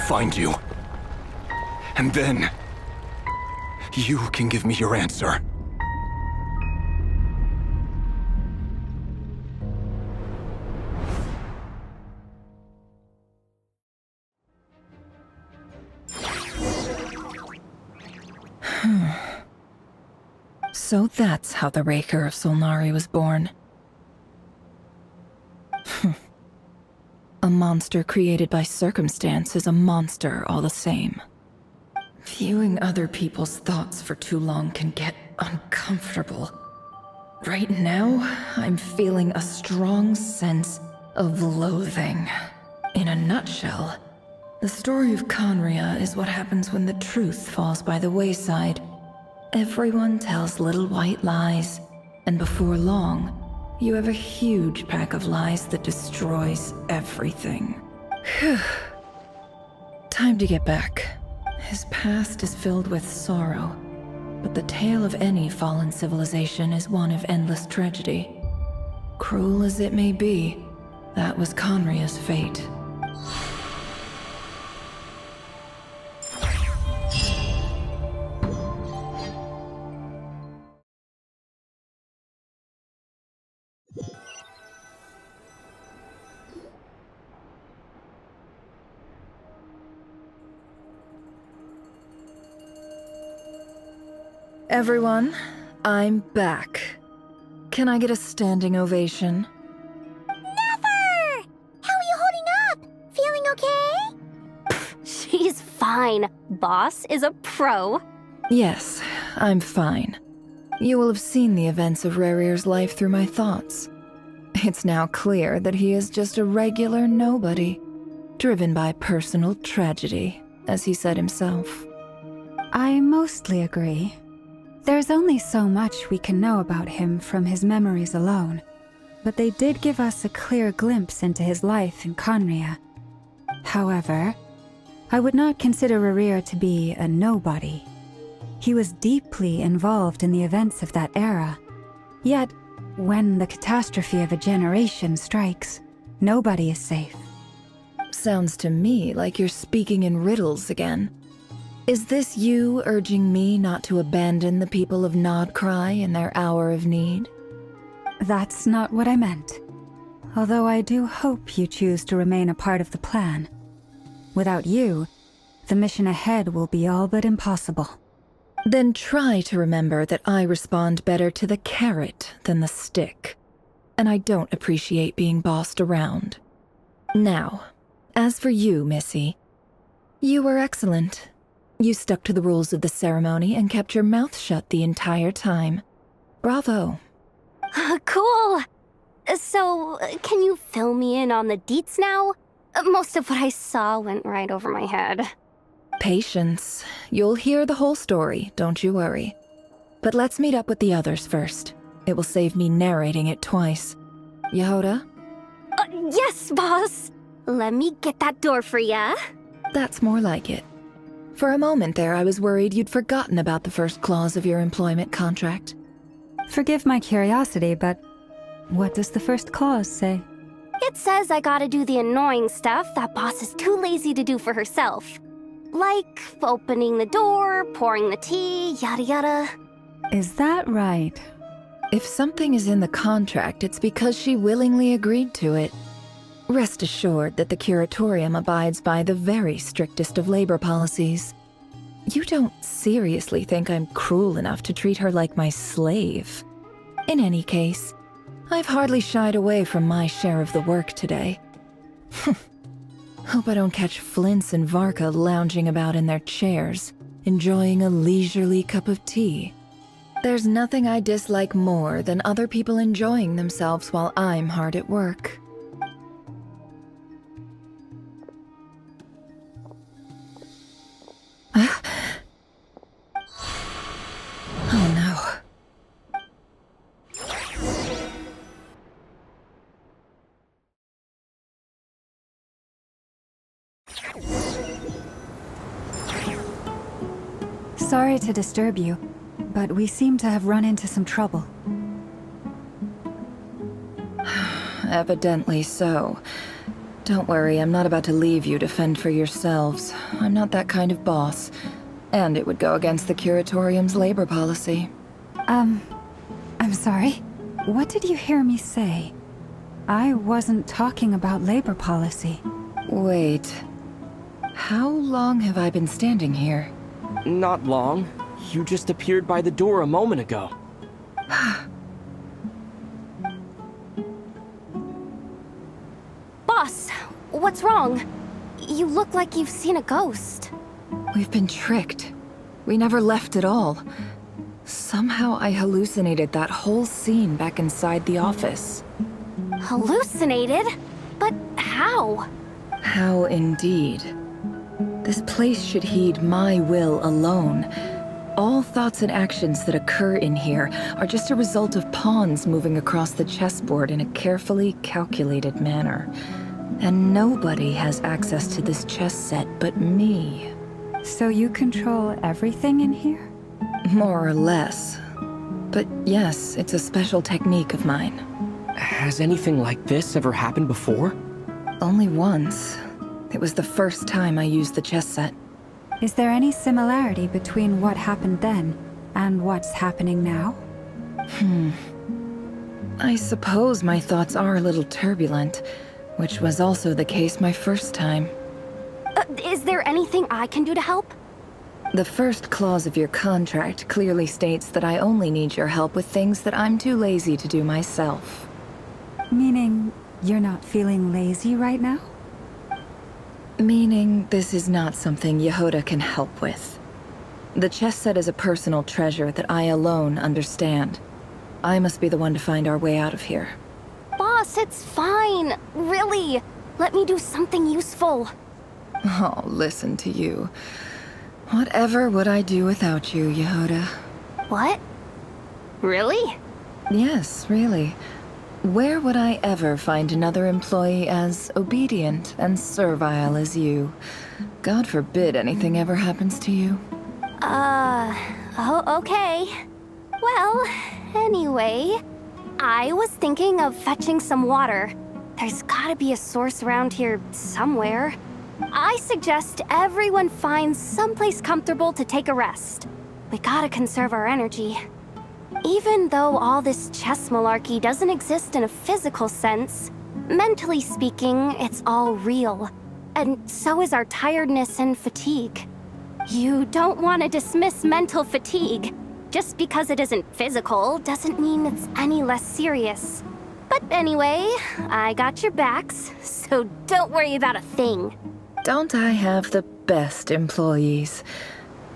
Find you. And then, you can give me your answer. So that's how the Raker of Solnari was born. A monster created by circumstance is a monster all the same. Viewing other people's thoughts for too long can get uncomfortable. Right now, I'm feeling a strong sense of loathing. In a nutshell, the story of Conria is what happens when the truth falls by the wayside. Everyone tells little white lies, and before long, you have a huge pack of lies that destroys everything. Time to get back. His past is filled with sorrow, but the tale of any fallen civilization is one of endless tragedy. Cruel as it may be, that was Conria's fate. Everyone, I'm back. Can I get a standing ovation? Never! How are you holding up? Feeling okay? She's fine. Boss is a pro. Yes, I'm fine. You will have seen the events of Rarier's life through my thoughts. It's now clear that he is just a regular nobody, driven by personal tragedy, as he said himself. I mostly agree. There's only so much we can know about him from his memories alone, but they did give us a clear glimpse into his life in Conria. However, I would not consider Rarier to be a nobody. He was deeply involved in the events of that era. Yet, when the catastrophe of a generation strikes, nobody is safe. Sounds to me like you're speaking in riddles again. Is this you urging me not to abandon the people of Nod-Krai in their hour of need? That's not what I meant. Although I do hope you choose to remain a part of the plan. Without you, the mission ahead will be all but impossible. Then try to remember that I respond better to the carrot than the stick. And I don't appreciate being bossed around. Now, as for you, Missy, you were excellent. You stuck to the rules of the ceremony and kept your mouth shut the entire time. Bravo. Cool! So, can you fill me in on the deets now? Most of what I saw went right over my head. Patience. You'll hear the whole story, don't you worry. But let's meet up with the others first. It will save me narrating it twice. Yehoda? Yes, boss! Let me get that door for ya. That's more like it. For a moment there, I was worried you'd forgotten about the first clause of your employment contract. Forgive my curiosity, but what does the first clause say? It says I gotta do the annoying stuff that boss is too lazy to do for herself. Like opening the door, pouring the tea, yada yada. Is that right? If something is in the contract, it's because she willingly agreed to it. Rest assured that the curatorium abides by the very strictest of labor policies. You don't seriously think I'm cruel enough to treat her like my slave? In any case, I've hardly shied away from my share of the work today. Hope I don't catch Flintz and Varka lounging about in their chairs, enjoying a leisurely cup of tea. There's nothing I dislike more than other people enjoying themselves while I'm hard at work. Oh no. Sorry to disturb you, but we seem to have run into some trouble. Evidently so. Don't worry, I'm not about to leave you to fend for yourselves. I'm not that kind of boss. And it would go against the curatorium's labor policy. I'm sorry? What did you hear me say? I wasn't talking about labor policy. Wait. How long have I been standing here? Not long. You just appeared by the door a moment ago. Boss, what's wrong? You look like you've seen a ghost. We've been tricked. We never left at all. Somehow I hallucinated that whole scene back inside the office. Hallucinated? But how? How indeed. This place should heed my will alone. All thoughts and actions that occur in here are just a result of pawns moving across the chessboard in a carefully calculated manner. And nobody has access to this chess set but me. So you control everything in here? More or less. But yes, it's a special technique of mine. Has anything like this ever happened before? Only once. It was the first time I used the chess set. Is there any similarity between what happened then and what's happening now? I suppose my thoughts are a little turbulent, which was also the case my first time. Is there anything I can do to help? The first clause of your contract clearly states that I only need your help with things that I'm too lazy to do myself. Meaning you're not feeling lazy right now? Meaning this is not something Yehoda can help with. The chess set is a personal treasure that I alone understand. I must be the one to find our way out of here. Boss, it's fine. Really. Let me do something useful. Oh, listen to you. Whatever would I do without you, Yehoda? What? Really? Yes, really. Where would I ever find another employee as obedient and servile as you? God forbid anything ever happens to you. Oh, okay. Well, anyway, I was thinking of fetching some water. There's gotta be a source around here somewhere. I suggest everyone finds someplace comfortable to take a rest. We gotta conserve our energy. Even though all this chess malarkey doesn't exist in a physical sense, mentally speaking, it's all real. And so is our tiredness and fatigue. You don't want to dismiss mental fatigue. Just because it isn't physical doesn't mean it's any less serious. But anyway, I got your backs, so don't worry about a thing. Don't I have the best employees?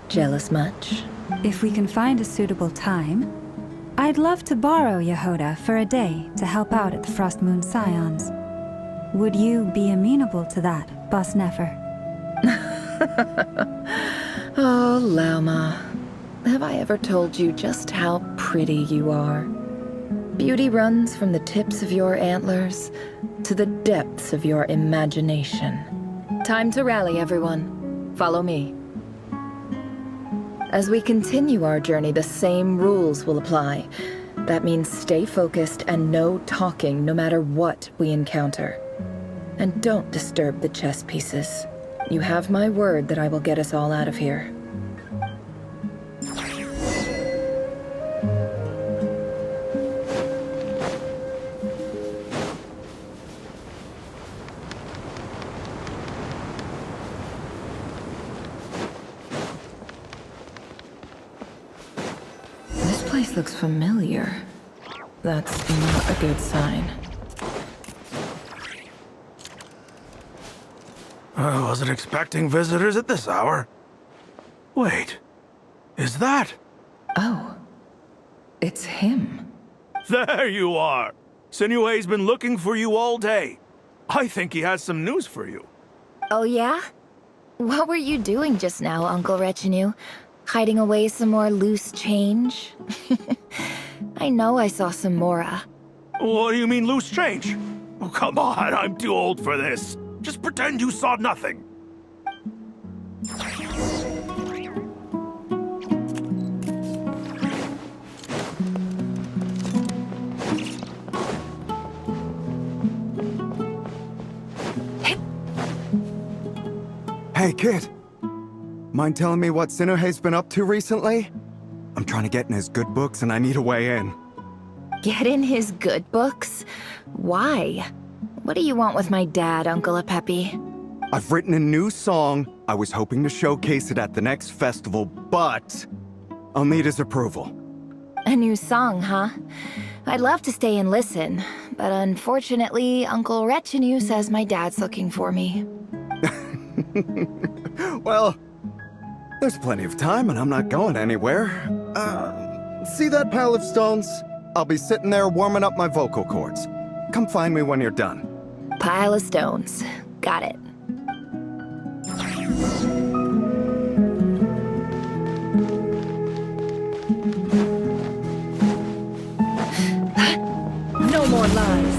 Jealous much? If we can find a suitable time, I'd love to borrow Yehoda for a day to help out at the Frost Moon Scions. Would you be amenable to that, Boss Nefer? Oh, Lauma. Have I ever told you just how pretty you are? Beauty runs from the tips of your antlers to the depths of your imagination. Time to rally, everyone. Follow me. As we continue our journey, the same rules will apply. That means stay focused and no talking no matter what we encounter. And don't disturb the chess pieces. You have my word that I will get us all out of here. This place looks familiar. That's not a good sign. I wasn't expecting visitors at this hour. Wait, is that? Oh, it's him. There you are! Sinue's been looking for you all day. I think he has some news for you. Oh yeah? What were you doing just now, Uncle Retinue? Hiding away some more loose change? I know I saw some Mora. What do you mean loose change? Oh, come on, I'm too old for this. Just pretend you saw nothing. Hey, kid. Mind telling me what Sinuhe's been up to recently? I'm trying to get in his good books and I need a way in. Get in his good books? Why? What do you want with my dad, Uncle Apepi? I've written a new song. I was hoping to showcase it at the next festival, but I'll need his approval. A new song, huh? I'd love to stay and listen, but unfortunately, Uncle Retinue says my dad's looking for me. Well, there's plenty of time and I'm not going anywhere. See that pile of stones? I'll be sitting there warming up my vocal cords. Come find me when you're done. Pile of stones. Got it. No more lies.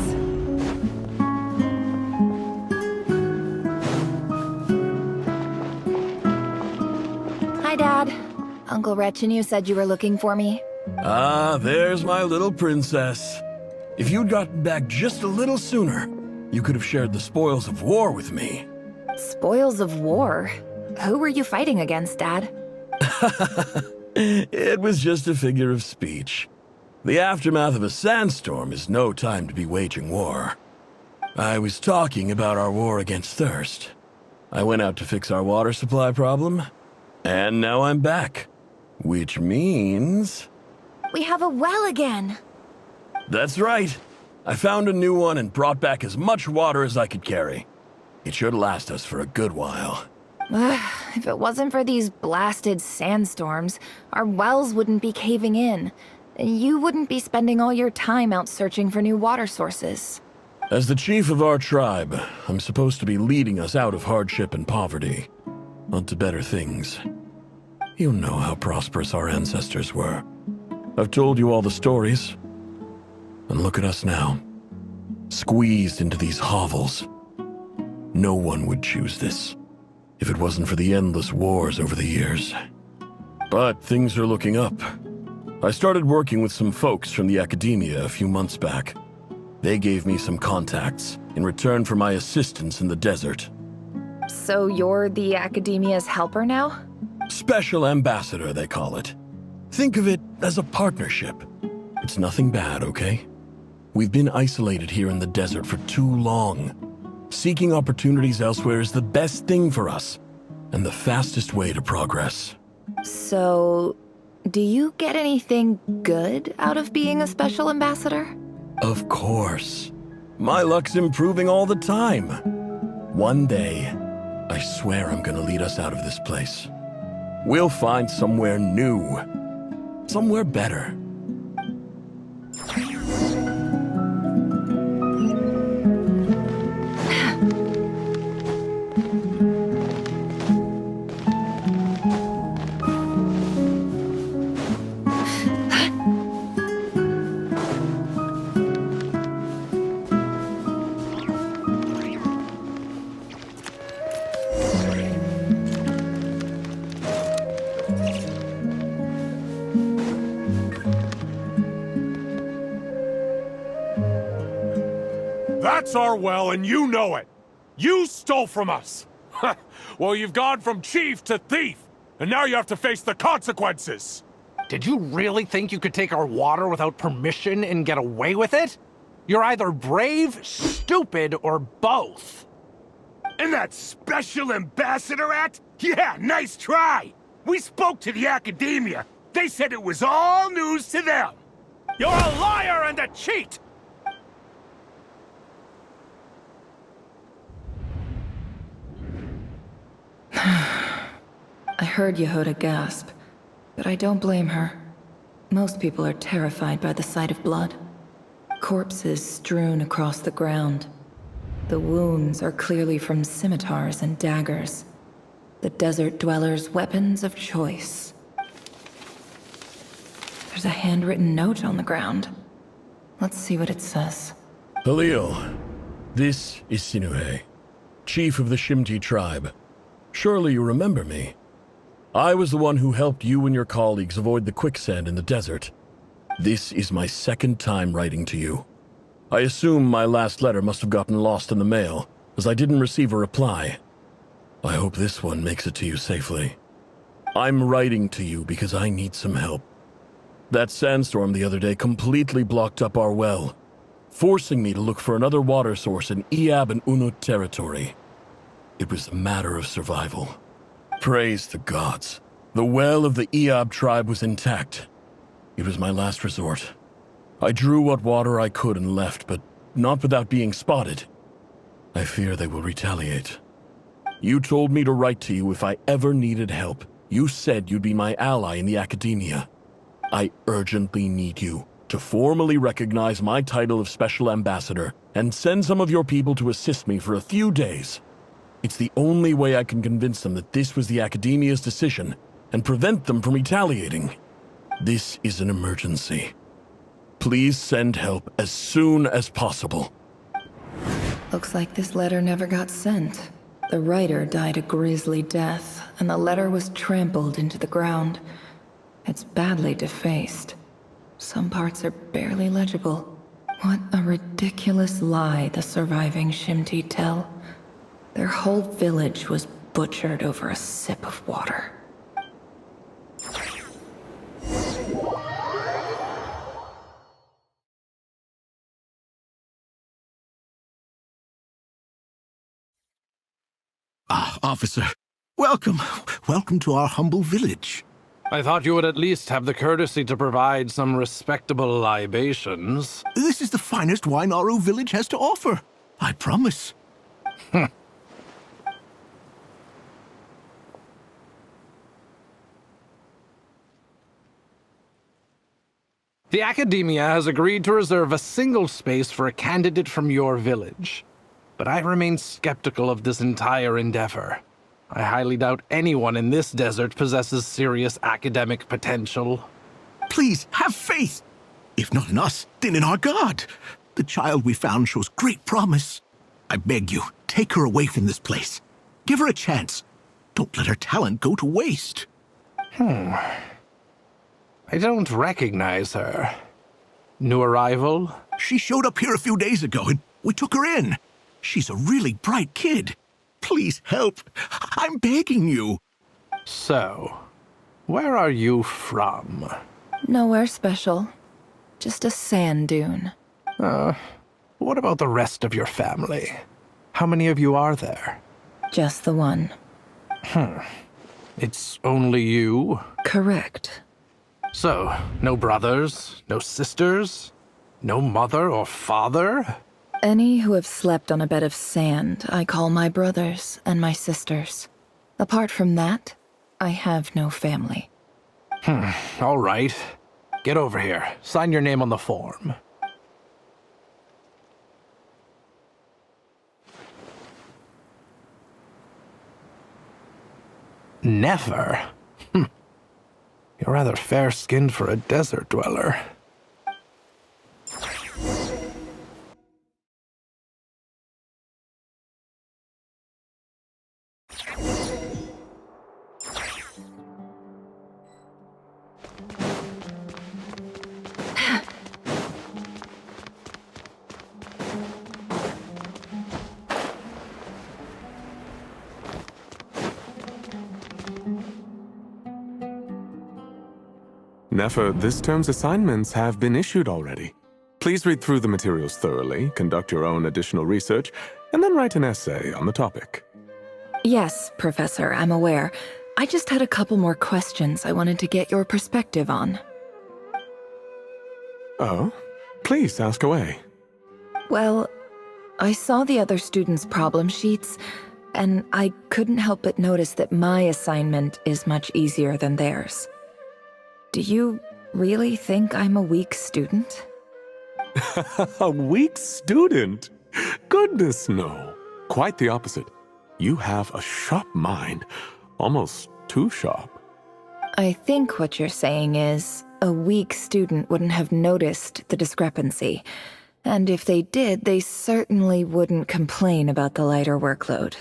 Hi, Dad. Uncle Retinue said you were looking for me. Ah, there's my little princess. If you'd gotten back just a little sooner, you could have shared the spoils of war with me. Spoils of war? Who were you fighting against, Dad? It was just a figure of speech. The aftermath of a sandstorm is no time to be waging war. I was talking about our war against thirst. I went out to fix our water supply problem, and now I'm back. Which means... We have a well again! That's right. I found a new one and brought back as much water as I could carry. It should last us for a good while. If it wasn't for these blasted sandstorms, our wells wouldn't be caving in. You wouldn't be spending all your time out searching for new water sources. As the chief of our tribe, I'm supposed to be leading us out of hardship and poverty, onto better things. You know how prosperous our ancestors were. I've told you all the stories. And look at us now, squeezed into these hovels. No one would choose this, if it wasn't for the endless wars over the years. But things are looking up. I started working with some folks from the academia a few months back. They gave me some contacts in return for my assistance in the desert. So you're the academia's helper now? Special ambassador, they call it. Think of it as a partnership. It's nothing bad, okay? We've been isolated here in the desert for too long. Seeking opportunities elsewhere is the best thing for us, and the fastest way to progress. So, do you get anything good out of being a special ambassador? Of course. My luck's improving all the time. One day, I swear I'm gonna lead us out of this place. We'll find somewhere new. Somewhere better. That's our well, and you know it! You stole from us! Well, you've gone from chief to thief, and now you have to face the consequences! Did you really think you could take our water without permission and get away with it? You're either brave, stupid, or both. And that special ambassador act? Yeah, nice try! We spoke to the academia. They said it was all news to them. You're a liar and a cheat! I heard Yehuda gasp, but I don't blame her. Most people are terrified by the sight of blood. Corpses strewn across the ground. The wounds are clearly from scimitars and daggers. The desert dwellers' weapons of choice. There's a handwritten note on the ground. Let's see what it says. Halil, this is Sinuhe, chief of the Shimti tribe. Surely you remember me. I was the one who helped you and your colleagues avoid the quicksand in the desert. This is my second time writing to you. I assume my last letter must have gotten lost in the mail, as I didn't receive a reply. I hope this one makes it to you safely. I'm writing to you because I need some help. That sandstorm the other day completely blocked up our well, forcing me to look for another water source in Iab and Unut territory. It was a matter of survival. Praise the gods. The well of the Iab tribe was intact. It was my last resort. I drew what water I could and left, but not without being spotted. I fear they will retaliate. You told me to write to you if I ever needed help. You said you'd be my ally in the academia. I urgently need you to formally recognize my title of Special Ambassador and send some of your people to assist me for a few days. It's the only way I can convince them that this was the academia's decision and prevent them from retaliating. This is an emergency. Please send help as soon as possible. Looks like this letter never got sent. The writer died a grisly death, and the letter was trampled into the ground. It's badly defaced. Some parts are barely legible. What a ridiculous lie the surviving Shimti tell. Their whole village was butchered over a sip of water. Officer, welcome. Welcome to our humble village. I thought you would at least have the courtesy to provide some respectable libations. This is the finest wine our village has to offer. I promise. The Academia has agreed to reserve a single space for a candidate from your village. But I remain skeptical of this entire endeavor. I highly doubt anyone in this desert possesses serious academic potential. Please, have faith. If not in us, then in our god. The child we found shows great promise. I beg you, take her away from this place. Give her a chance. Don't let her talent go to waste. I don't recognize her. New arrival? She showed up here a few days ago and we took her in. She's a really bright kid. Please help. I'm begging you. So, where are you from? Nowhere special. Just a sand dune. What about the rest of your family? How many of you are there? Just the one. It's only you? Correct. So, no brothers, no sisters, no mother or father? Any who have slept on a bed of sand, I call my brothers and my sisters. Apart from that, I have no family. All right. Get over here. Sign your name on the form. Never? You're rather fair-skinned for a desert dweller. Nefer, this term's assignments have been issued already. Please read through the materials thoroughly, conduct your own additional research, and then write an essay on the topic. Yes, Professor, I'm aware. I just had a couple more questions I wanted to get your perspective on. Oh? Please, ask away. Well, I saw the other students' problem sheets, and I couldn't help but notice that my assignment is much easier than theirs. Do you really think I'm a weak student? A weak student? Goodness, no. Quite the opposite. You have a sharp mind. Almost too sharp. I think what you're saying is, a weak student wouldn't have noticed the discrepancy. And if they did, they certainly wouldn't complain about the lighter workload.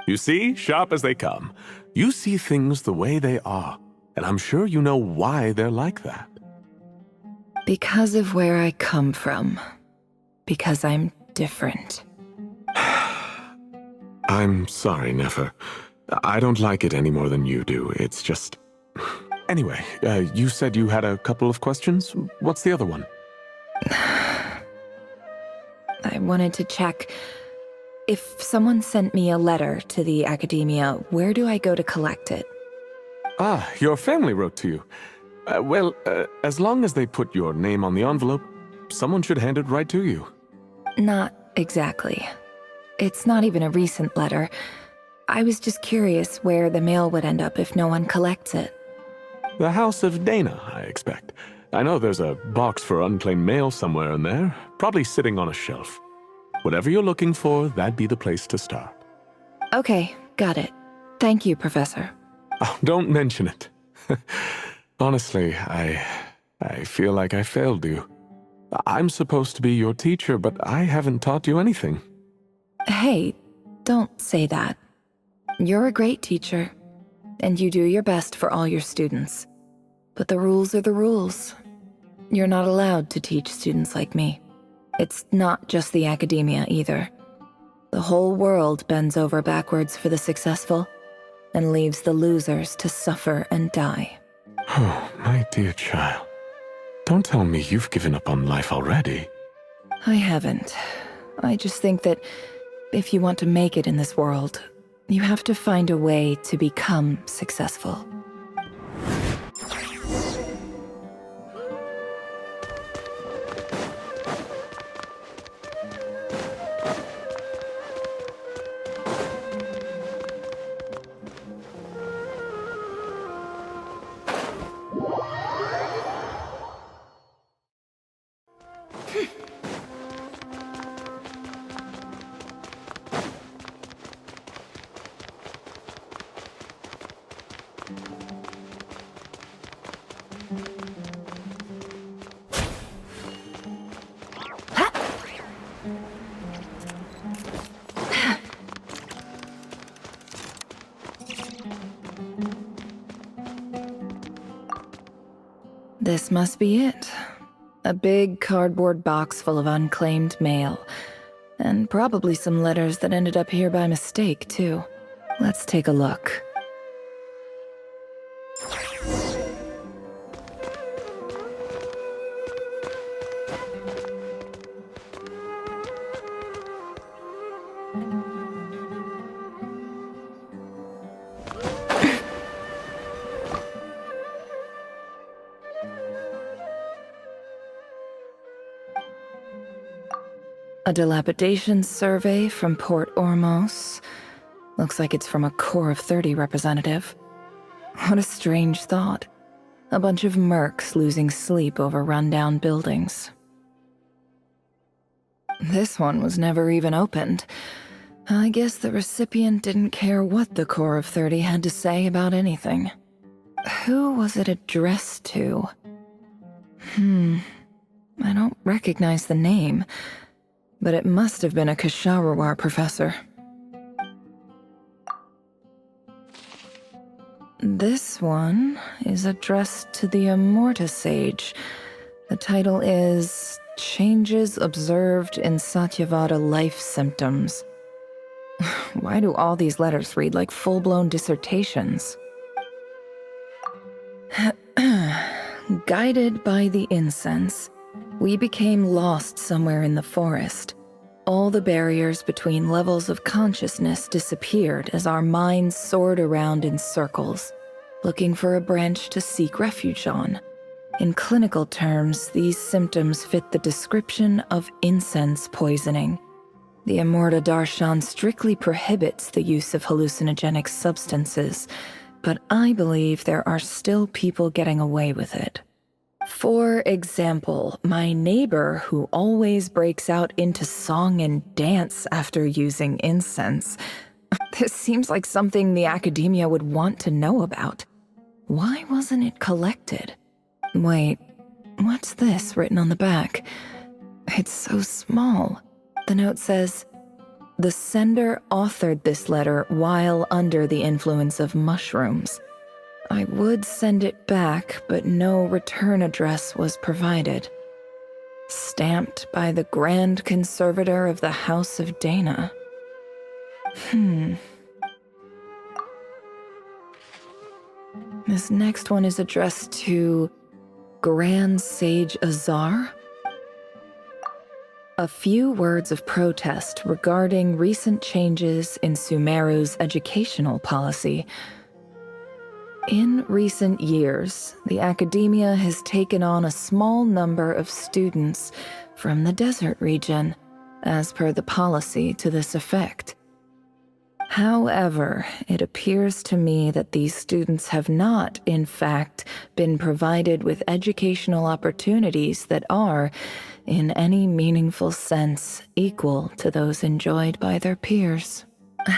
You see, sharp as they come. You see things the way they are. And I'm sure you know why they're like that. Because of where I come from. Because I'm different. I'm sorry, Nefer. I don't like it any more than you do. It's just... Anyway, you said you had a couple of questions. What's the other one? I wanted to check... If someone sent me a letter to the academia, where do I go to collect it? Ah, your family wrote to you. As long as they put your name on the envelope, someone should hand it right to you. Not exactly. It's not even a recent letter. I was just curious where the mail would end up if no one collects it. The House of Dana, I expect. I know there's a box for unclaimed mail somewhere in there, probably sitting on a shelf. Whatever you're looking for, that'd be the place to start. Okay, got it. Thank you, Professor. Oh, don't mention it. Honestly, I feel like I failed you. I'm supposed to be your teacher, but I haven't taught you anything. Hey, don't say that. You're a great teacher, and you do your best for all your students. But the rules are the rules. You're not allowed to teach students like me. It's not just the academia either. The whole world bends over backwards for the successful, and leaves the losers to suffer and die. Oh, my dear child. Don't tell me you've given up on life already. I haven't. I just think that if you want to make it in this world, you have to find a way to become successful. This must be it. A big cardboard box full of unclaimed mail. And probably some letters that ended up here by mistake, too. Let's take a look. A dilapidation survey from Port Ormos. Looks like it's from a Core of 30 representative. What a strange thought. A bunch of mercs losing sleep over rundown buildings. This one was never even opened. I guess the recipient didn't care what the Core of 30 had to say about anything. Who was it addressed to? I don't recognize the name. But it must have been a Ksharawar professor. This one is addressed to the Immorta Sage. The title is Changes Observed in Satyavada Life Symptoms. Why do all these letters read like full-blown dissertations? Guided by the incense, we became lost somewhere in the forest. All the barriers between levels of consciousness disappeared as our minds soared around in circles, looking for a branch to seek refuge on. In clinical terms, these symptoms fit the description of incense poisoning. The Immorta Darshan strictly prohibits the use of hallucinogenic substances, but I believe there are still people getting away with it. For example, my neighbor who always breaks out into song and dance after using incense. This seems like something the academia would want to know about. Why wasn't it collected? Wait, what's this written on the back? It's so small. The note says, "The sender authored this letter while under the influence of mushrooms. I would send it back, but no return address was provided. Stamped by the Grand Conservator of the House of Dana." This next one is addressed to Grand Sage Azar. A few words of protest regarding recent changes in Sumeru's educational policy. In recent years, the academia has taken on a small number of students from the desert region, as per the policy to this effect. However, it appears to me that these students have not, in fact, been provided with educational opportunities that are, in any meaningful sense, equal to those enjoyed by their peers.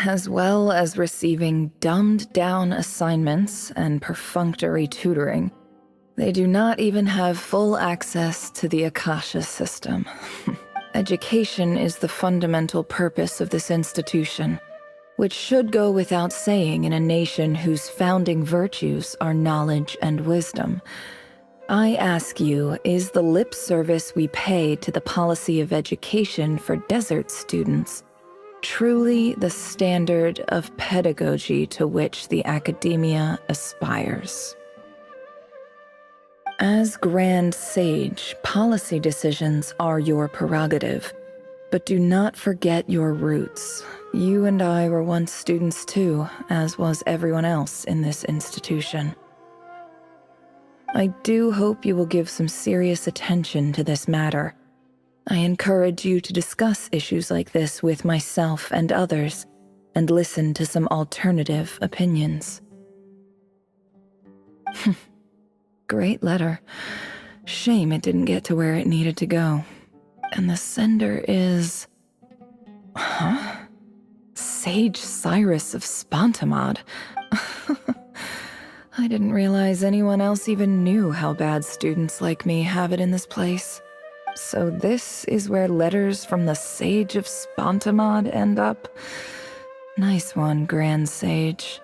As well as receiving dumbed-down assignments and perfunctory tutoring, they do not even have full access to the Akasha system. Education is the fundamental purpose of this institution, which should go without saying in a nation whose founding virtues are knowledge and wisdom. I ask you, is the lip service we pay to the policy of education for desert students truly the standard of pedagogy to which the academia aspires? As Grand Sage, policy decisions are your prerogative, but do not forget your roots. You and I were once students too, as was everyone else in this institution. I do hope you will give some serious attention to this matter. I encourage you to discuss issues like this with myself and others, and listen to some alternative opinions. Great letter. Shame it didn't get to where it needed to go. And the sender is... Sage Cyrus of Spontamod. I didn't realize anyone else even knew how bad students like me have it in this place. So this is where letters from the Sage of Spontamod end up? Nice one, Grand Sage.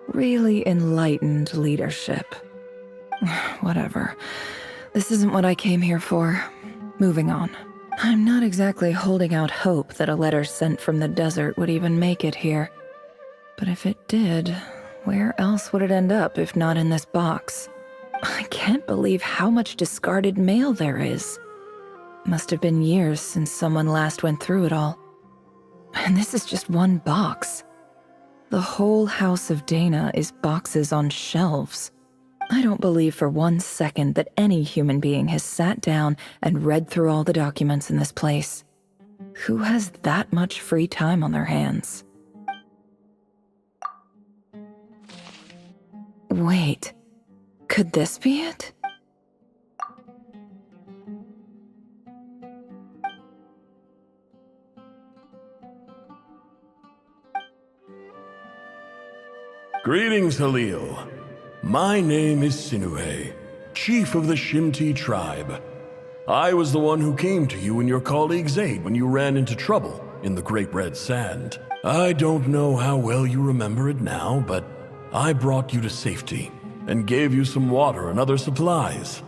Really enlightened leadership. Whatever. This isn't what I came here for. Moving on. I'm not exactly holding out hope that a letter sent from the desert would even make it here. But if it did, where else would it end up if not in this box? I can't believe how much discarded mail there is. Must have been years since someone last went through it all. And this is just one box. The whole house of Dana is boxes on shelves. I don't believe for 1 second that any human being has sat down and read through all the documents in this place. Who has that much free time on their hands? Wait, could this be it? Greetings, Halil. My name is Sinuhe, chief of the Shimti tribe. I was the one who came to you and your colleague Zaid when you ran into trouble in the Great Red Sand. I don't know how well you remember it now, but I brought you to safety and gave you some water and other supplies.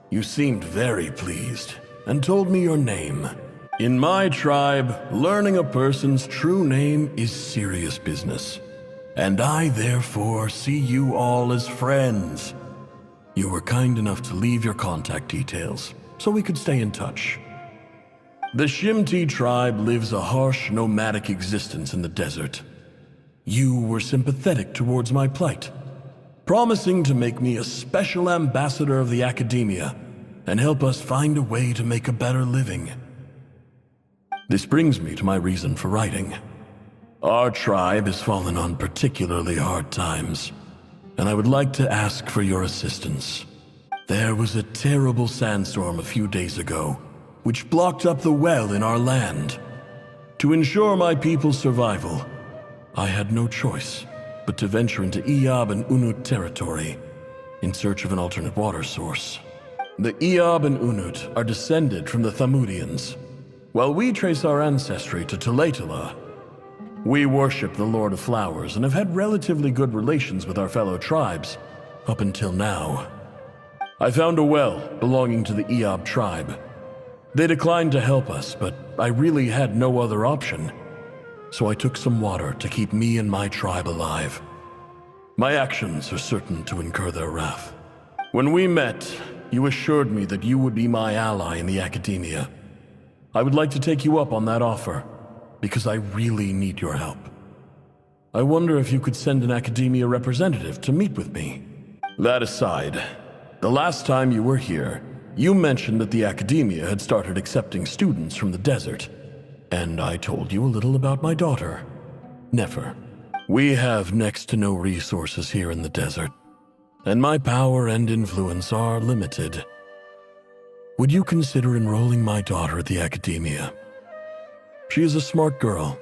You seemed very pleased and told me your name. In my tribe, learning a person's true name is serious business. And I therefore see you all as friends. You were kind enough to leave your contact details, so we could stay in touch. The Shimti tribe lives a harsh, nomadic existence in the desert. You were sympathetic towards my plight, promising to make me a special ambassador of the academia and help us find a way to make a better living. This brings me to my reason for writing. Our tribe has fallen on particularly hard times, and I would like to ask for your assistance. There was a terrible sandstorm a few days ago, which blocked up the well in our land. To ensure my people's survival, I had no choice but to venture into Iyab and Unut territory in search of an alternate water source. The Iyab and Unut are descended from the Thamudians, while we trace our ancestry to Tulatala. We worship the Lord of Flowers and have had relatively good relations with our fellow tribes, up until now. I found a well belonging to the Iyab tribe. They declined to help us, but I really had no other option. So I took some water to keep me and my tribe alive. My actions are certain to incur their wrath. When we met, you assured me that you would be my ally in the academia. I would like to take you up on that offer, because I really need your help. I wonder if you could send an academia representative to meet with me. That aside, the last time you were here, you mentioned that the academia had started accepting students from the desert, and I told you a little about my daughter, Nefer. We have next to no resources here in the desert, and my power and influence are limited. Would you consider enrolling my daughter at the academia? She is a smart girl.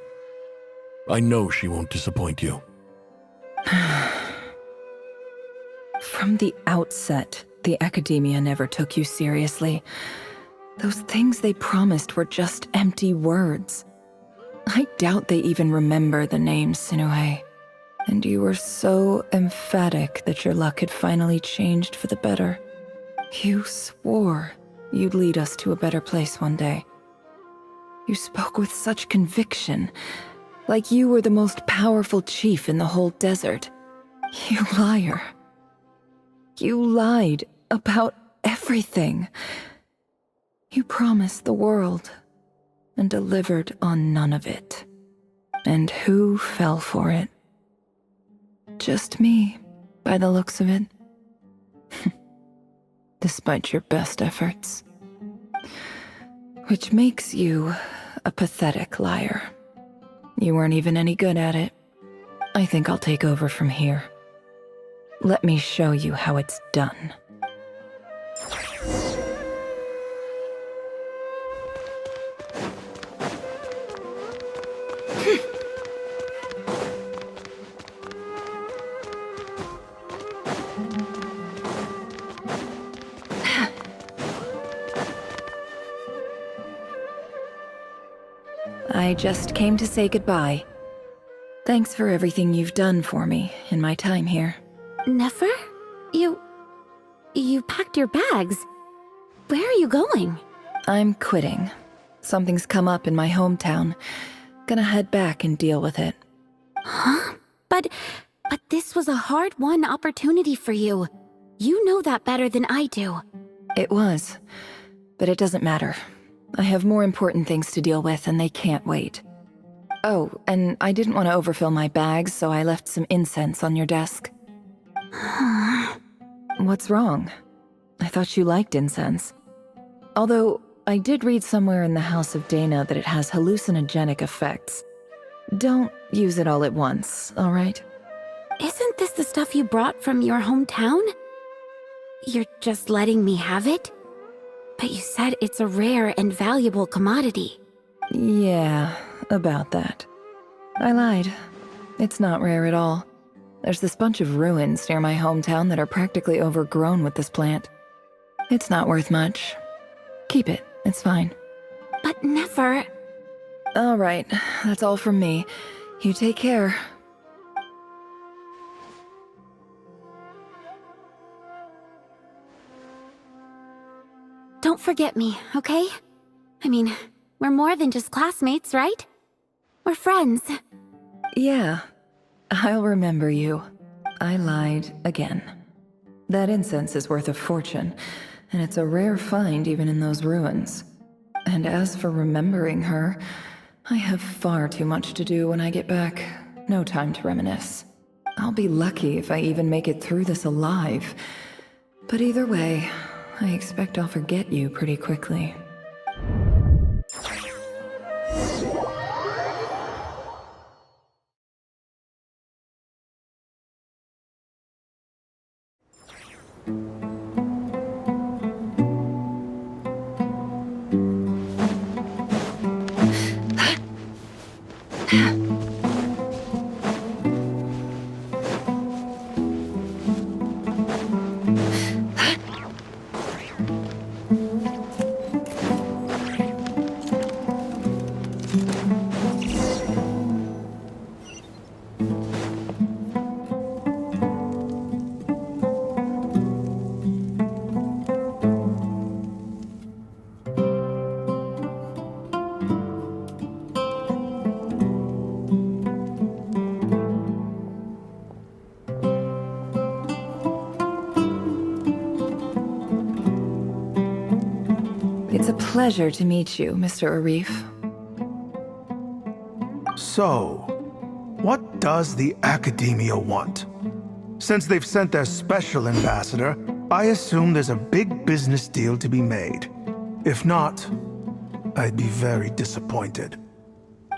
I know she won't disappoint you. From the outset, the academia never took you seriously. Those things they promised were just empty words. I doubt they even remember the name Sinuhe. And you were so emphatic that your luck had finally changed for the better. You swore you'd lead us to a better place one day. You spoke with such conviction, like you were the most powerful chief in the whole desert. You liar. You lied about everything. You promised the world and delivered on none of it. And who fell for it? Just me, by the looks of it. Despite your best efforts. Which makes you a pathetic liar. You weren't even any good at it. I think I'll take over from here. Let me show you how it's done. I just came to say goodbye. Thanks for everything you've done for me in my time here. Nefer? You packed your bags. Where are you going? I'm quitting. Something's come up in my hometown. Gonna head back and deal with it. Huh? But this was a hard-won opportunity for you. You know that better than I do. It was. But it doesn't matter. I have more important things to deal with, and they can't wait. Oh, and I didn't want to overfill my bags, so I left some incense on your desk. What's wrong? I thought you liked incense. Although, I did read somewhere in the House of Dana that it has hallucinogenic effects. Don't use it all at once, alright? Isn't this the stuff you brought from your hometown? You're just letting me have it? But you said it's a rare and valuable commodity. Yeah, about that. I lied. It's not rare at all. There's this bunch of ruins near my hometown that are practically overgrown with this plant. It's not worth much. Keep it, it's fine. But never... Alright, that's all from me. You take care. Don't forget me, okay? I mean, we're more than just classmates, right? We're friends. Yeah, I'll remember you. I lied again. That incense is worth a fortune, and it's a rare find even in those ruins. And as for remembering her, I have far too much to do when I get back. No time to reminisce. I'll be lucky if I even make it through this alive. But either way, I expect I'll forget you pretty quickly. It's a pleasure to meet you, Mr. Arif. So, what does the Academia want? Since they've sent their special ambassador, I assume there's a big business deal to be made. If not, I'd be very disappointed.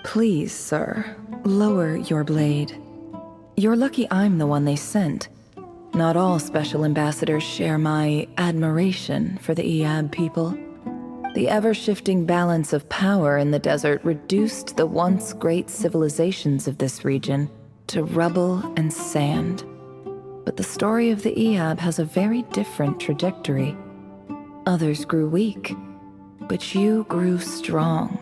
Please, sir, lower your blade. You're lucky I'm the one they sent. Not all special ambassadors share my admiration for the Iab people. The ever-shifting balance of power in the desert reduced the once great civilizations of this region to rubble and sand. But the story of the Iab has a very different trajectory. Others grew weak, but you grew strong,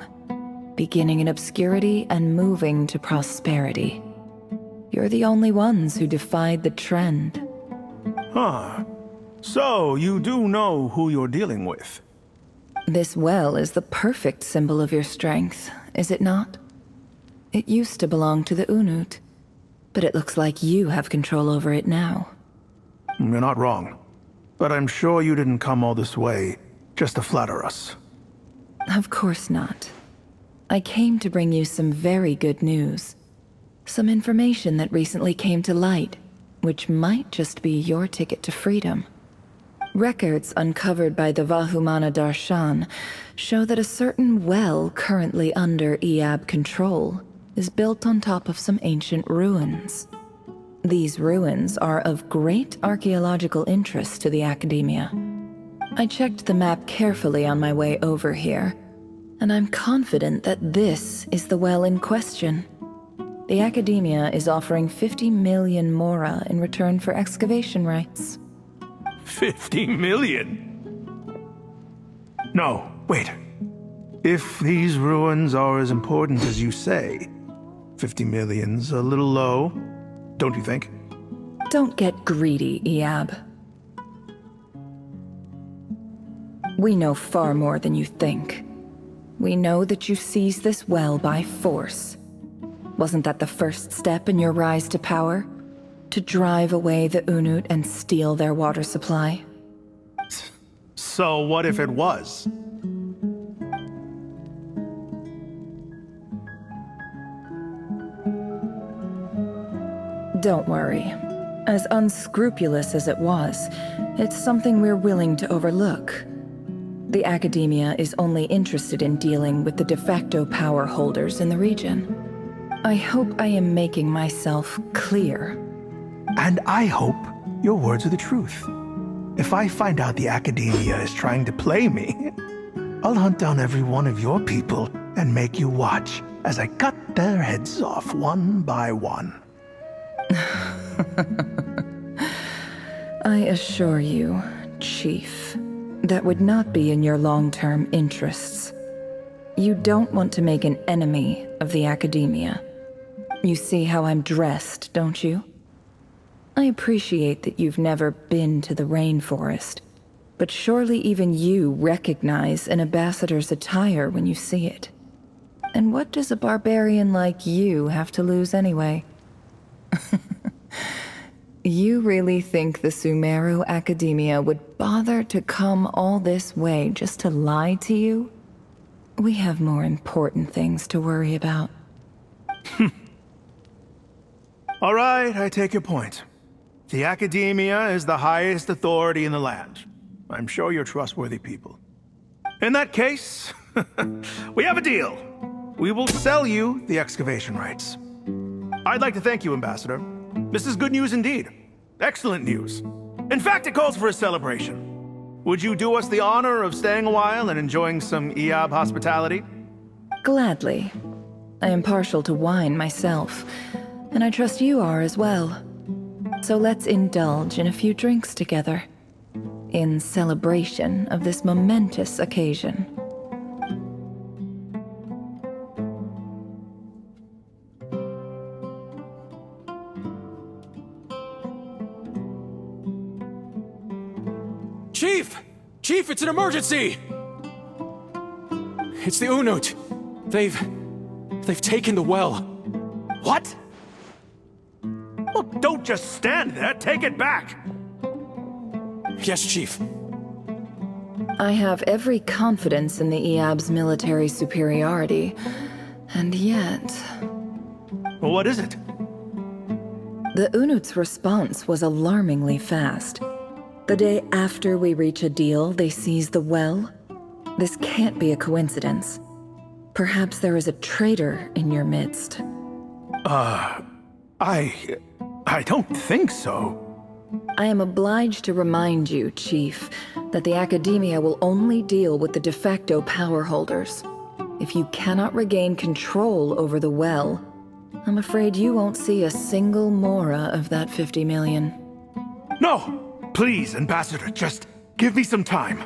beginning in obscurity and moving to prosperity. You're the only ones who defied the trend. Huh. So, you do know who you're dealing with? This well is the perfect symbol of your strength, is it not? It used to belong to the Unut, but it looks like you have control over it now. You're not wrong. But I'm sure you didn't come all this way just to flatter us. Of course not. I came to bring you some very good news. Some information that recently came to light, which might just be your ticket to freedom. Records uncovered by the Vahumana Darshan show that a certain well currently under Iab control is built on top of some ancient ruins. These ruins are of great archaeological interest to the Academia. I checked the map carefully on my way over here, and I'm confident that this is the well in question. The Academia is offering 50 million mora in return for excavation rights. 50 million? No, wait. If these ruins are as important as you say, 50 million's a little low, don't you think? Don't get greedy, Iab. We know far more than you think. We know that you seized this well by force. Wasn't that the first step in your rise to power? To drive away the Unut and steal their water supply? So what if it was? Don't worry. As unscrupulous as it was, it's something we're willing to overlook. The Academia is only interested in dealing with the de facto power holders in the region. I hope I am making myself clear. And I hope your words are the truth. If I find out the Academia is trying to play me, I'll hunt down every one of your people and make you watch as I cut their heads off one by one. I assure you, Chief, that would not be in your long-term interests. You don't want to make an enemy of the Academia. You see how I'm dressed, don't you? I appreciate that you've never been to the rainforest, but surely even you recognize an ambassador's attire when you see it. And what does a barbarian like you have to lose anyway? You really think the Sumeru Academia would bother to come all this way just to lie to you? We have more important things to worry about. All right, I take your point. The Academia is the highest authority in the land. I'm sure you're trustworthy people. In that case, we have a deal. We will sell you the excavation rights. I'd like to thank you, Ambassador. This is good news indeed. Excellent news. In fact, it calls for a celebration. Would you do us the honor of staying a while and enjoying some Eob hospitality? Gladly. I am partial to wine myself, and I trust you are as well. So let's indulge in a few drinks together, in celebration of this momentous occasion. Chief! Chief, it's an emergency! It's the Unut. They've taken the well. What? Well, don't just stand there. Take it back. Yes, Chief. I have every confidence in the Eob's military superiority, and yet... What is it? The Unut's response was alarmingly fast. The day after we reach a deal, they seize the well. This can't be a coincidence. Perhaps there is a traitor in your midst. I don't think so. I am obliged to remind you, Chief, that the Academia will only deal with the de facto power holders. If you cannot regain control over the well, I'm afraid you won't see a single mora of that 50 million. No! Please, Ambassador, just give me some time.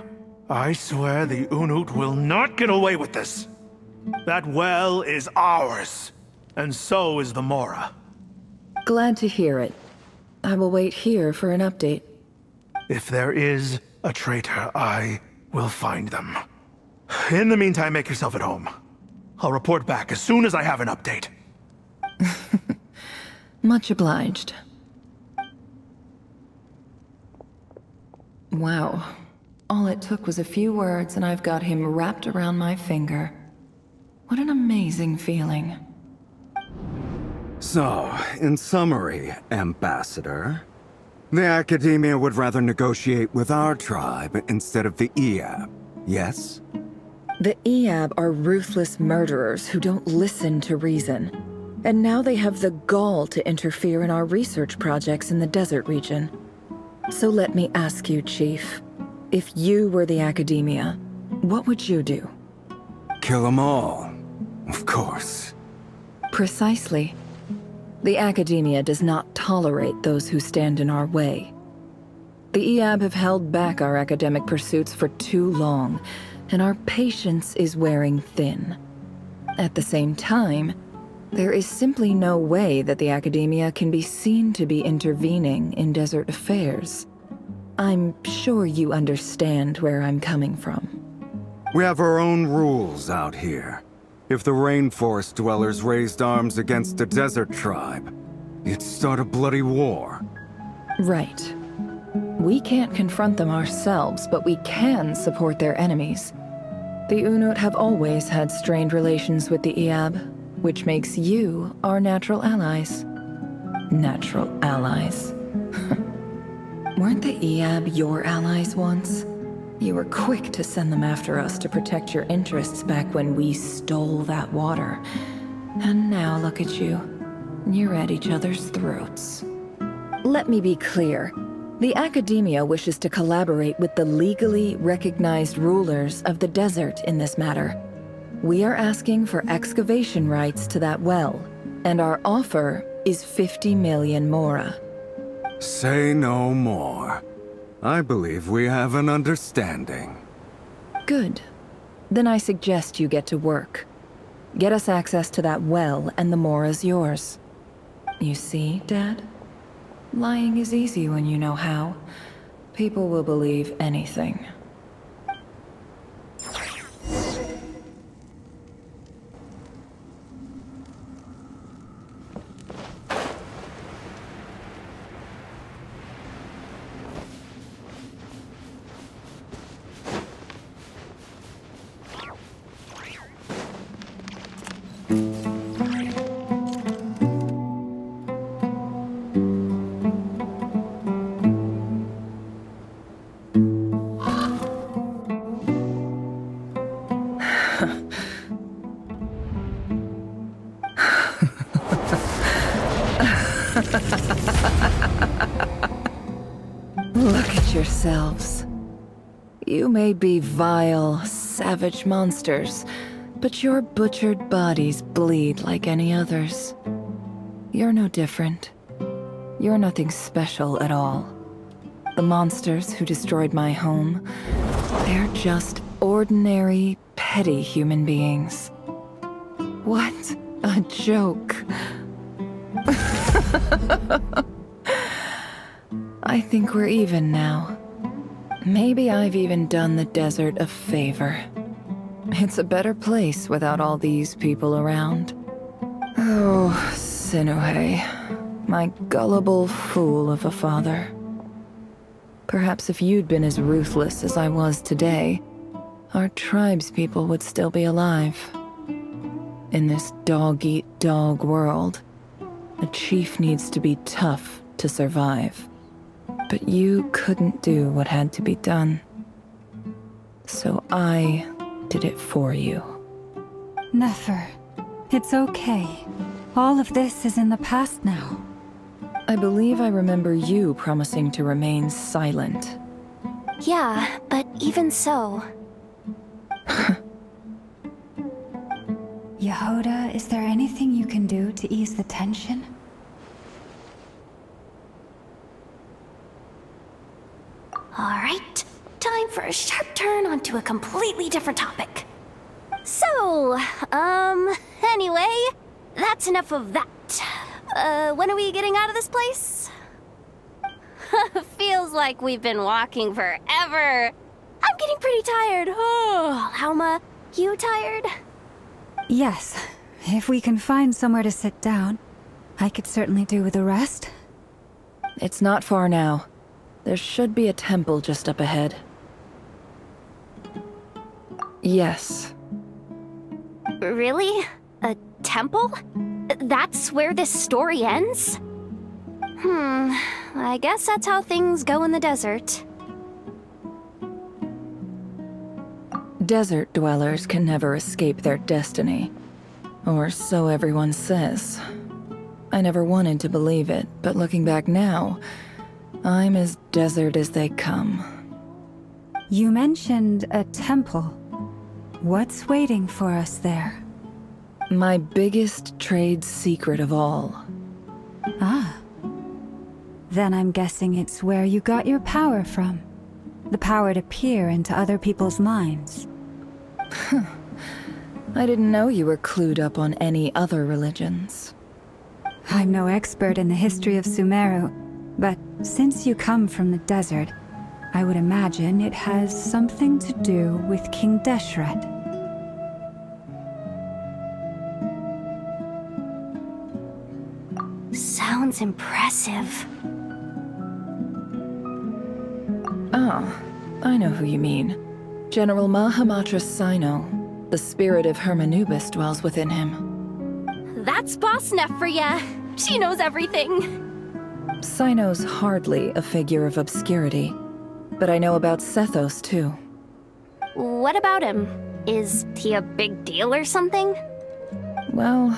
I swear the Unut will not get away with this. That well is ours, and so is the mora. Glad to hear it. I will wait here for an update. If there is a traitor, I will find them. In the meantime, make yourself at home. I'll report back as soon as I have an update. Much obliged. Wow. All it took was a few words and I've got him wrapped around my finger. What an amazing feeling. So, in summary, Ambassador, the Academia would rather negotiate with our tribe instead of the Eob, yes? The Eob are ruthless murderers who don't listen to reason. And now they have the gall to interfere in our research projects in the desert region. So let me ask you, Chief, if you were the Academia, what would you do? Kill them all, of course. Precisely. The Academia does not tolerate those who stand in our way. The Eob have held back our academic pursuits for too long, and our patience is wearing thin. At the same time, there is simply no way that the Academia can be seen to be intervening in desert affairs. I'm sure you understand where I'm coming from. We have our own rules out here. If the rainforest dwellers raised arms against a desert tribe, it'd start a bloody war. Right. We can't confront them ourselves, but we can support their enemies. The Unut have always had strained relations with the Iab, which makes you our natural allies. Natural allies. Weren't the Iab your allies once? You were quick to send them after us to protect your interests back when we stole that water. And now look at you. You're at each other's throats. Let me be clear. The Academia wishes to collaborate with the legally recognized rulers of the desert in this matter. We are asking for excavation rights to that well, and our offer is 50 million mora. Say no more. I believe we have an understanding. Good. Then I suggest you get to work. Get us access to that well, and the mora's yours. You see, Dad? Lying is easy when you know how. People will believe anything. Look at yourselves. You may be vile, savage monsters, but your butchered bodies bleed like any others. You're no different. You're nothing special at all. The monsters who destroyed my home, they're just ordinary, petty human beings. What a joke. I think we're even now. Maybe I've even done the desert a favor. It's a better place without all these people around. Oh, Sinuhe, my gullible fool of a father. Perhaps if you'd been as ruthless as I was today, our tribespeople would still be alive. In this dog-eat-dog world, a chief needs to be tough to survive. But you couldn't do what had to be done. So I did it for you. Nefer, it's okay. All of this is in the past now. I believe I remember you promising to remain silent. Yeah, but even so... Yehoda, is there anything you can do to ease the tension? Alright, time for a sharp turn onto a completely different topic. So, anyway, that's enough of that. When are we getting out of this place? Feels like we've been walking forever. I'm getting pretty tired. Oh, Lauma, you tired? Yes. If we can find somewhere to sit down, I could certainly do with a rest. It's not far now. There should be a temple just up ahead. Yes. Really? A temple? That's where this story ends? I guess that's how things go in the desert. Desert dwellers can never escape their destiny. Or so everyone says. I never wanted to believe it, but looking back now, I'm as desert as they come. You mentioned a temple. What's waiting for us there? My biggest trade secret of all. Ah. Then I'm guessing it's where you got your power from. The power to peer into other people's minds. I didn't know you were clued up on any other religions. I'm no expert in the history of Sumeru, but since you come from the desert, I would imagine it has something to do with King Deshret. Sounds impressive. Ah, I know who you mean. General Mahamatras Sino. The spirit of Hermanubis dwells within him. That's Boss Neff for ya. She knows everything. Sino's hardly a figure of obscurity, but I know about Sethos too. What about him? Is he a big deal or something? Well,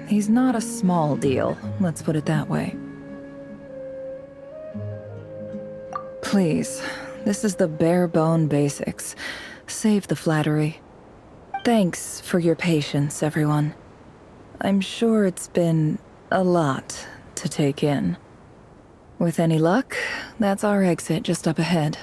he's not a small deal, let's put it that way. Please, this is the bare-bone basics. Save the flattery. Thanks for your patience, everyone. I'm sure it's been a lot to take in. With any luck, that's our exit just up ahead.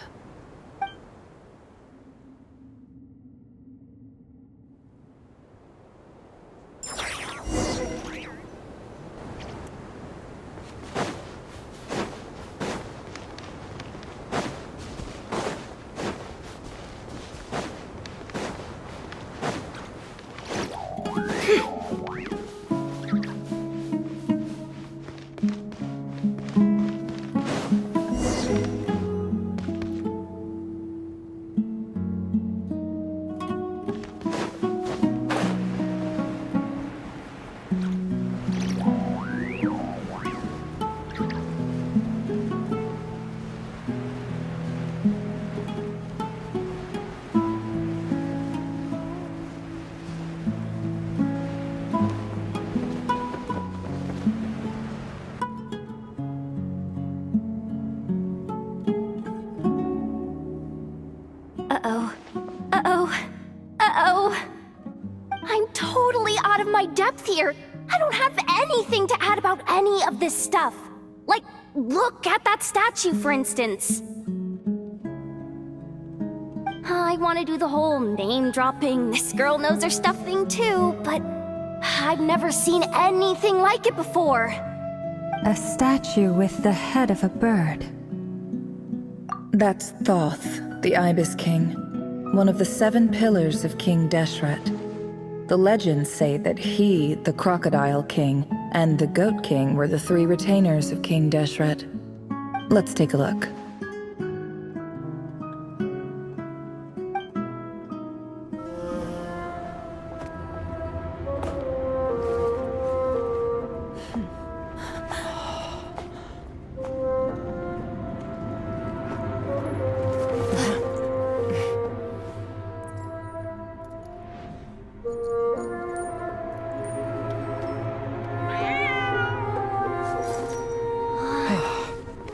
Uh-oh. Uh-oh. Uh-oh. I'm totally out of my depth here. I don't have anything to add about any of this stuff. Like, look at that statue, for instance. I want to do the whole name-dropping, this girl knows her stuff thing too, but I've never seen anything like it before. A statue with the head of a bird. That's Thoth, the Ibis King, one of the 7 pillars of King Deshret. The legends say that he, the Crocodile King, and the Goat King were the 3 retainers of King Deshret. Let's take a look.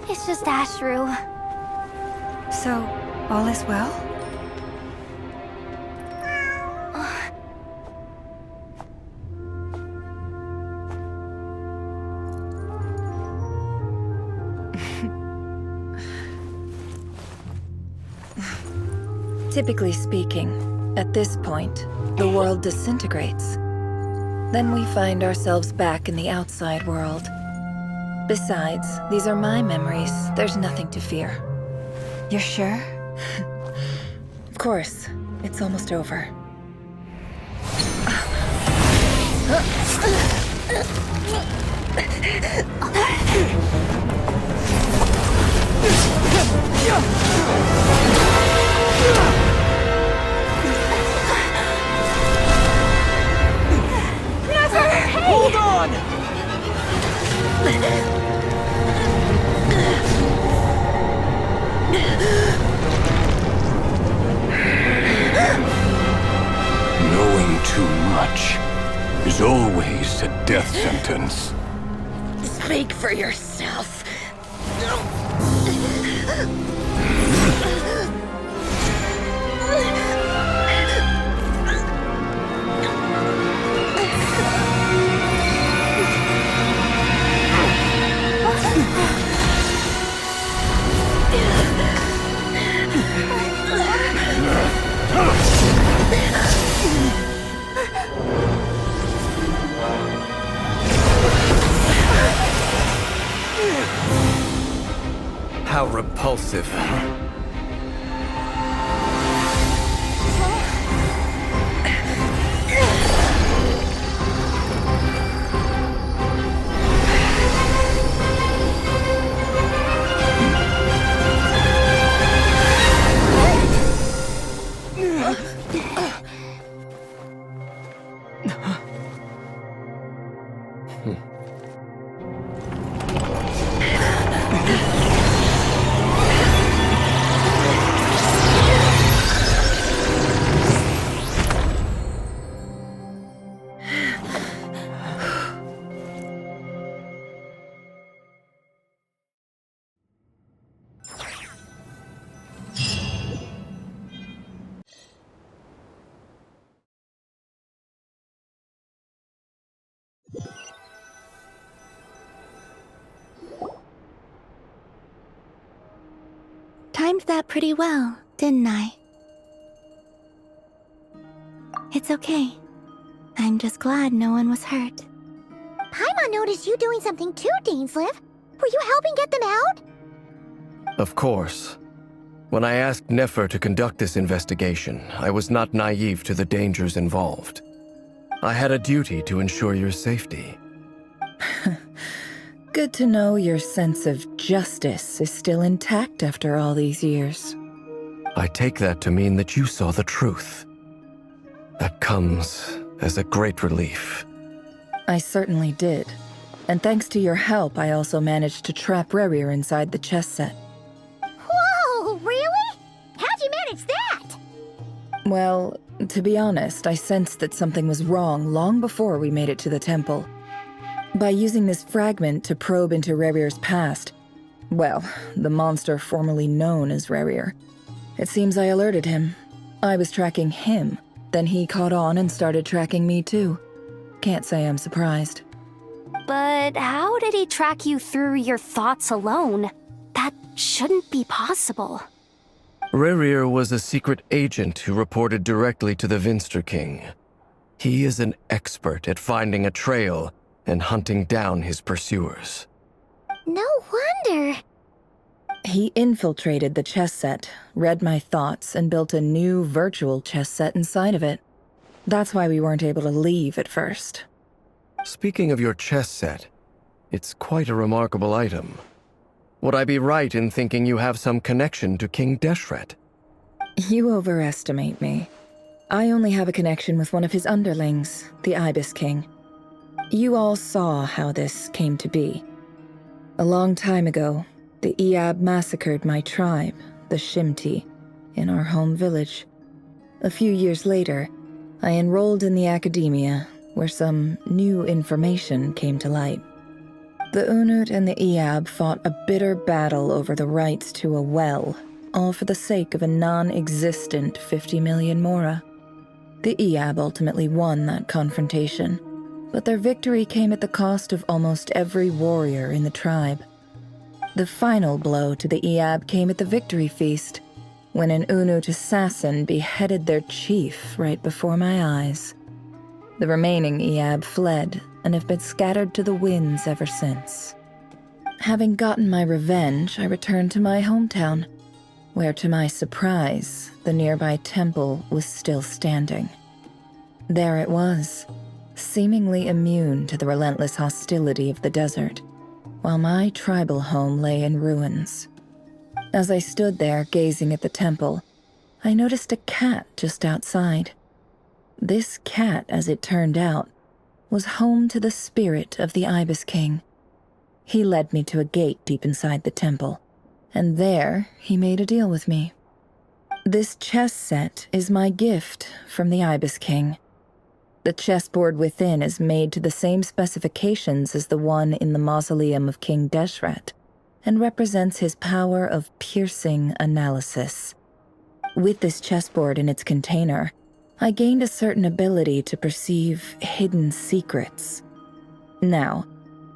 It's just Ashru. So, all is well? Typically speaking, at this point, the world disintegrates. Then we find ourselves back in the outside world. Besides, these are my memories. There's nothing to fear. You're sure? Of course. It's almost over. Never! Hold on! Knowing too much is always a death sentence. Speak for yourself. How repulsive. timed that pretty well, didn't I? It's okay. I'm just glad no one was hurt. Paimon noticed you doing something too, Dainsleif. Were you helping get them out? Of course. When I asked Nefer to conduct this investigation, I was not naive to the dangers involved. I had a duty to ensure your safety. Good to know your sense of justice is still intact after all these years. I take that to mean that you saw the truth. That comes as a great relief. I certainly did. And thanks to your help, I also managed to trap Rerir inside the chess set. Whoa, really? How'd you manage that? Well, to be honest, I sensed that something was wrong long before we made it to the temple. By using this fragment to probe into Rerir's past, well, the monster formerly known as Rerir, it seems I alerted him. I was tracking him, then he caught on and started tracking me too. Can't say I'm surprised. But how did he track you through your thoughts alone? That shouldn't be possible. Rerir was a secret agent who reported directly to the Vinster King. He is an expert at finding a trail and hunting down his pursuers. No wonder. He infiltrated the chess set, read my thoughts, and built a new virtual chess set inside of it. That's why we weren't able to leave at first. Speaking of your chess set, it's quite a remarkable item. Would I be right in thinking you have some connection to King Deshret? You overestimate me. I only have a connection with one of his underlings, the Ibis King. You all saw how this came to be. A long time ago, the Iab massacred my tribe, the Shimti, in our home village. A few years later, I enrolled in the academia, where some new information came to light. The Unut and the Iab fought a bitter battle over the rights to a well, all for the sake of a non-existent 50 million mora. The Iab ultimately won that confrontation, but their victory came at the cost of almost every warrior in the tribe. The final blow to the Iab came at the victory feast, when an Unut assassin beheaded their chief right before my eyes. The remaining Iab fled and have been scattered to the winds ever since. Having gotten my revenge, I returned to my hometown, where to my surprise, the nearby temple was still standing. There it was, seemingly immune to the relentless hostility of the desert, while my tribal home lay in ruins. As I stood there gazing at the temple, I noticed a cat just outside. This cat, as it turned out, was home to the spirit of the Ibis King. He led me to a gate deep inside the temple, and there he made a deal with me. This chess set is my gift from the Ibis King. The chessboard within is made to the same specifications as the one in the mausoleum of King Deshret, and represents his power of piercing analysis. With this chessboard in its container, I gained a certain ability to perceive hidden secrets. Now,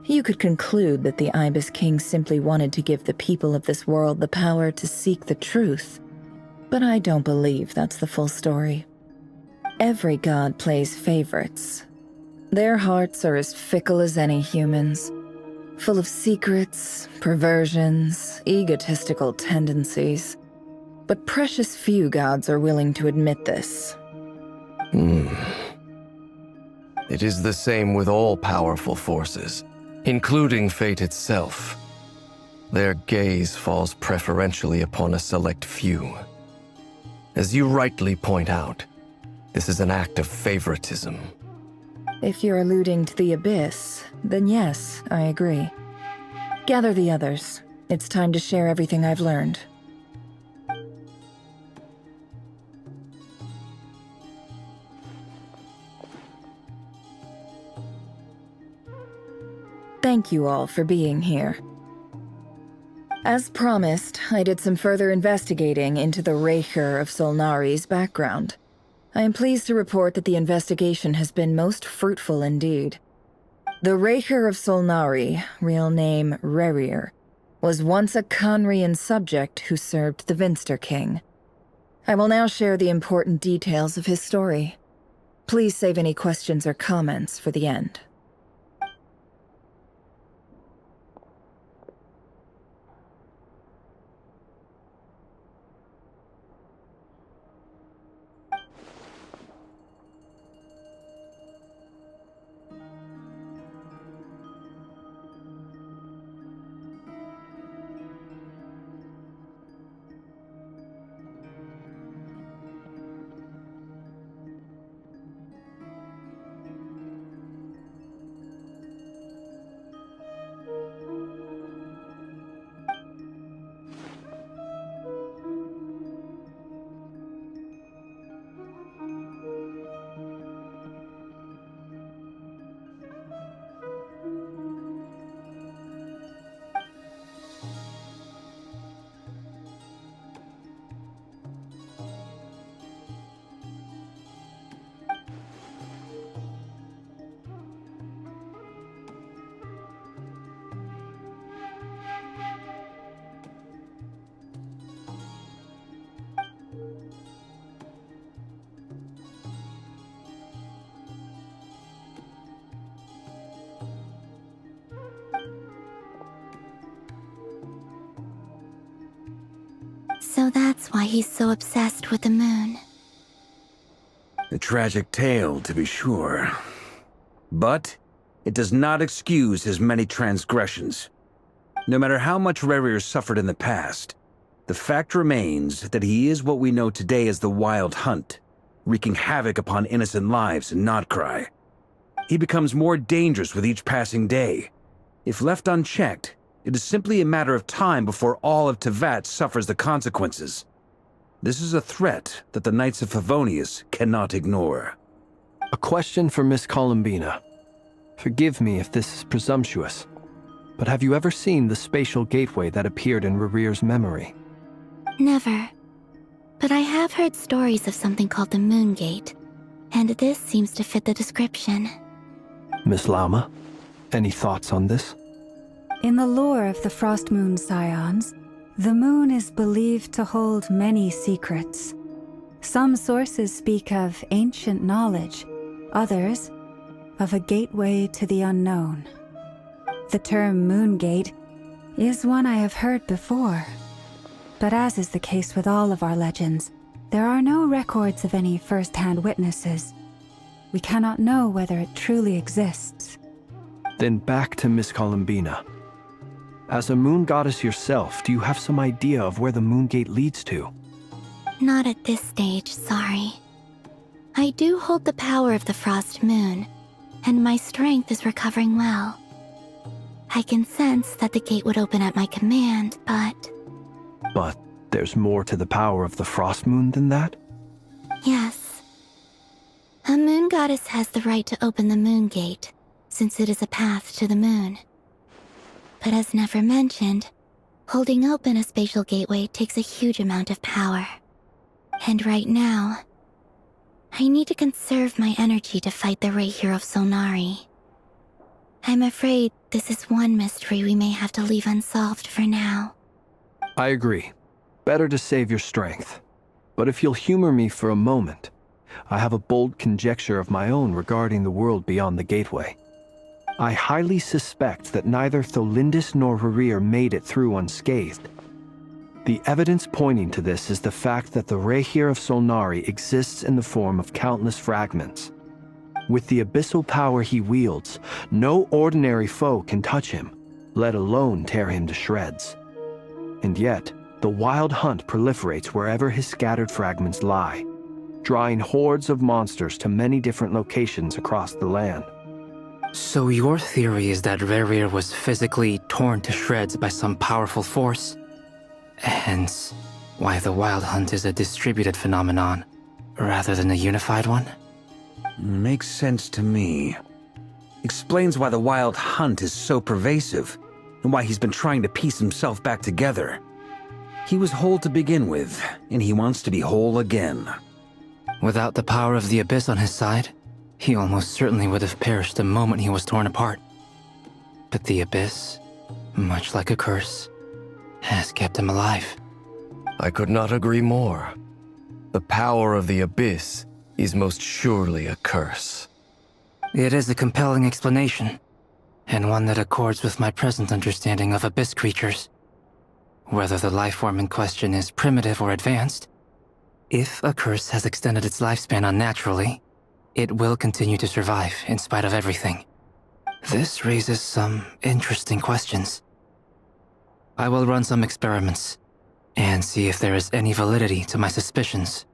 you could conclude that the Ibis King simply wanted to give the people of this world the power to seek the truth, but I don't believe that's the full story. Every god plays favorites. Their hearts are as fickle as any humans, full of secrets, perversions, egotistical tendencies. But precious few gods are willing to admit this. It is the same with all powerful forces, including fate itself. Their gaze falls preferentially upon a select few. As you rightly point out, this is an act of favoritism. If you're alluding to the Abyss, then yes, I agree. Gather the others. It's time to share everything I've learned. Thank you all for being here. As promised, I did some further investigating into the Reicher of Solnari's background. I am pleased to report that the investigation has been most fruitful indeed. The Reicher of Solnari, real name Rerir, was once a Conrian subject who served the Vinster King. I will now share the important details of his story. Please save any questions or comments for the end. So that's why he's so obsessed with the moon. A tragic tale, to be sure. But it does not excuse his many transgressions. No matter how much Rerir suffered in the past, the fact remains that he is what we know today as the Wild Hunt, wreaking havoc upon innocent lives in Nod-Krai. He becomes more dangerous with each passing day. If left unchecked, it is simply a matter of time before all of Teyvat suffers the consequences. This is a threat that the Knights of Favonius cannot ignore. A question for Miss Columbina. Forgive me if this is presumptuous, but have you ever seen the spatial gateway that appeared in Rerir's memory? Never. But I have heard stories of something called the Moon Gate, and this seems to fit the description. Miss Lauma, any thoughts on this? In the lore of the Frost Moon Scions, the moon is believed to hold many secrets. Some sources speak of ancient knowledge, others of a gateway to the unknown. The term Moon Gate is one I have heard before, but as is the case with all of our legends, there are no records of any first-hand witnesses. We cannot know whether it truly exists. Then back to Miss Columbina. As a moon goddess yourself, do you have some idea of where the Moon Gate leads to? Not at this stage, sorry. I do hold the power of the Frost Moon, and my strength is recovering well. I can sense that the gate would open at my command, but... But there's more to the power of the Frost Moon than that? Yes. A moon goddess has the right to open the Moon Gate, since it is a path to the moon. But as never mentioned, holding open a spatial gateway takes a huge amount of power. And right now, I need to conserve my energy to fight the Rahier of Solnari. I'm afraid this is one mystery we may have to leave unsolved for now. I agree. Better to save your strength. But if you'll humor me for a moment, I have a bold conjecture of my own regarding the world beyond the gateway. I highly suspect that neither Tholindis nor Rerir made it through unscathed. The evidence pointing to this is the fact that the Rahier of Solnari exists in the form of countless fragments. With the abyssal power he wields, no ordinary foe can touch him, let alone tear him to shreds. And yet, the Wild Hunt proliferates wherever his scattered fragments lie, drawing hordes of monsters to many different locations across the land. So your theory is that Rerir was physically torn to shreds by some powerful force? Hence, why the Wild Hunt is a distributed phenomenon, rather than a unified one? Makes sense to me. Explains why the Wild Hunt is so pervasive, and why he's been trying to piece himself back together. He was whole to begin with, and he wants to be whole again. Without the power of the Abyss on his side, he almost certainly would have perished the moment he was torn apart. But the Abyss, much like a curse, has kept him alive. I could not agree more. The power of the Abyss is most surely a curse. It is a compelling explanation, and one that accords with my present understanding of Abyss creatures. Whether the life form in question is primitive or advanced, if a curse has extended its lifespan unnaturally, it will continue to survive in spite of everything. This raises some interesting questions. I will run some experiments and see if there is any validity to my suspicions.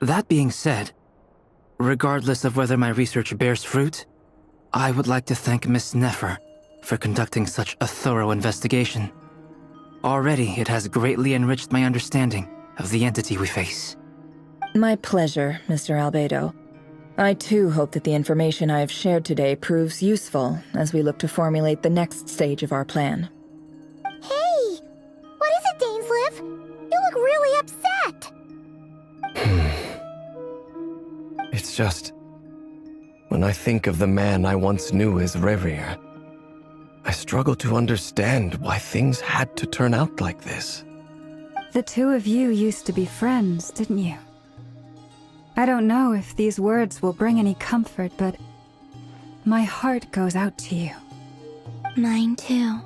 That being said, regardless of whether my research bears fruit, I would like to thank Miss Nefer for conducting such a thorough investigation. Already, it has greatly enriched my understanding of the entity we face. My pleasure, Mr. Albedo. I too hope that the information I have shared today proves useful as we look to formulate the next stage of our plan. Hey! What is it, Dainsleif? You look really upset! It's just... when I think of the man I once knew as Rerir, I struggle to understand why things had to turn out like this. The two of you used to be friends, didn't you? I don't know if these words will bring any comfort, but my heart goes out to you. Mine too.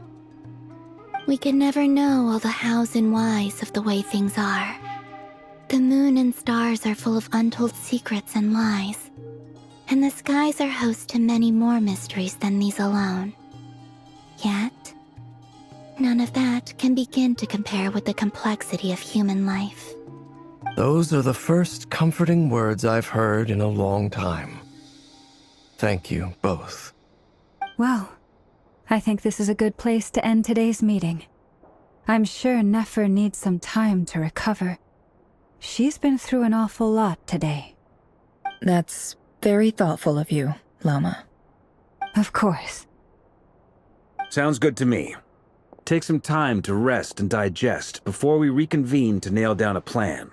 We could never know all the hows and whys of the way things are. The moon and stars are full of untold secrets and lies, and the skies are host to many more mysteries than these alone. Yet, none of that can begin to compare with the complexity of human life. Those are the first comforting words I've heard in a long time. Thank you, both. Well, I think this is a good place to end today's meeting. I'm sure Nefer needs some time to recover. She's been through an awful lot today. That's very thoughtful of you, Lama. Of course. Sounds good to me. Take some time to rest and digest before we reconvene to nail down a plan.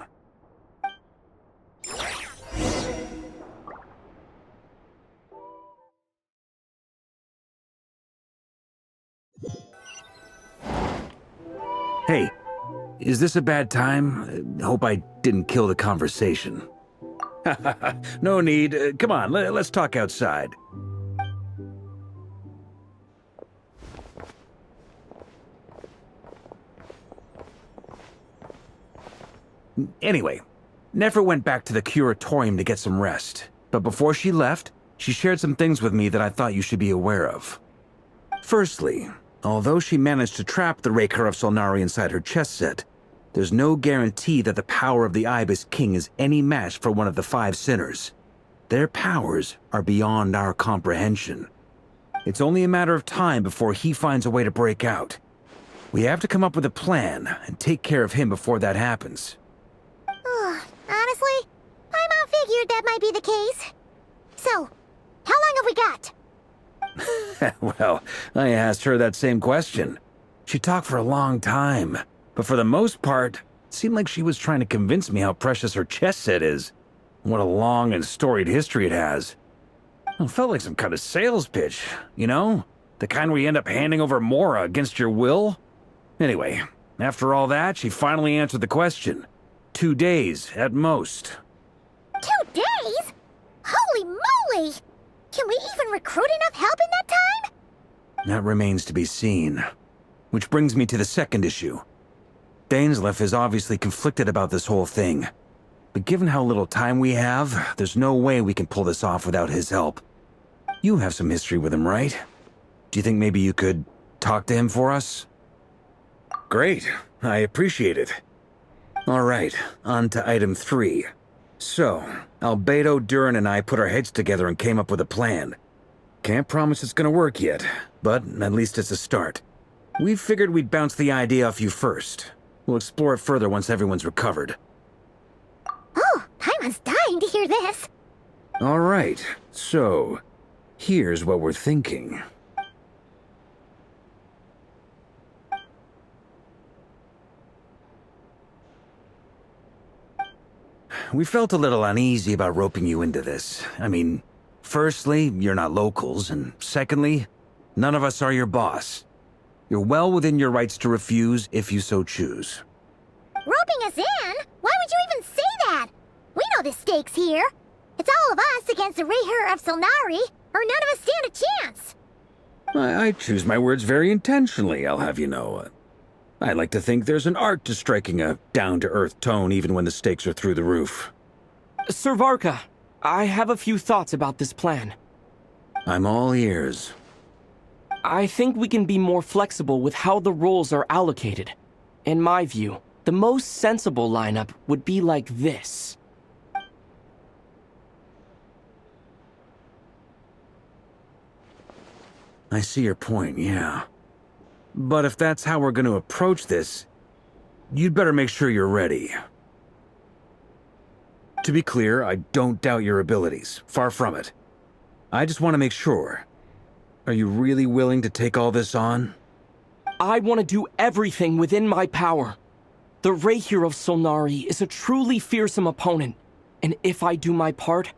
Hey, is this a bad time? Hope I didn't kill the conversation. No need. Come on, let's talk outside. Anyway, Nefer went back to the curatorium to get some rest. But before she left, she shared some things with me that I thought you should be aware of. Firstly, although she managed to trap the Raker of Solnari inside her chess set, there's no guarantee that the power of the Ibis King is any match for one of the 5 sinners. Their powers are beyond our comprehension. It's only a matter of time before he finds a way to break out. We have to come up with a plan and take care of him before that happens. Honestly, Paimon figured that might be the case. So, how long have we got? Well, I asked her that same question. She talked for a long time, but for the most part, it seemed like she was trying to convince me how precious her chess set is. What a long and storied history it has. It felt like some kind of sales pitch, you know? The kind where you end up handing over Mora against your will? Anyway, after all that, she finally answered the question. 2 days, at most. 2 days? Holy moly! Can we even recruit enough help in that time? That remains to be seen. Which brings me to the second issue. Dainsleif is obviously conflicted about this whole thing. But given how little time we have, there's no way we can pull this off without his help. You have some history with him, right? Do you think maybe you could talk to him for us? Great. I appreciate it. All right, on to item 3. So, Albedo, Durin, and I put our heads together and came up with a plan. Can't promise it's gonna work yet, but at least it's a start. We figured we'd bounce the idea off you first. We'll explore it further once everyone's recovered. Oh, Paimon's dying to hear this. All right, so here's what we're thinking. We felt a little uneasy about roping you into this. I mean, firstly, you're not locals, and secondly, none of us are your boss. You're well within your rights to refuse if you so choose. Roping us in? Why would you even say that? We know the stakes here. It's all of us against the Rayher of Solnari, or none of us stand a chance. I choose my words very intentionally, I'll have you know. I like to think there's an art to striking a down-to-earth tone even when the stakes are through the roof. Sir Varka, I have a few thoughts about this plan. I'm all ears. I think we can be more flexible with how the roles are allocated. In my view, the most sensible lineup would be like this. I see your point, yeah. But if that's how we're going to approach this, you'd better make sure you're ready. To be clear, I don't doubt your abilities. Far from it. I just want to make sure. Are you really willing to take all this on? I want to do everything within my power. The Rayher of Solnari is a truly fearsome opponent, and if I do my part,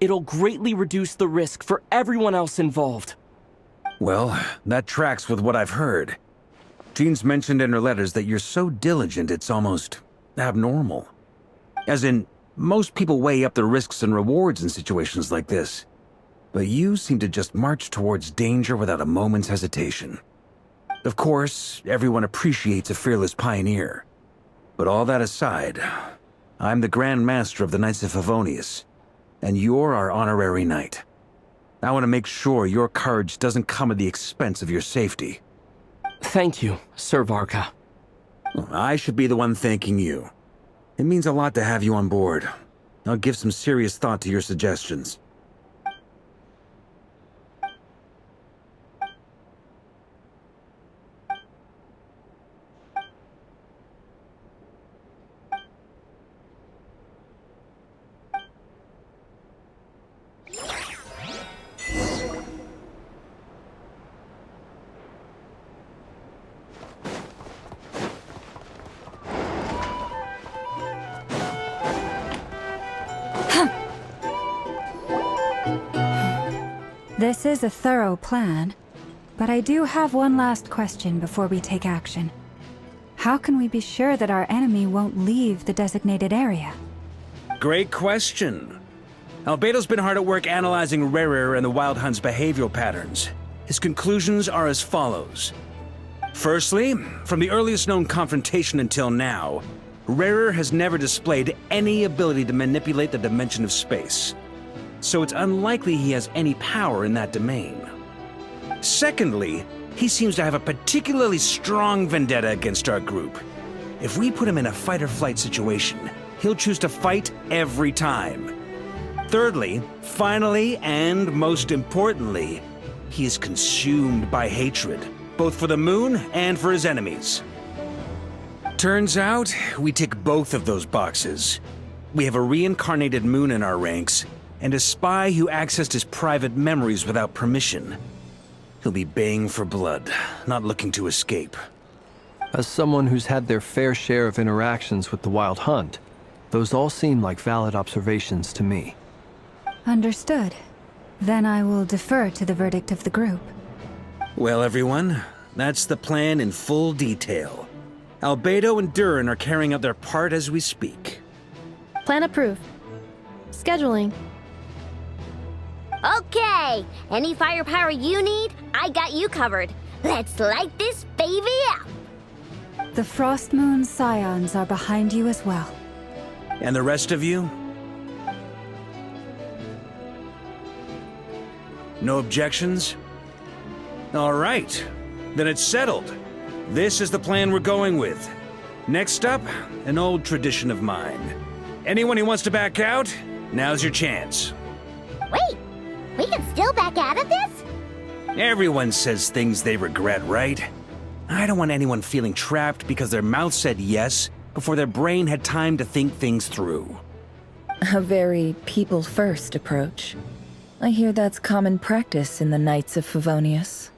it'll greatly reduce the risk for everyone else involved. Well, that tracks with what I've heard. Jean's mentioned in her letters that you're so diligent it's almost abnormal. As in, most people weigh up the risks and rewards in situations like this. But you seem to just march towards danger without a moment's hesitation. Of course, everyone appreciates a fearless pioneer. But all that aside, I'm the Grand Master of the Knights of Favonius, and you're our honorary knight. I want to make sure your courage doesn't come at the expense of your safety. Thank you, Sir Varka. I should be the one thanking you. It means a lot to have you on board. I'll give some serious thought to your suggestions. This is a thorough plan, but I do have one last question before we take action. How can we be sure that our enemy won't leave the designated area? Great question. Albedo's been hard at work analyzing Rayher and the Wild Hunt's behavioral patterns. His conclusions are as follows. Firstly, from the earliest known confrontation until now, Rayher has never displayed any ability to manipulate the dimension of space. So it's unlikely he has any power in that domain. Secondly, he seems to have a particularly strong vendetta against our group. If we put him in a fight-or-flight situation, he'll choose to fight every time. Thirdly, finally, and most importantly, he is consumed by hatred, both for the moon and for his enemies. Turns out, we tick both of those boxes. We have a reincarnated moon in our ranks, and a spy who accessed his private memories without permission. He'll be baying for blood, not looking to escape. As someone who's had their fair share of interactions with the Wild Hunt, those all seem like valid observations to me. Understood. Then I will defer to the verdict of the group. Well, everyone, that's the plan in full detail. Albedo and Durin are carrying out their part as we speak. Plan approved. Scheduling. Okay, any firepower you need, I got you covered. Let's light this baby up. The Frost Moon Scions are behind you as well. And the rest of you? No objections? All right, then it's settled. This is the plan we're going with. Next up, an old tradition of mine. Anyone who wants to back out, now's your chance. Wait, we can still back out of this? Everyone says things they regret, right? I don't want anyone feeling trapped because their mouth said yes before their brain had time to think things through. A very people-first approach. I hear that's common practice in the Knights of Favonius.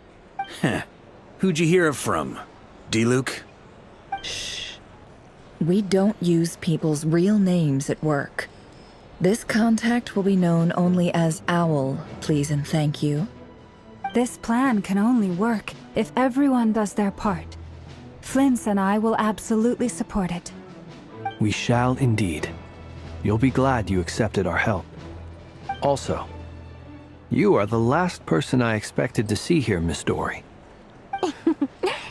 Heh. Who'd you hear it from? D-Luke? Shh. We don't use people's real names at work. This contact will be known only as Owl, please and thank you. This plan can only work if everyone does their part. Flint's and I will absolutely support it. We shall indeed. You'll be glad you accepted our help. Also, you are the last person I expected to see here, Miss Dory.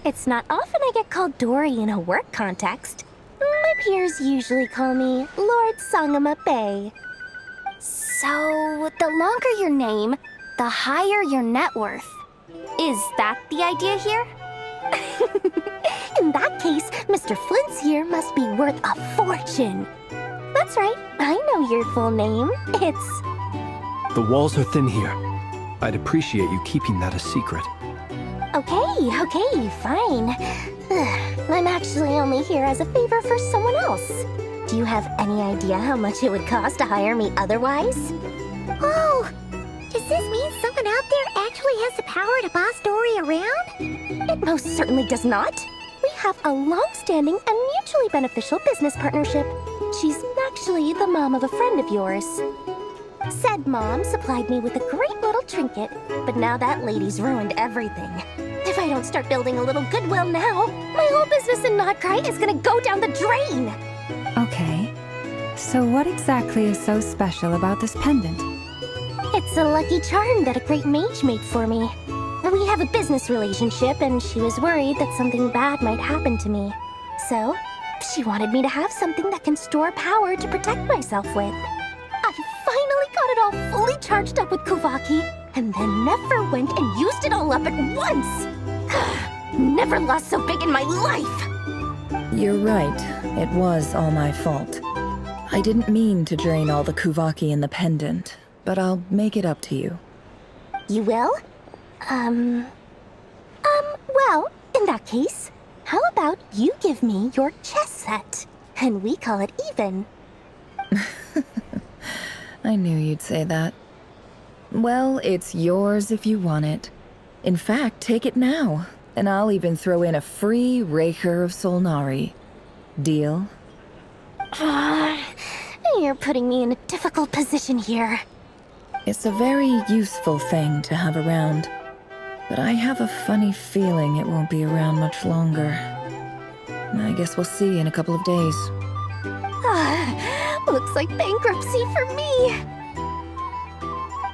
It's not often I get called Dory in a work context. My peers usually call me Lord Sangama Bay. So, the longer your name, the higher your net worth. Is that the idea here? In that case, Mr. Flint's here must be worth a fortune. That's right, I know your full name. It's... The walls are thin here. I'd appreciate you keeping that a secret. Okay, fine. I'm actually only here as a favor for someone else. Do you have any idea how much it would cost to hire me otherwise? Oh, does this mean someone out there actually has the power to boss Dory around? It most certainly does not. We have a long-standing and mutually beneficial business partnership. She's actually the mom of a friend of yours. Said mom supplied me with a great little trinket, but now that lady's ruined everything. If I don't start building a little goodwill now, my whole business in Nod-Krai is gonna go down the drain! Okay. So what exactly is so special about this pendant? It's a lucky charm that a great mage made for me. We have a business relationship, and she was worried that something bad might happen to me. So, she wanted me to have something that can store power to protect myself with. I finally got it all fully charged up with Kuvaki, and then never went and used it all up at once! Never lost so big in my life! You're right. It was all my fault. I didn't mean to drain all the Kuvaki in the pendant, but I'll make it up to you. You will? Well, in that case, how about you give me your chess set, and we call it even? I knew you'd say that. Well, it's yours if you want it. In fact, take it now, and I'll even throw in a free Raker of Solnari. Deal? You're putting me in a difficult position here. It's a very useful thing to have around, but I have a funny feeling it won't be around much longer. I guess we'll see in a couple of days. Looks like bankruptcy for me.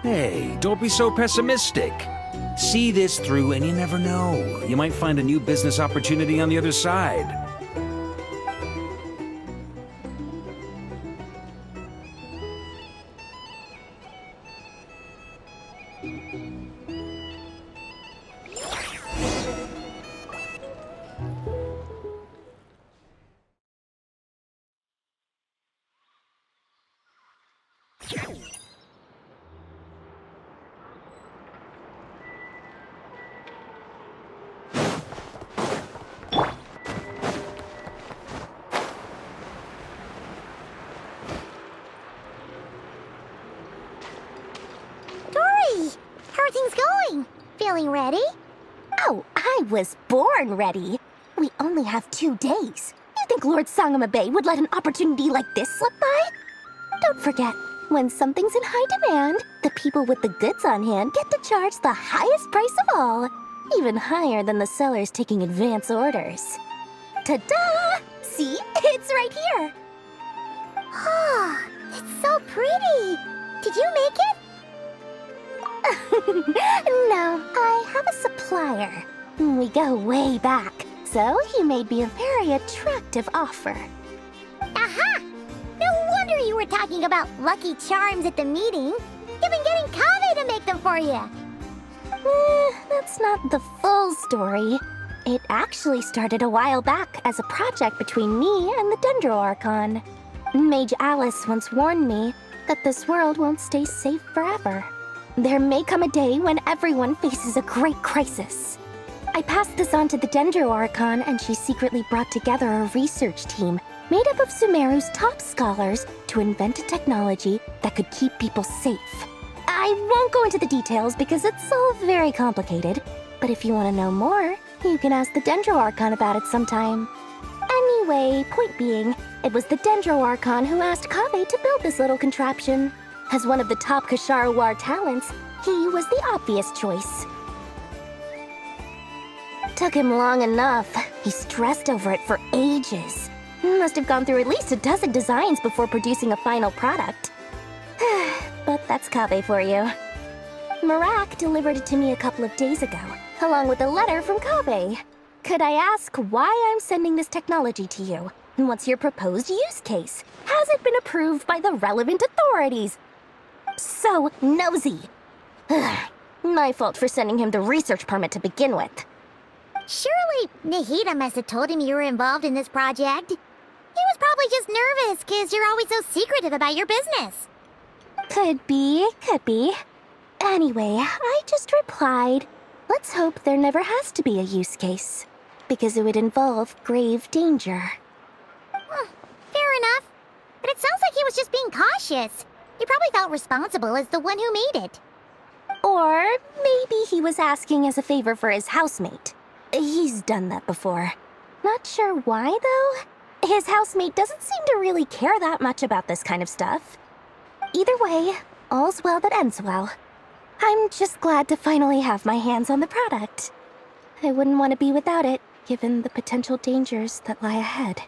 Hey, don't be so pessimistic. See this through and you never know. You might find a new business opportunity on the other side. Feeling ready? Oh, I was born ready. We only have 2 days. You think Lord Sangama Bay would let an opportunity like this slip by? Don't forget, when something's in high demand, the people with the goods on hand get to charge the highest price of all, even higher than the sellers taking advance orders. Ta-da! See? It's right here. Ah, it's so pretty. Did you make it? No, I have a supplier. We go way back, so he made me a very attractive offer. Aha! No wonder you were talking about lucky charms at the meeting. You've been getting Kaveh to make them for you. That's not the full story. It actually started a while back as a project between me and the Dendro Archon. Mage Alice once warned me that this world won't stay safe forever. There may come a day when everyone faces a great crisis. I passed this on to the Dendro Archon, and she secretly brought together a research team made up of Sumeru's top scholars to invent a technology that could keep people safe. I won't go into the details because it's all very complicated, but if you want to know more, you can ask the Dendro Archon about it sometime. Anyway, point being, it was the Dendro Archon who asked Kaveh to build this little contraption. As one of the top Kasharawar talents, he was the obvious choice. Took him long enough. He stressed over it for ages. Must have gone through at least a dozen designs before producing a final product. But that's Kaveh for you. Marak delivered it to me a couple of days ago, along with a letter from Kaveh. Could I ask why I'm sending this technology to you? And what's your proposed use case? Has it been approved by the relevant authorities? So nosy. My fault for sending him the research permit to begin with. Surely Nahida must have told him you were involved in this project. He was probably just nervous because you're always so secretive about your business. Could be. Anyway, I just replied, let's hope there never has to be a use case, because it would involve grave danger. Fair enough. But it sounds like he was just being cautious. He probably felt responsible as the one who made it. Or maybe he was asking as a favor for his housemate. He's done that before. Not sure why, though. His housemate doesn't seem to really care that much about this kind of stuff. Either way, all's well that ends well. I'm just glad to finally have my hands on the product. I wouldn't want to be without it, given the potential dangers that lie ahead.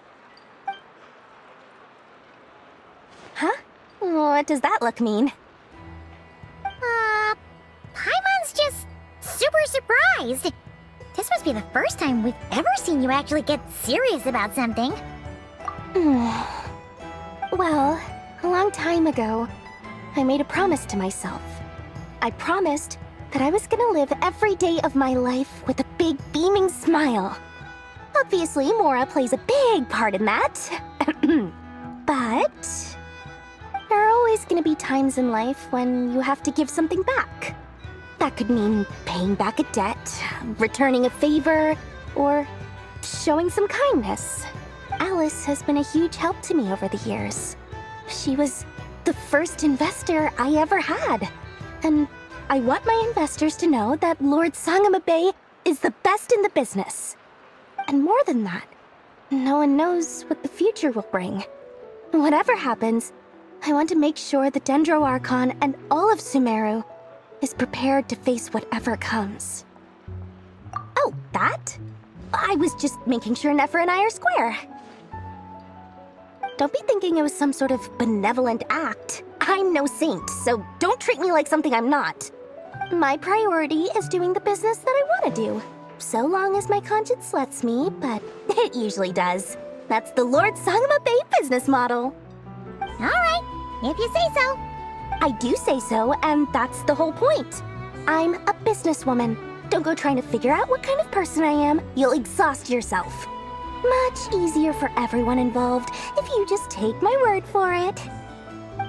Huh? What does that look mean? Paimon's just super surprised. This must be the first time we've ever seen you actually get serious about something. Well, a long time ago, I made a promise to myself. I promised that I was gonna live every day of my life with a big beaming smile. Obviously, Mora plays a big part in that. But there are always gonna be times in life when you have to give something back. That could mean paying back a debt, returning a favor, or showing some kindness. Alice has been a huge help to me over the years. She was the first investor I ever had. And I want my investors to know that Lord Sangama Bay is the best in the business. And more than that, no one knows what the future will bring. Whatever happens, I want to make sure the Dendro Archon and all of Sumeru is prepared to face whatever comes. Oh, that? I was just making sure Nefer and I are square. Don't be thinking it was some sort of benevolent act. I'm no saint, so don't treat me like something I'm not. My priority is doing the business that I want to do, so long as my conscience lets me, but it usually does. That's the Lord Sangama Bay business model. Alright, if you say so. I do say so, and that's the whole point. I'm a businesswoman. Don't go trying to figure out what kind of person I am. You'll exhaust yourself. Much easier for everyone involved if you just take my word for it.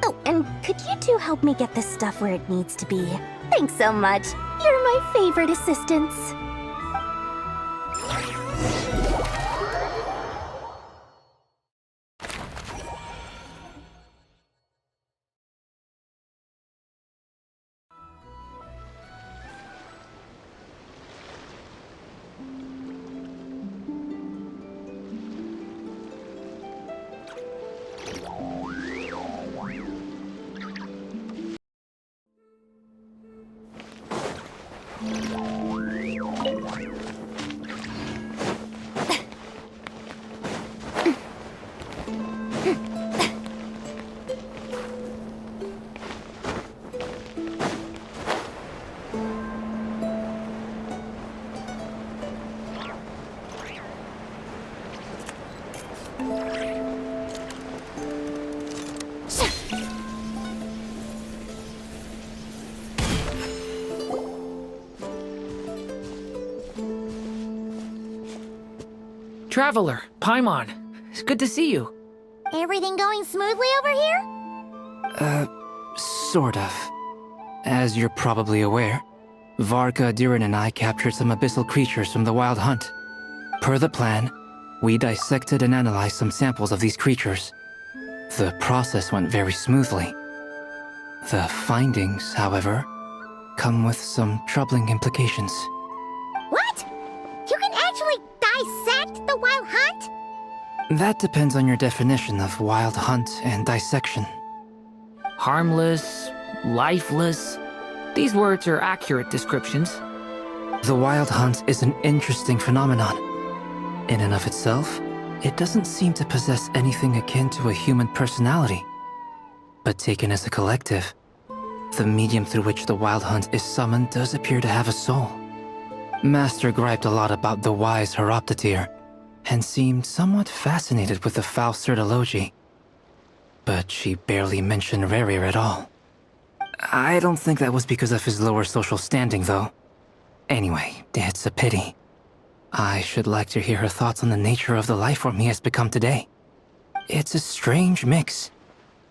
Oh, and could you two help me get this stuff where it needs to be? Thanks so much. You're my favorite assistants. Traveler, Paimon, it's good to see you. Everything going smoothly over here? Sort of. As you're probably aware, Varka, Diren, and I captured some abyssal creatures from the Wild Hunt. Per the plan, we dissected and analyzed some samples of these creatures. The process went very smoothly. The findings, however, come with some troubling implications. What? You can actually dissect the Wild Hunt? That depends on your definition of Wild Hunt and dissection. Harmless, lifeless. These words are accurate descriptions. The Wild Hunt is an interesting phenomenon. In and of itself, it doesn't seem to possess anything akin to a human personality. But taken as a collective, the medium through which the Wild Hunt is summoned does appear to have a soul. Master griped a lot about the wise Horoptetyr, and seemed somewhat fascinated with the Fausted Elegy. But she barely mentioned Rerir at all. I don't think that was because of his lower social standing, though. Anyway, it's a pity. I should like to hear her thoughts on the nature of the life form he has become today. It's a strange mix.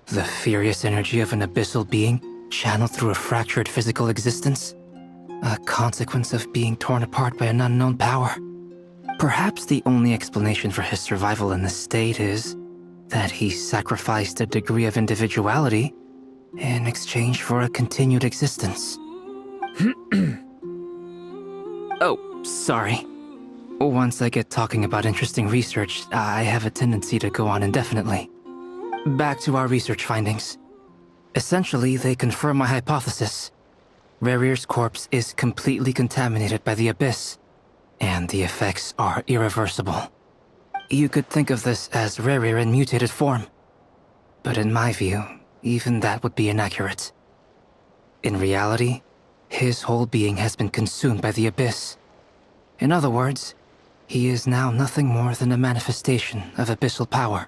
The furious energy of an abyssal being channeled through a fractured physical existence. A consequence of being torn apart by an unknown power. Perhaps the only explanation for his survival in this state is that he sacrificed a degree of individuality in exchange for a continued existence. Oh, sorry. Once I get talking about interesting research, I have a tendency to go on indefinitely. Back to our research findings. Essentially, they confirm my hypothesis. Rerir's corpse is completely contaminated by the Abyss, and the effects are irreversible. You could think of this as Rerir in mutated form. But in my view, even that would be inaccurate. In reality, his whole being has been consumed by the Abyss. In other words, he is now nothing more than a manifestation of abyssal power.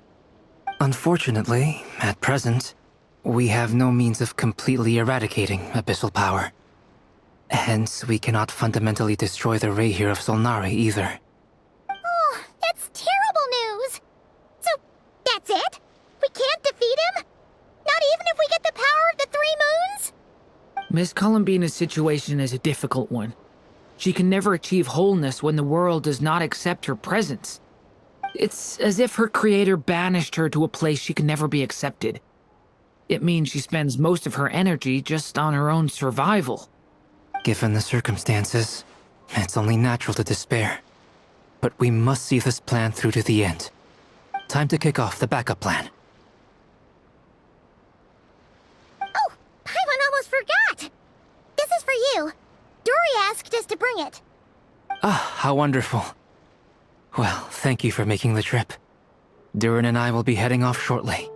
Unfortunately, at present, we have no means of completely eradicating abyssal power. Hence, we cannot fundamentally destroy the Reihir of Solnari either. Oh, that's terrible news! So, that's it? We can't defeat him? Not even if we get the power of the Three Moons? Miss Columbina's situation is a difficult one. She can never achieve wholeness when the world does not accept her presence. It's as if her creator banished her to a place she can never be accepted. It means she spends most of her energy just on her own survival. Given the circumstances, it's only natural to despair. But we must see this plan through to the end. Time to kick off the backup plan. Oh, Paimon almost forgot! This is for you. Dory asked us to bring it. Ah, how wonderful. Well, thank you for making the trip. Durin and I will be heading off shortly.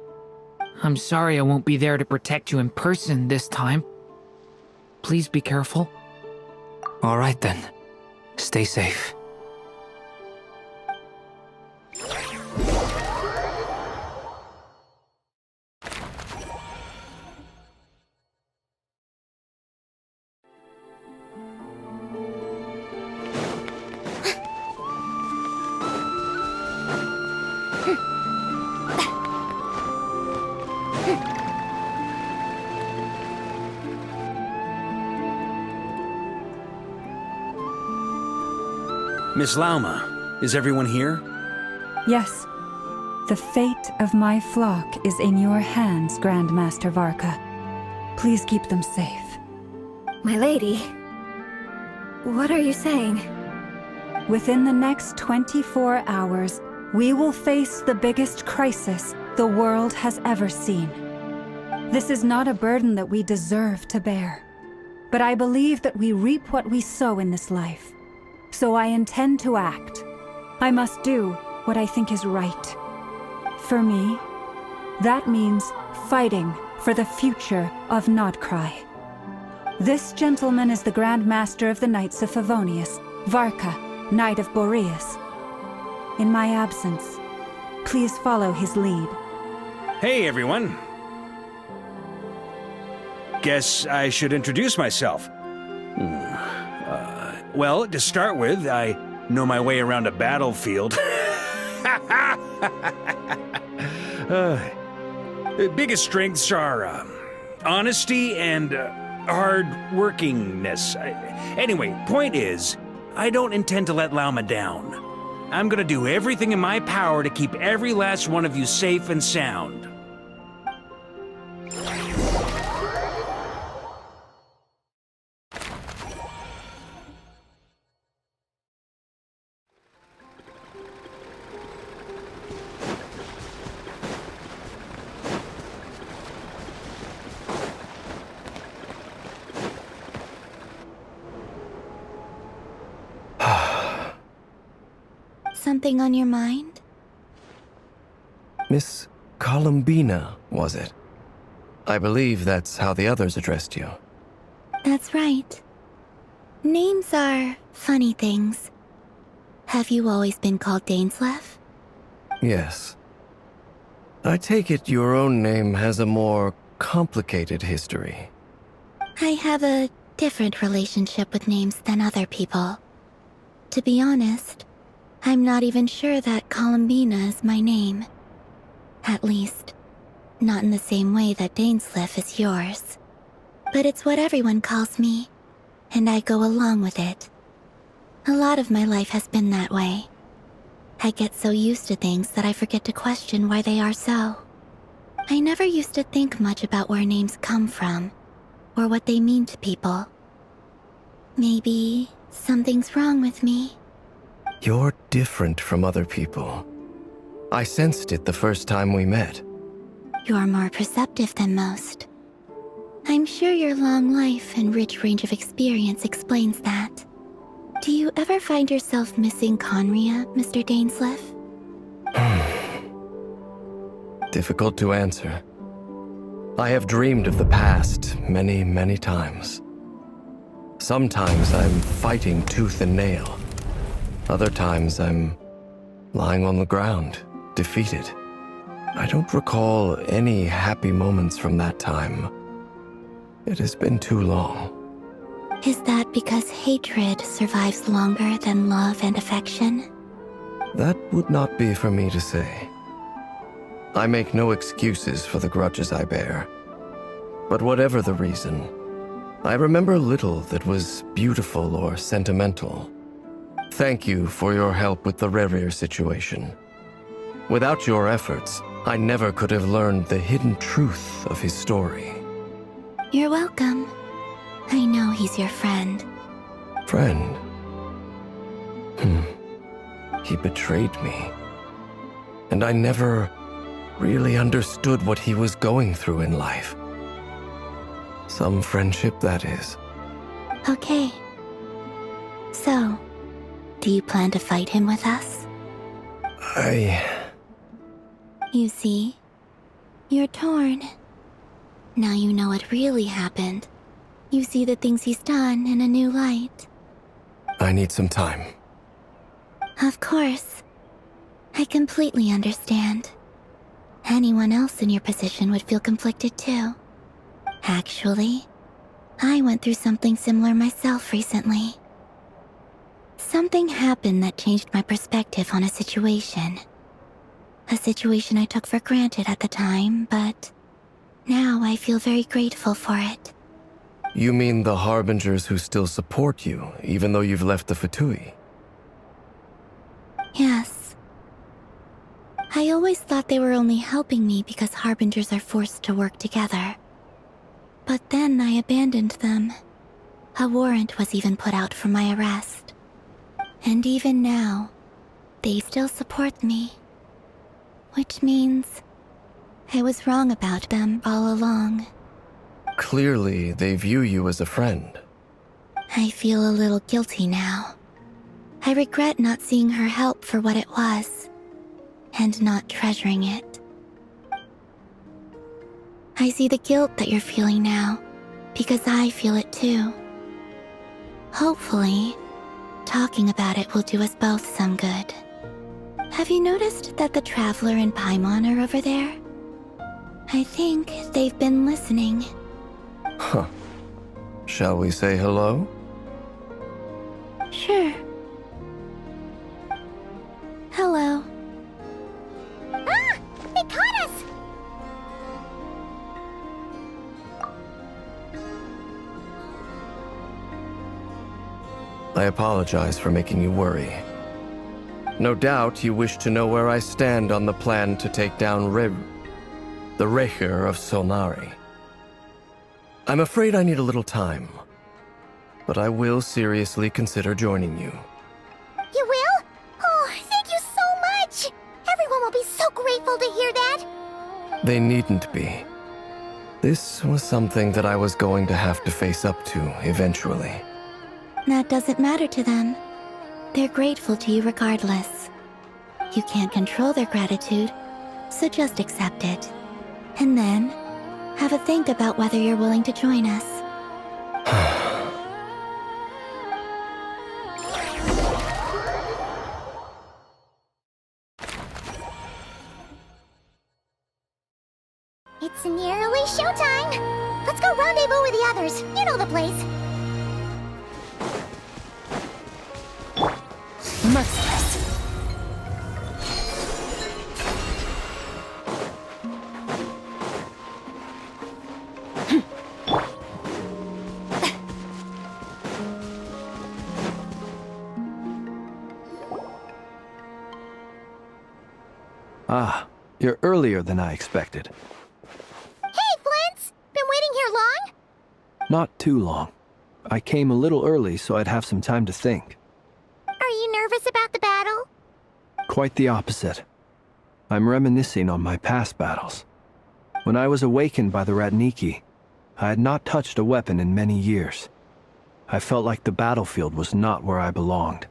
I'm sorry I won't be there to protect you in person this time. Please be careful. All right then. Stay safe. Miss Lauma, is everyone here? Yes. The fate of my flock is in your hands, Grand Master Varka. Please keep them safe. My lady, what are you saying? Within the next 24 hours, we will face the biggest crisis the world has ever seen. This is not a burden that we deserve to bear, but I believe that we reap what we sow in this life. So I intend to act. I must do what I think is right. For me, that means fighting for the future of Nod-Krai. This gentleman is the Grand Master of the Knights of Favonius, Varka, Knight of Boreas. In my absence, please follow his lead. Hey, everyone. Guess I should introduce myself. Well, to start with, I know my way around a battlefield. The biggest strengths are honesty and hard-workingness. Anyway, point is, I don't intend to let Lauma down. I'm gonna do everything in my power to keep every last one of you safe and sound. something on your mind? Miss Columbina, was it? I believe that's how the others addressed you. That's right. Names are funny things. Have you always been called Dainsleif? Yes. I take it your own name has a more complicated history. I have a different relationship with names than other people. To be honest, I'm not even sure that Columbina is my name. At least, not in the same way that Dainsleif is yours. But it's what everyone calls me, and I go along with it. A lot of my life has been that way. I get so used to things that I forget to question why they are so. I never used to think much about where names come from, or what they mean to people. Maybe something's wrong with me. You're different from other people. I sensed it the first time we met. You're more perceptive than most. I'm sure your long life and rich range of experience explains that. Do you ever find yourself missing Conria, Mr. Dainsleif? Difficult to answer. I have dreamed of the past many, many times. Sometimes I'm fighting tooth and nail. Other times I'm lying on the ground, defeated. I don't recall any happy moments from that time. It has been too long. Is that because hatred survives longer than love and affection? That would not be for me to say. I make no excuses for the grudges I bear. But whatever the reason, I remember little that was beautiful or sentimental. Thank you for your help with the Rerir situation. Without your efforts, I never could have learned the hidden truth of his story. You're welcome. I know he's your friend. Friend? He betrayed me. And I never really understood what he was going through in life. Some friendship, that is. Okay. So, do you plan to fight him with us? You see, you're torn. Now you know what really happened. You see the things he's done in a new light. I need some time. Of course. I completely understand. Anyone else in your position would feel conflicted too. Actually, I went through something similar myself recently. Something happened that changed my perspective on a situation. A situation I took for granted at the time, but now I feel very grateful for it. You mean the Harbingers who still support you, even though you've left the Fatui? Yes. I always thought they were only helping me because Harbingers are forced to work together. But then I abandoned them. A warrant was even put out for my arrest. And even now, they still support me. Which means I was wrong about them all along. Clearly, they view you as a friend. I feel a little guilty now. I regret not seeing her help for what it was, and not treasuring it. I see the guilt that you're feeling now, because I feel it too. Hopefully, talking about it will do us both some good. Have you noticed that the Traveler and Paimon are over there? I think they've been listening. Huh. Shall we say hello? Sure. Hello. Ah! They caught us! I apologize for making you worry. No doubt you wish to know where I stand on the plan to take down the Reir of Solnari. I'm afraid I need a little time, but I will seriously consider joining you. You will? Oh, thank you so much! Everyone will be so grateful to hear that! They needn't be. This was something that I was going to have to face up to eventually. That doesn't matter to them. They're grateful to you regardless. You can't control their gratitude, so just accept it. And then, have a think about whether you're willing to join us. It's nearly showtime! Let's go rendezvous with the others. You know the place. Merciless. Ah, you're earlier than I expected. Hey, Flint's! Been waiting here long? Not too long. I came a little early so I'd have some time to think. Are you nervous about the battle? Quite the opposite. I'm reminiscing on my past battles. When I was awakened by the Ratniki, I had not touched a weapon in many years. I felt like the battlefield was not where I belonged.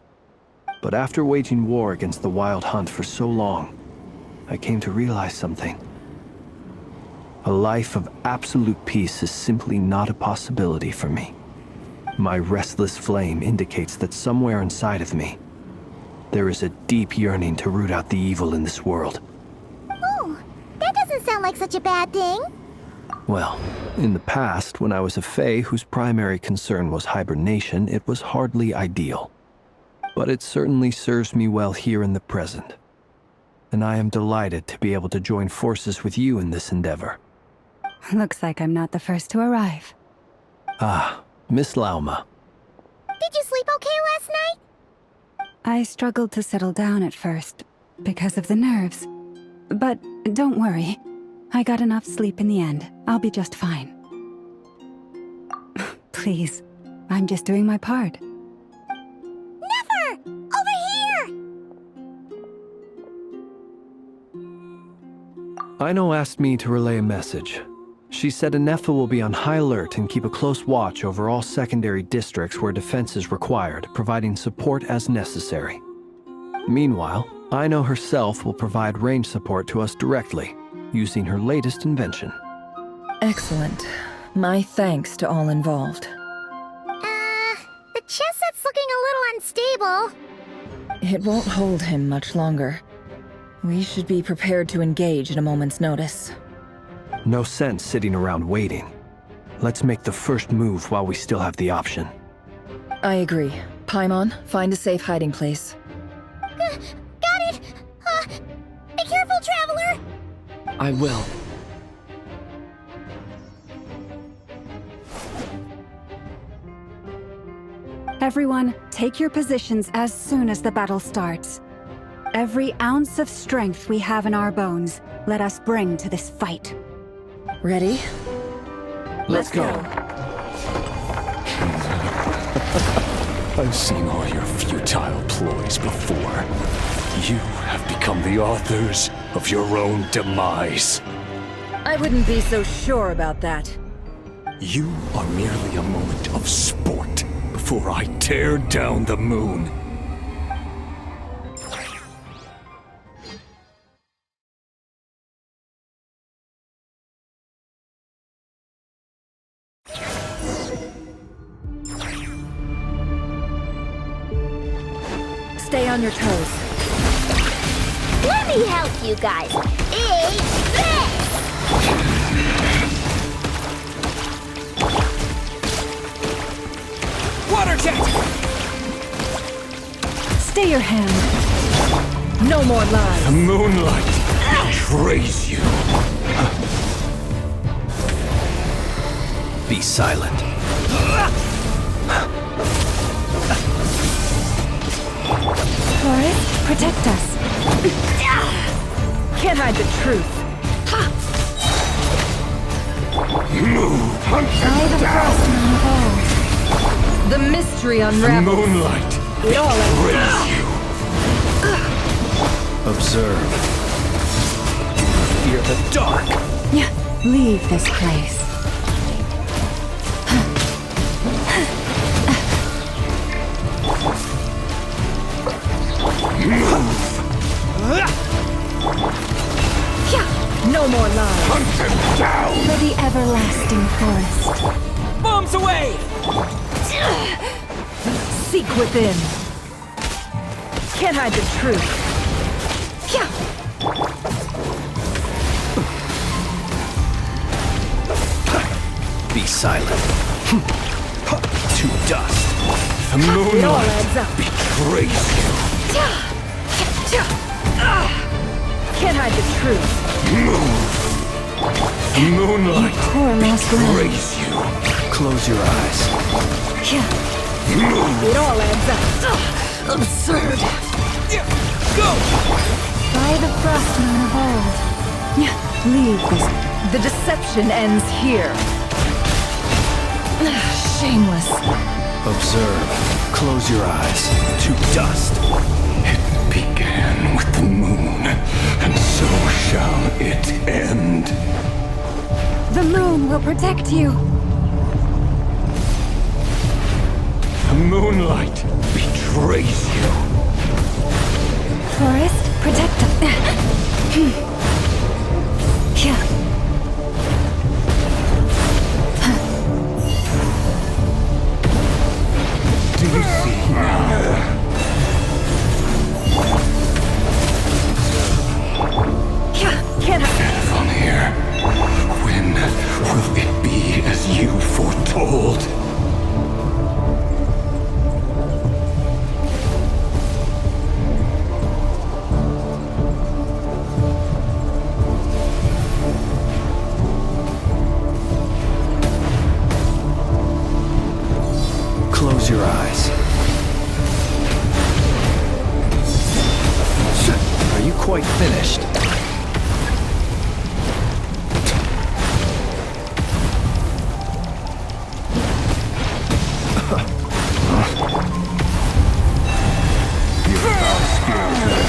But after waging war against the Wild Hunt for so long, I came to realize something. A life of absolute peace is simply not a possibility for me. My restless flame indicates that somewhere inside of me, there is a deep yearning to root out the evil in this world. Oh, that doesn't sound like such a bad thing. Well, in the past, when I was a Fae whose primary concern was hibernation, it was hardly ideal. But it certainly serves me well here in the present. And I am delighted to be able to join forces with you in this endeavor. Looks like I'm not the first to arrive. Ah, Miss Lauma. Did you sleep okay last night? I struggled to settle down at first, because of the nerves. But don't worry. I got enough sleep in the end. I'll be just fine. Please, I'm just doing my part. Never! Over here! Aino asked me to relay a message. She said Anefa will be on high alert and keep a close watch over all secondary districts where defense is required, providing support as necessary. Meanwhile, Aino herself will provide range support to us directly, using her latest invention. Excellent. My thanks to all involved. The chess set's looking a little unstable. It won't hold him much longer. We should be prepared to engage at a moment's notice. No sense sitting around waiting. Let's make the first move while we still have the option. I agree. Paimon, find a safe hiding place. Got it! Be careful, Traveler! I will. Everyone, take your positions as soon as the battle starts. Every ounce of strength we have in our bones, let us bring to this fight. Ready? Let's go. I've seen all your futile ploys before. You have become the authors of your own demise. I wouldn't be so sure about that. You are merely a moment of sport before I tear down the moon. Stay on your toes. Let me help you guys. Eat this! Water jet! Stay your hand. No more lies. The moonlight betrays you. Be silent. Forest, protect us. Can't hide the truth. Move! Hunt I the first man of all. The mystery The unravels. moonlight It all betrays you. Observe. Fear the dark. Leave this place. Move! within. Can't hide the truth. Be silent. To dust. The It all moonlight adds up. betrays you. Can't hide the truth. The moonlight Poor lost betrays you. Close your eyes. It all adds up. Absurd. Go! By the frost moon of old. Leave this. The deception ends here. Shameless. Observe. Close your eyes. To dust. It began with the moon, and so shall it end. The moon will protect you. The moonlight betrays you. Forest, protect us. Do you see now? Can't I? Vanir, when will it be as you foretold? Close your eyes. Are you quite finished?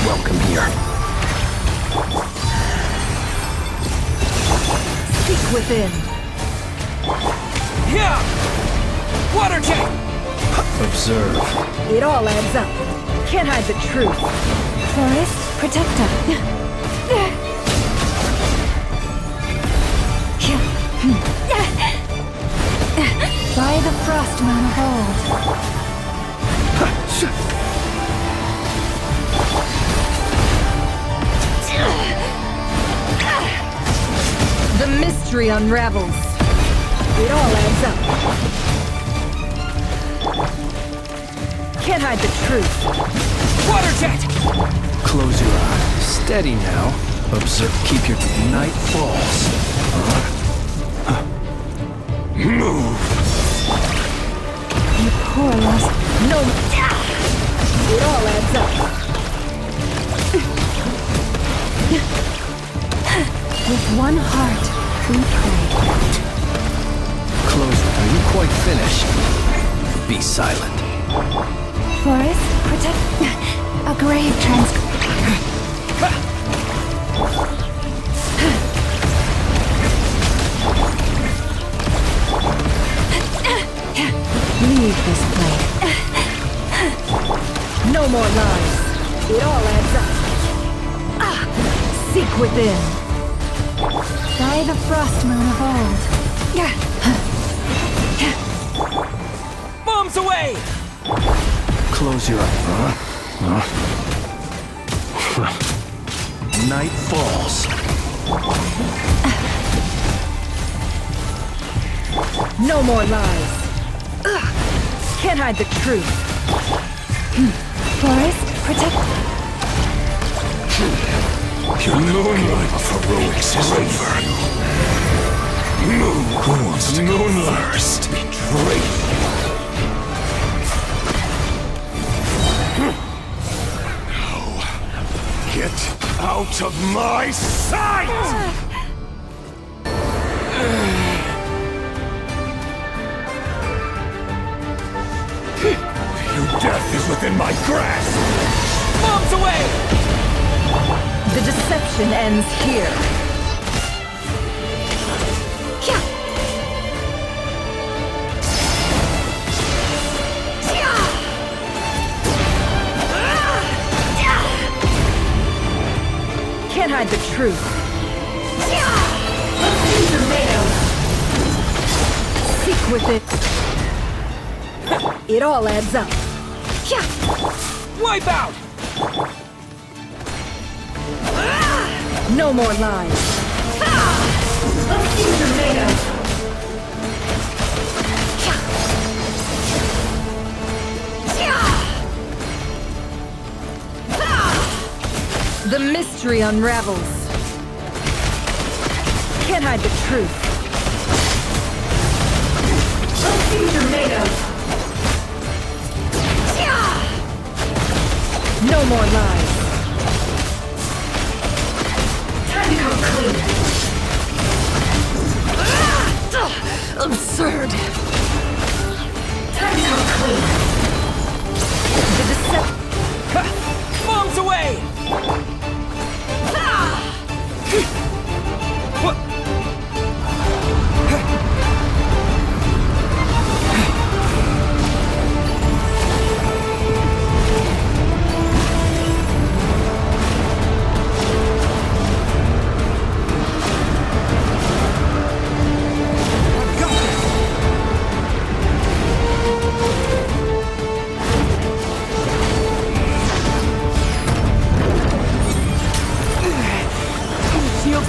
Welcome here. Seek within. Yeah! Water jet! Observe. It all adds up. Can't hide the truth. Forest, protect us. By the frost moon of old. The mystery unravels. It all adds up. Can't hide the truth. Water jet! Close your eyes. Steady now. Observe. Keep your night falls. Move! You poor lost. No. It all adds up. With one heart, we pray. Close. Are you quite finished? Be silent. Forest, protect. A grave Leave this place. No more lies. It all adds up. Seek within. By the frost moon of old. Bombs away! Close your eyes. Night falls. No more lies. Can't hide the truth. Forest, protect. Your moonlight of heroics is over. Moon who wants to moonlight first betray you. Now, get out of my sight! Your death is within my grasp! Bombs away! The deception ends here. Can't hide the truth. Seek with it. It all adds up. Wipe out! No more lies. Let's see your mega. The mystery unravels. Can't hide the truth. Let's see your mega. No more lies. Time to come clean. Absurd. Time to come clean. The deception. Bombs away! What?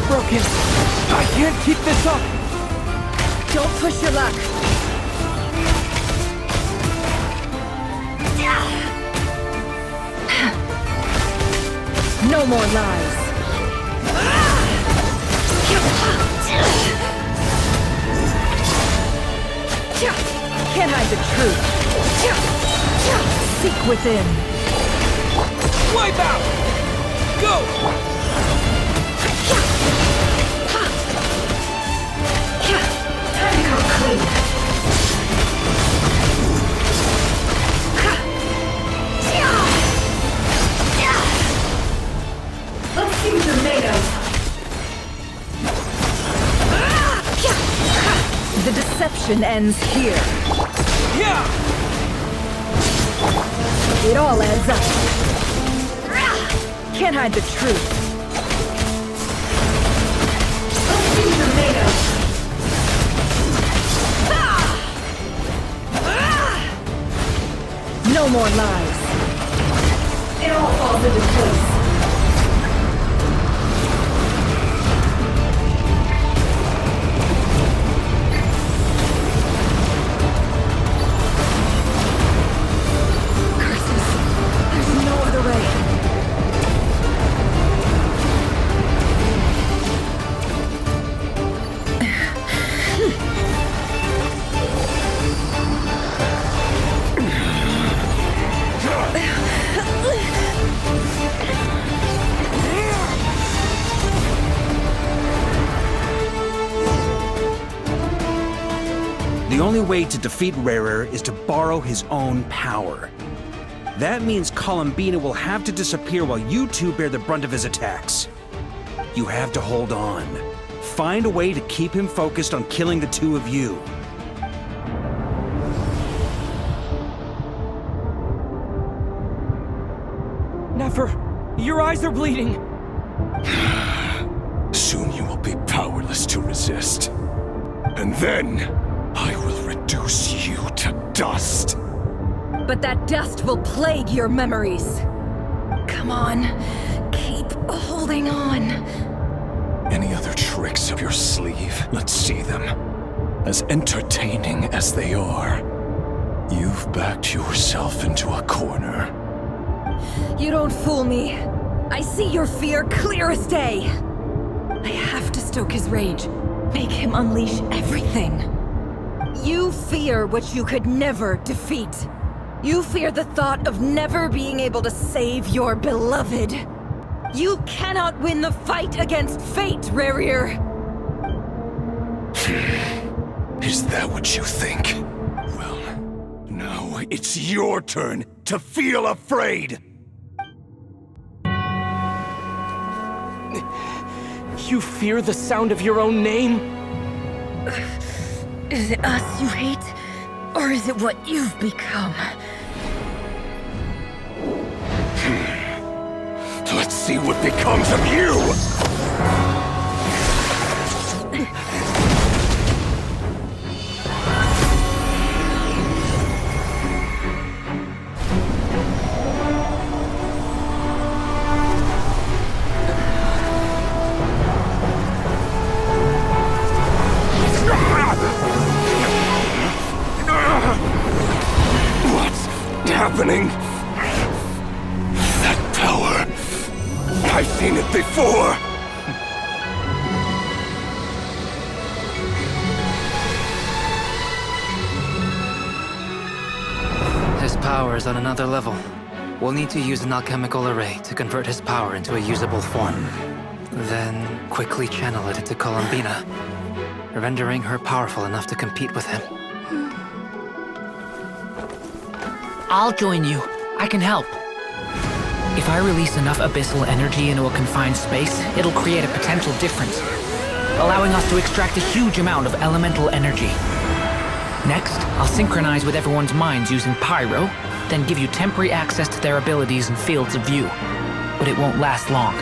Broken. I can't keep this up. Don't push your luck. No more lies. Can't hide the truth. Seek within. Wipe out! Go! Time to come clean. Let's see what you're made of. The deception ends here. Yeah! It all adds up. Can't hide the truth. Let's see what you're made of. No more lies. It all falls into place. Curses. There's no other way. The only way to defeat Rarer is to borrow his own power. That means Columbina will have to disappear while you two bear the brunt of his attacks. You have to hold on. Find a way to keep him focused on killing the two of you. Never. Your eyes are bleeding. Soon you will be powerless to resist. And then, I will reduce you to dust. But that dust will plague your memories. Come on, keep holding on. Any other tricks up your sleeve? Let's see them. As entertaining as they are, you've backed yourself into a corner. You don't fool me. I see your fear clear as day. I have to stoke his rage. Make him unleash everything. You fear what you could never defeat. You fear the thought of never being able to save your beloved. You cannot win the fight against fate, Rarir. Is that what you think? Well, now it's your turn to feel afraid! You fear the sound of your own name? Is it us you hate? Or is it what you've become? Let's see what becomes of you! happening? That power. I've seen it before. His power is on another level. We'll need to use an alchemical array to convert his power into a usable form. Then quickly channel it into Columbina, rendering her powerful enough to compete with him. I'll join you. I can help. If I release enough abyssal energy into a confined space, it'll create a potential difference, allowing us to extract a huge amount of elemental energy. Next, I'll synchronize with everyone's minds using Pyro, then give you temporary access to their abilities and fields of view. But it won't last long.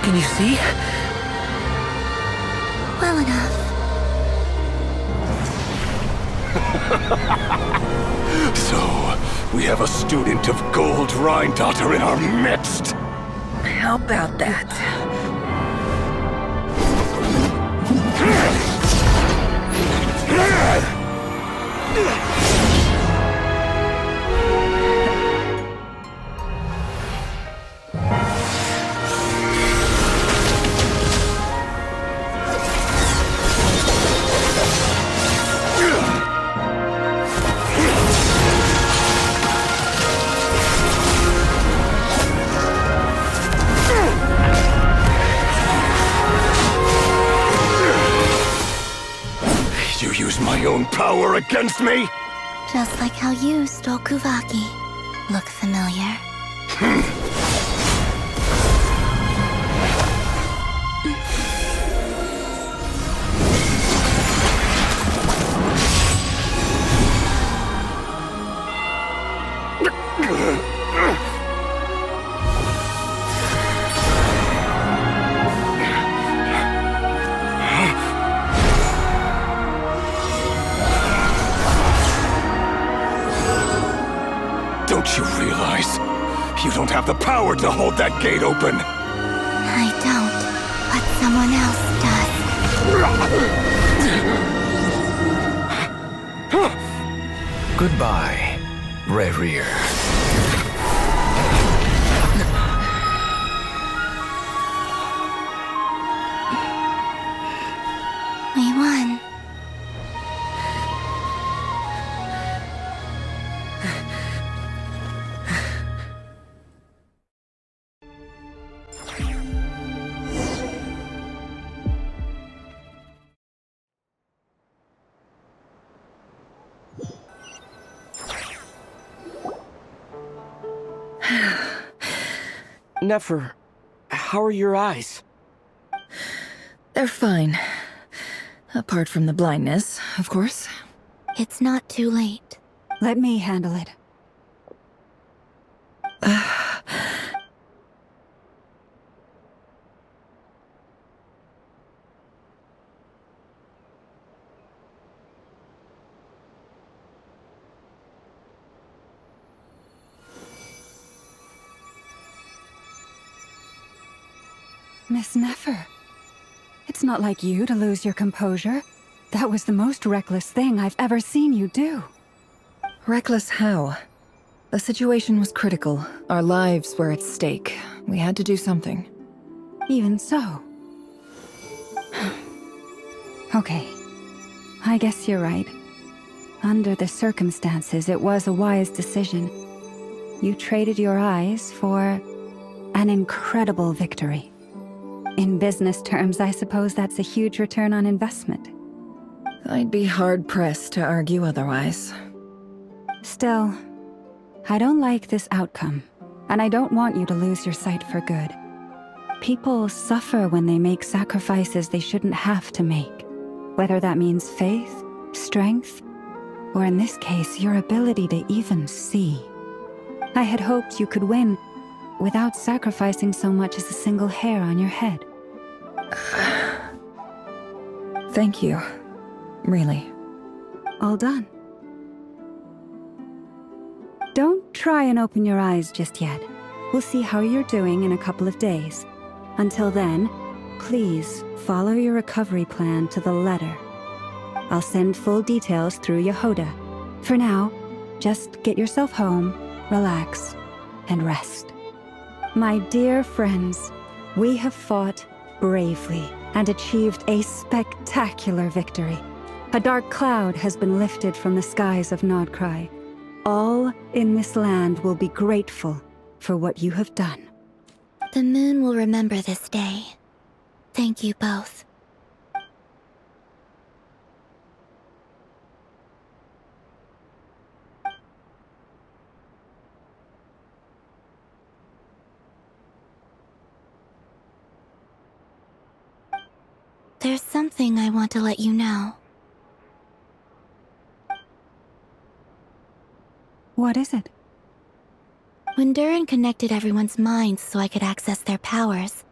Can you see? Well enough. So, we have a student of Gold Rheindotter in our midst. How about that? You use my own power against me? Just like how you stole Kuvaki. Look familiar? Don't you realize? You don't have the power to hold that gate open! I don't, but someone else does. Goodbye, Rerir. We won. Nefer, how are your eyes? They're fine. Apart from the blindness, of course. It's not too late. Let me handle it. Miss Nefer, it's not like you to lose your composure. That was the most reckless thing I've ever seen you do. Reckless how? The situation was critical. Our lives were at stake. We had to do something. Even so. Okay. I guess you're right. Under the circumstances, it was a wise decision. You traded your eyes for an incredible victory. In business terms, I suppose that's a huge return on investment. I'd be hard-pressed to argue otherwise. Still, I don't like this outcome, and I don't want you to lose your sight for good. People suffer when they make sacrifices they shouldn't have to make, whether that means faith, strength, or in this case, your ability to even see. I had hoped you could win without sacrificing so much as a single hair on your head. Thank you. Really. All done. Don't try and open your eyes just yet. We'll see how you're doing in a couple of days. Until then, please follow your recovery plan to the letter. I'll send full details through Yehoda. For now, Just get yourself home, relax, and rest. My dear friends, we have fought bravely and achieved a spectacular victory. A dark cloud has been lifted from the skies of Nod-Krai. All in this land will be grateful for what you have done. The moon will remember this day. Thank you both. There's something I want to let you know. What is it? When Durin connected everyone's minds so I could access their powers,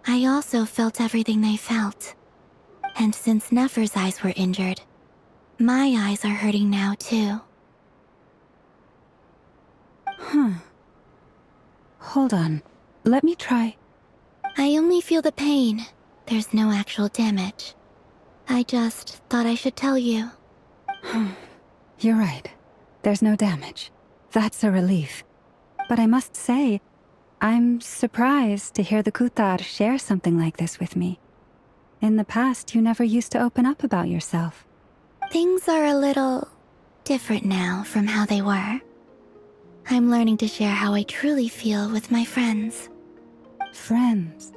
I also felt everything they felt. And since Nefer's eyes were injured, my eyes are hurting now too. Hold on. Let me try. I only feel the pain. There's no actual damage. I just thought I should tell you. You're right. There's no damage. That's a relief. But I must say, I'm surprised to hear the Kuthar share something like this with me. In the past, you never used to open up about yourself. Things are a little different now from how they were. I'm learning to share how I truly feel with my friends. Friends?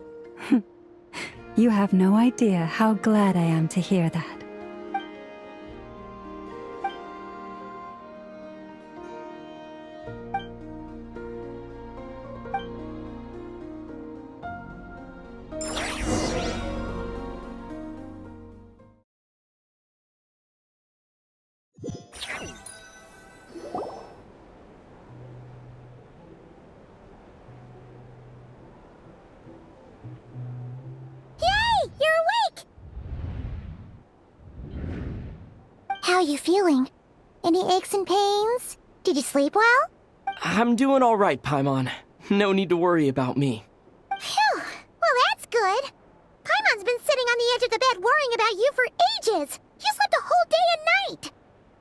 You have no idea how glad I am to hear that. How are you feeling? Any aches and pains? Did you sleep well? I'm doing all right, Paimon. No need to worry about me. Phew! Well, that's good. Paimon's been sitting on the edge of the bed worrying about you for ages. You slept a whole day and night.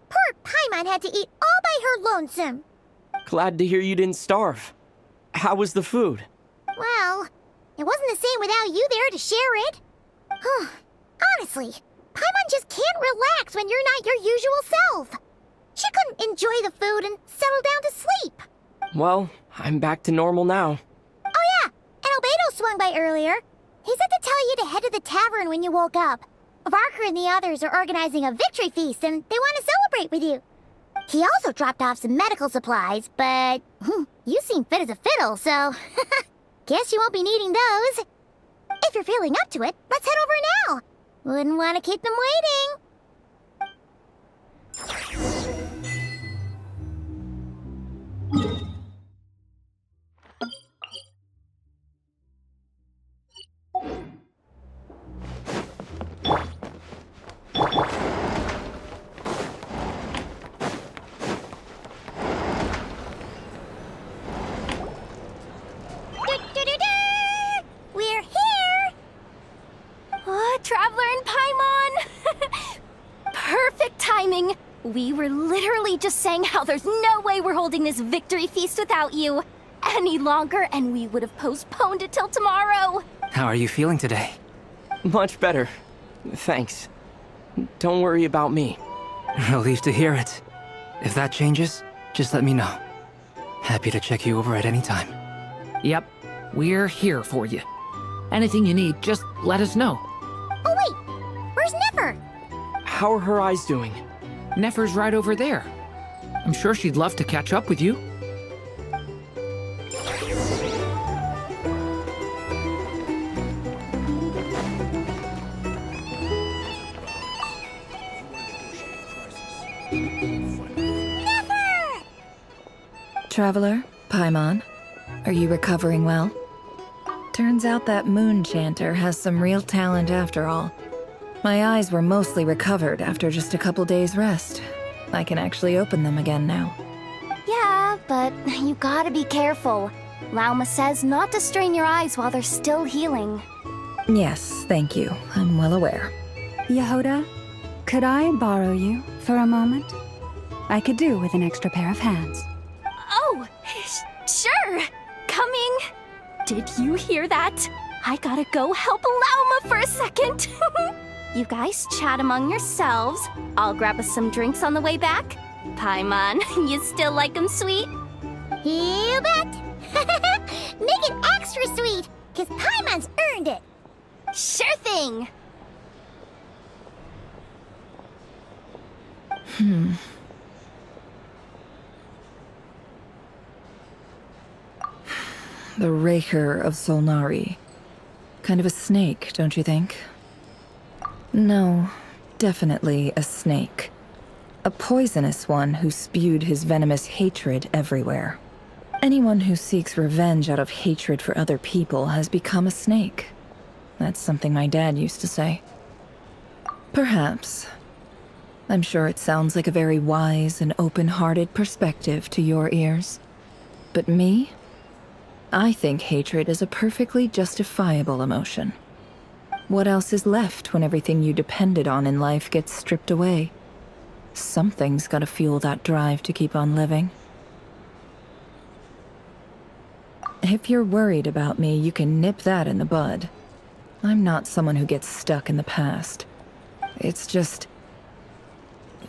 Poor Paimon had to eat all by her lonesome. Glad to hear you didn't starve. How was the food? Well, it wasn't the same without you there to share it. Honestly, Paimon just can't relax when you're not your usual self. She couldn't enjoy the food and settle down to sleep. Well, I'm back to normal now. Oh yeah, and Albedo swung by earlier. He said to tell you to head to the tavern when you woke up. Varker and the others are organizing a victory feast and they want to celebrate with you. He also dropped off some medical supplies, but you seem fit as a fiddle, so guess you won't be needing those. If you're feeling up to it, let's head over now. Wouldn't want to keep them waiting. We're here! Oh, Traveler and Paimon! Perfect timing! We were literally just saying how there's no way we're holding this victory feast without you any longer, and we would have postponed it till tomorrow. How are you feeling today? Much better. Thanks. Don't worry about me. Relieved to hear it. If that changes, just let me know. Happy to check you over at any time. Yep, we're here for you. Anything you need, just let us know. Oh wait, where's Nefer? How are her eyes doing? Nefer's right over there. I'm sure she'd love to catch up with you. Nefer! Traveler, Paimon, are you recovering well? Turns out that moon chanter has some real talent after all. My eyes were mostly recovered after just a couple days' rest. I can actually open them again now. Yeah, but you gotta be careful. Lauma says not to strain your eyes while they're still healing. Yes, thank you. I'm well aware. Yehoda, could I borrow you for a moment? I could do with an extra pair of hands. Oh, sure. Coming. Did you hear that? I gotta go help Lauma for a second. You guys chat among yourselves. I'll grab us some drinks on the way back. Paimon, you still like 'em sweet? You bet. Make it extra sweet, because Paimon's earned it. Sure thing. The Raker of Solnari. Kind of a snake, don't you think? No, definitely a snake. A poisonous one who spewed his venomous hatred everywhere. Anyone who seeks revenge out of hatred for other people has become a snake. That's something my dad used to say. Perhaps. I'm sure it sounds like a very wise and open-hearted perspective to your ears. But me? I think hatred is a perfectly justifiable emotion. What else is left when everything you depended on in life gets stripped away? Something's gotta fuel that drive to keep on living. If you're worried about me, you can nip that in the bud. I'm not someone who gets stuck in the past. It's just...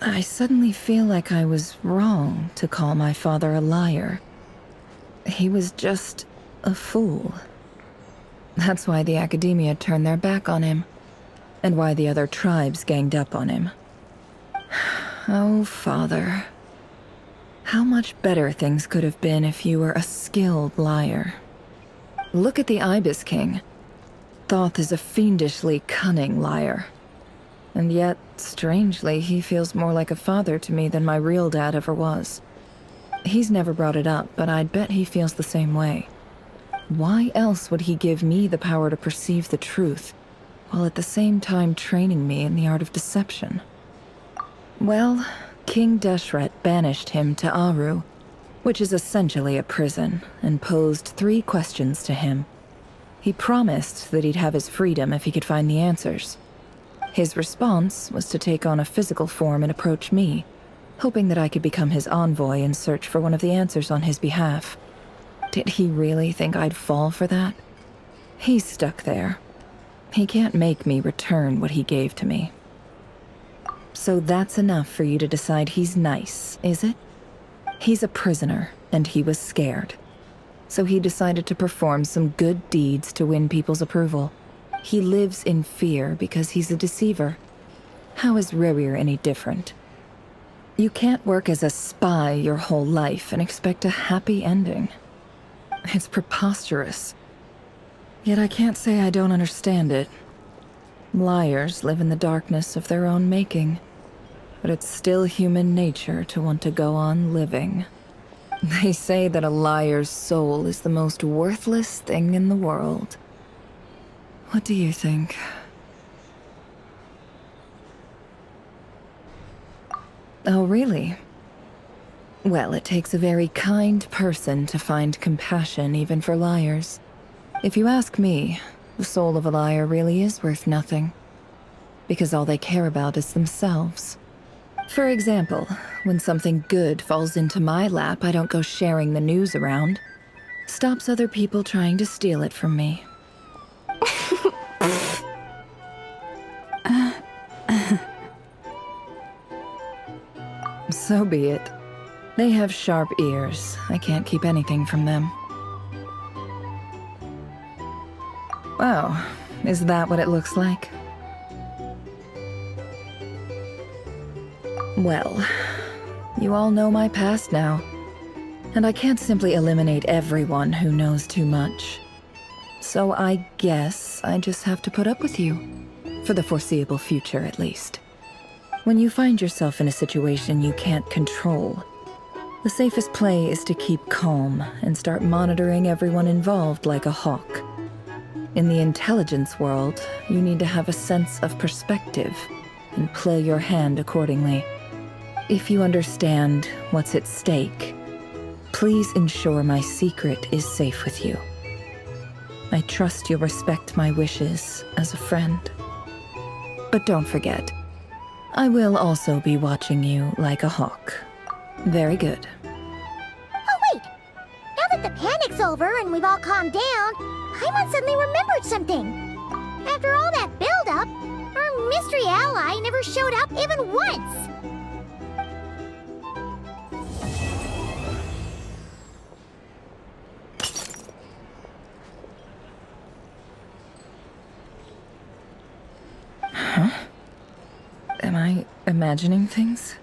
I suddenly feel like I was wrong to call my father a liar. He was just a fool. That's why the academia turned their back on him, and why the other tribes ganged up on him. Oh, Father. How much better things could have been if you were a skilled liar. Look at the Ibis King. Thoth is a fiendishly cunning liar. And yet, strangely, he feels more like a father to me than my real dad ever was. He's never brought it up, but I'd bet he feels the same way. Why else would he give me the power to perceive the truth, while at the same time training me in the art of deception? Well, King Deshret banished him to Aru, which is essentially a prison, and posed 3 questions to him. He promised that he'd have his freedom if he could find the answers. His response was to take on a physical form and approach me, hoping that I could become his envoy and search for one of the answers on his behalf. Did he really think I'd fall for that? He's stuck there. He can't make me return what he gave to me. So that's enough for you to decide he's nice, is it? He's a prisoner, and he was scared. So he decided to perform some good deeds to win people's approval. He lives in fear because he's a deceiver. How is Rerir any different? You can't work as a spy your whole life and expect a happy ending. It's preposterous. Yet I can't say I don't understand it. Liars live in the darkness of their own making, but it's still human nature to want to go on living. They say that a liar's soul is the most worthless thing in the world. What do you think? Oh, really? Well, it takes a very kind person to find compassion even for liars. If you ask me, the soul of a liar really is worth nothing. Because all they care about is themselves. For example, when something good falls into my lap, I don't go sharing the news around. Stops other people trying to steal it from me. So be it. They have sharp ears. I can't keep anything from them. Wow, is that what it looks like? Well, you all know my past now, and I can't simply eliminate everyone who knows too much. So I guess I just have to put up with you, for the foreseeable future at least. When you find yourself in a situation you can't control, the safest play is to keep calm and start monitoring everyone involved like a hawk. In the intelligence world, you need to have a sense of perspective and play your hand accordingly. If you understand what's at stake, please ensure my secret is safe with you. I trust you'll respect my wishes as a friend. But don't forget, I will also be watching you like a hawk. Very good. Oh, wait! Now that the panic's over and we've all calmed down, Paimon suddenly remembered something. After all that build-up, our mystery ally never showed up even once. Huh? Am I imagining things?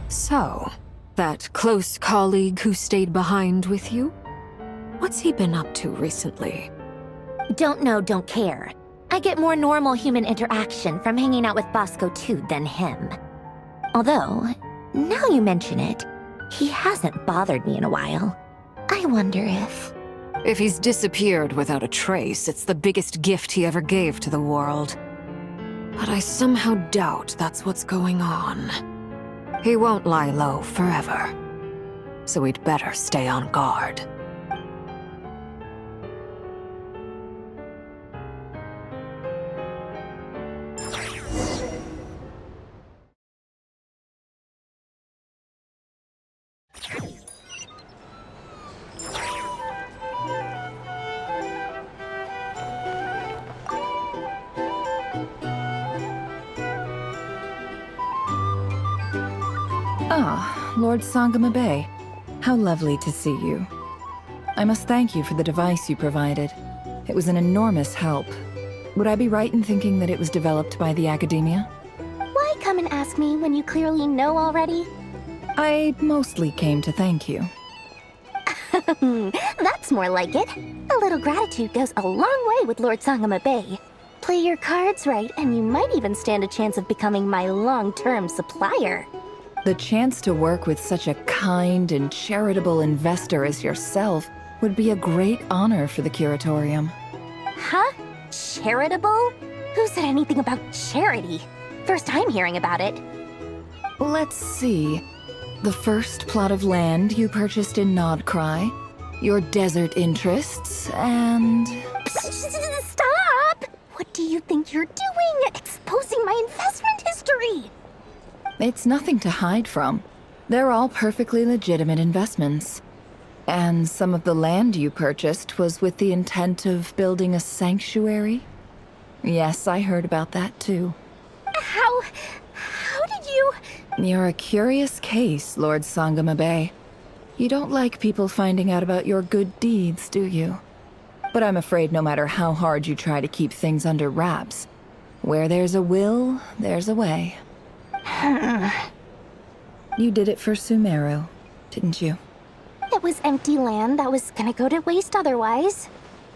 So, that close colleague who stayed behind with you? What's he been up to recently? Don't know, don't care. I get more normal human interaction from hanging out with Bosco too than him. Although, now you mention it, he hasn't bothered me in a while. I wonder if... If he's disappeared without a trace, it's the biggest gift he ever gave to the world. But I somehow doubt that's what's going on. He won't lie low forever. So we'd better stay on guard. Ah, Lord Sangama Bay. How lovely to see you. I must thank you for the device you provided. It was an enormous help. Would I be right in thinking that it was developed by the Academia? Why come and ask me when you clearly know already? I mostly came to thank you. That's more like it. A little gratitude goes a long way with Lord Sangama Bay. Play your cards right, and you might even stand a chance of becoming my long-term supplier. The chance to work with such a kind and charitable investor as yourself would be a great honor for the Curatorium. Huh? Charitable? Who said anything about charity? First time hearing about it. Let's see. The first plot of land you purchased in Nod-Krai, your desert interests, and... Stop! What do you think you're doing? Exposing my investment history! It's nothing to hide from. They're all perfectly legitimate investments. And some of the land you purchased was with the intent of building a sanctuary? Yes, I heard about that too. How did you... You're a curious case, Lord Sangama Bay. You don't like people finding out about your good deeds, do you? But I'm afraid no matter how hard you try to keep things under wraps, where there's a will, there's a way. You did it for Sumeru, didn't you? It was empty land that was gonna go to waste otherwise.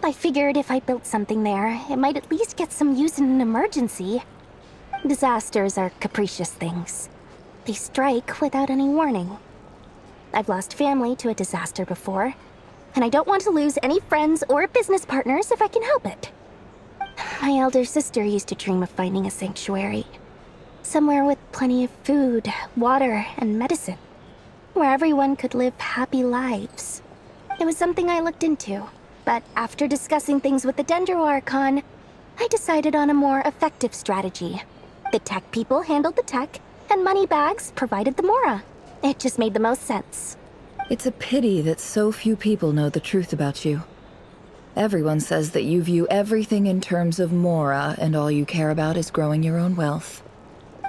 I figured if I built something there, it might at least get some use in an emergency. Disasters are capricious things. They strike without any warning. I've lost family to a disaster before, and I don't want to lose any friends or business partners if I can help it. My elder sister used to dream of finding a sanctuary. Somewhere with plenty of food, water, and medicine. Where everyone could live happy lives. It was something I looked into, but after discussing things with the Dendro Archon, I decided on a more effective strategy. The tech people handled the tech, and Moneybags provided the Mora. It just made the most sense. It's a pity that so few people know the truth about you. Everyone says that you view everything in terms of Mora, and all you care about is growing your own wealth.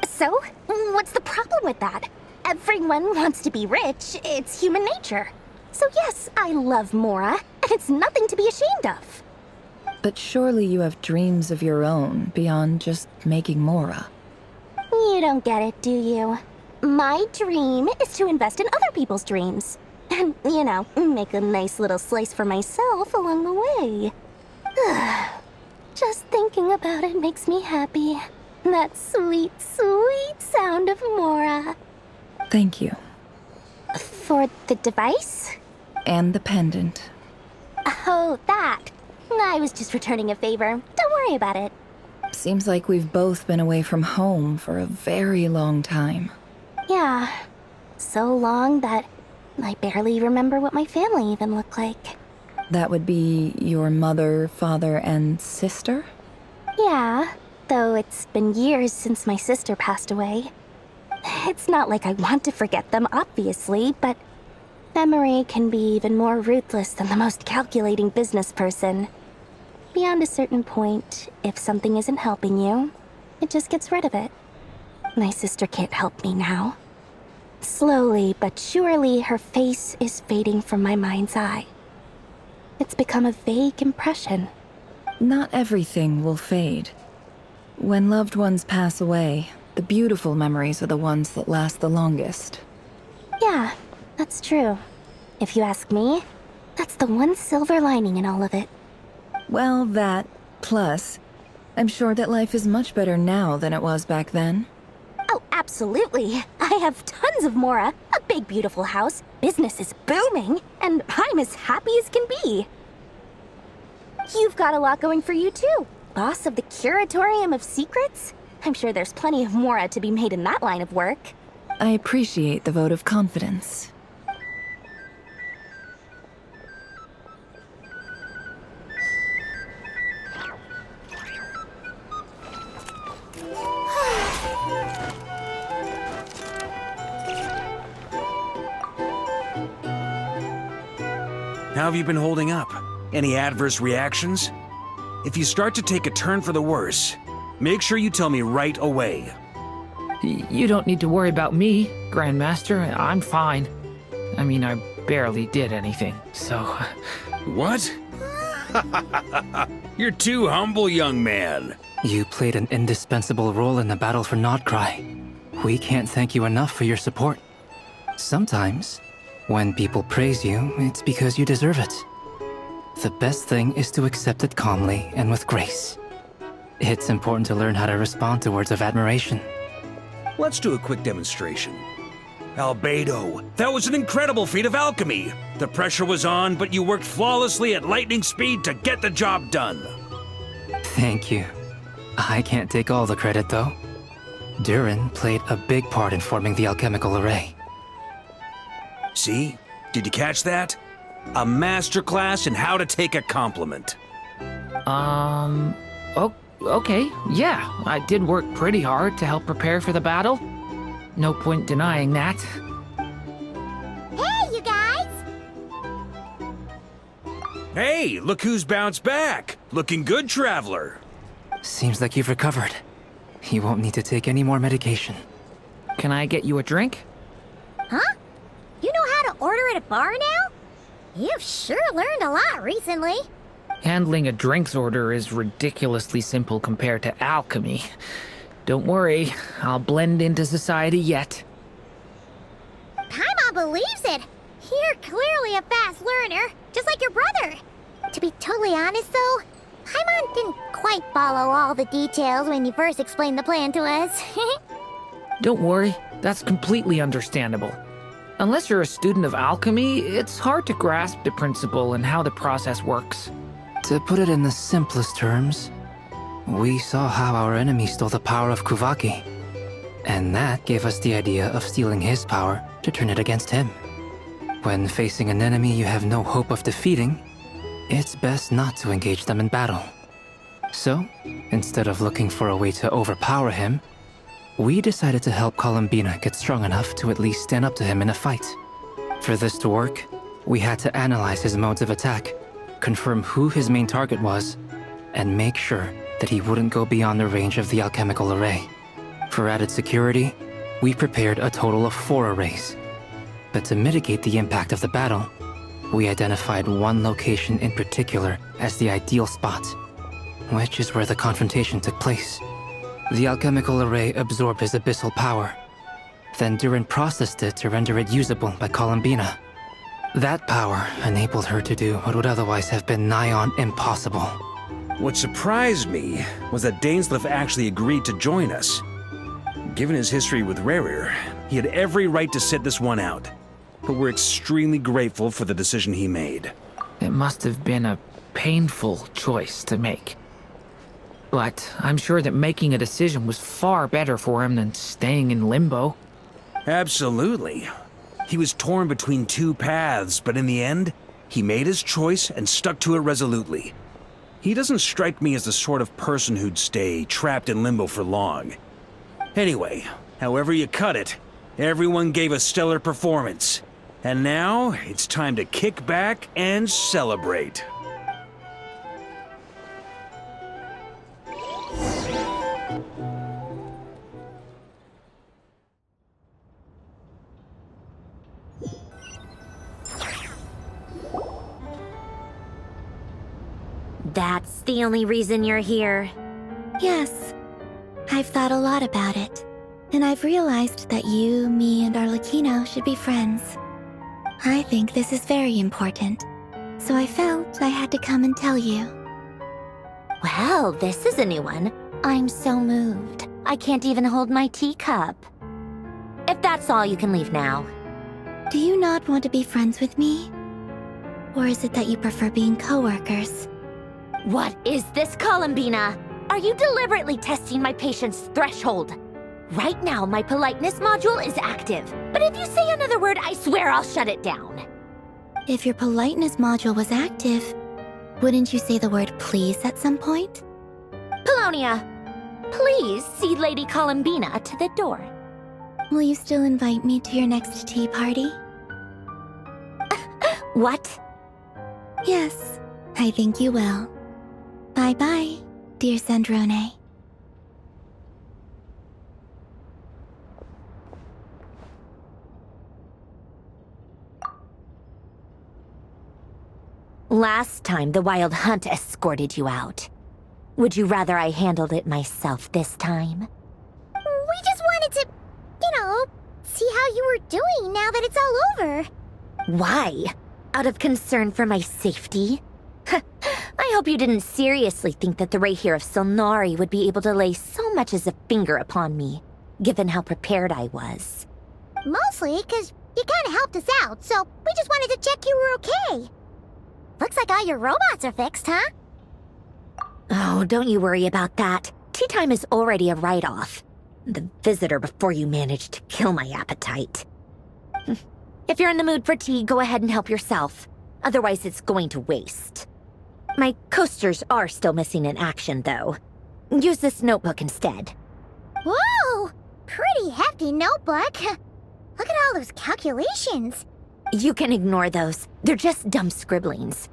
So, what's the problem with that? Everyone wants to be rich. It's human nature. So yes, I love Mora, and it's nothing to be ashamed of. But surely you have dreams of your own beyond just making Mora. You don't get it, do you? My dream is to invest in other people's dreams. And, you know, make a nice little slice for myself along the way. Just thinking about it makes me happy. That sweet, sweet sound of Mora. Thank you. For the device? And the pendant. Oh, that. I was just returning a favor. Don't worry about it. Seems like we've both been away from home for a very long time. Yeah. So long that I barely remember what my family even looked like. That would be your mother, father, and sister? Yeah, though it's been years since my sister passed away. It's not like I want to forget them, obviously, but memory can be even more ruthless than the most calculating business person. Beyond a certain point, if something isn't helping you, it just gets rid of it. My sister can't help me now. Slowly but surely, her face is fading from my mind's eye. It's become a vague impression. Not everything will fade. When loved ones pass away, the beautiful memories are the ones that last the longest. Yeah, that's true. If you ask me, that's the one silver lining in all of it. Well, that, plus, I'm sure that life is much better now than it was back then. Oh, absolutely. I have tons of Mora, a big beautiful house, business is booming, and I'm as happy as can be. You've got a lot going for you too. Boss of the Curatorium of Secrets? I'm sure there's plenty of Mora to be made in that line of work. I appreciate the vote of confidence. How have you been holding up? Any adverse reactions? If you start to take a turn for the worse, make sure you tell me right away. You don't need to worry about me, Grandmaster. I'm fine. I mean, I barely did anything, so... What? You're too humble, young man. You played an indispensable role in the battle for Nod-Krai. We can't thank you enough for your support. Sometimes, when people praise you, it's because you deserve it. The best thing is to accept it calmly and with grace. It's important to learn how to respond to words of admiration. Let's do a quick demonstration. Albedo, that was an incredible feat of alchemy. The pressure was on, but you worked flawlessly at lightning speed to get the job done. Thank you. I can't take all the credit, though. Durin played a big part in forming the alchemical array. See? Did you catch that? A masterclass in how to take a compliment. Okay, yeah. I did work pretty hard to help prepare for the battle. No point denying that. Hey, you guys! Hey, look who's bounced back. Looking good, traveler. Seems like you've recovered. You won't need to take any more medication. Can I get you a drink? Huh? You know how to order at a bar now? You've sure learned a lot recently. Handling a drinks order is ridiculously simple compared to alchemy. Don't worry, I'll blend into society yet. Paimon believes it. You're clearly a fast learner, just like your brother. To be totally honest, though, Paimon didn't quite follow all the details when you first explained the plan to us. Don't worry, that's completely understandable. Unless you're a student of alchemy, it's hard to grasp the principle and how the process works. To put it in the simplest terms, we saw how our enemy stole the power of Kuvaki, and that gave us the idea of stealing his power to turn it against him. When facing an enemy you have no hope of defeating, it's best not to engage them in battle. So, instead of looking for a way to overpower him, we decided to help Columbina get strong enough to at least stand up to him in a fight. For this to work, we had to analyze his modes of attack, confirm who his main target was, and make sure that he wouldn't go beyond the range of the alchemical array. For added security, we prepared a total of 4 arrays. But to mitigate the impact of the battle, we identified one location in particular as the ideal spot, which is where the confrontation took place. The alchemical array absorbed his abyssal power. Then Durin processed it to render it usable by Columbina. That power enabled her to do what would otherwise have been nigh on impossible. What surprised me was that Dainsleif actually agreed to join us. Given his history with Rerir, he had every right to sit this one out. But we're extremely grateful for the decision he made. It must have been a painful choice to make. But I'm sure that making a decision was far better for him than staying in limbo. Absolutely. He was torn between two paths, but in the end, he made his choice and stuck to it resolutely. He doesn't strike me as the sort of person who'd stay trapped in limbo for long. Anyway, however you cut it, everyone gave a stellar performance. And now, it's time to kick back and celebrate. That's the only reason you're here. Yes. I've thought a lot about it. And I've realized that you, me, and Arlecchino should be friends. I think this is very important. So I felt I had to come and tell you. Well, this is a new one. I'm so moved. I can't even hold my teacup. If that's all, you can leave now. Do you not want to be friends with me? Or is it that you prefer being co-workers? What is this, Columbina? Are you deliberately testing my patience threshold? Right now, my politeness module is active. But if you say another word, I swear I'll shut it down. If your politeness module was active, wouldn't you say the word please at some point? Polonia, please see Lady Columbina to the door. Will you still invite me to your next tea party? What? Yes, I think you will. Bye-bye, dear Sandrone. Last time, the Wild Hunt escorted you out. Would you rather I handled it myself this time? We just wanted to, see how you were doing now that it's all over. Why? Out of concern for my safety? I hope you didn't seriously think that the Rayhir of Solnari would be able to lay so much as a finger upon me, given how prepared I was. Mostly because you kind of helped us out, so we just wanted to check you were okay. Looks like all your robots are fixed, huh? Oh, don't you worry about that. Tea time is already a write-off. The visitor before you managed to kill my appetite. If you're in the mood for tea, go ahead and help yourself. Otherwise, it's going to waste. My coasters are still missing in action, though. Use this notebook instead. Whoa! Pretty hefty notebook. Look at all those calculations. You can ignore those. They're just dumb scribblings.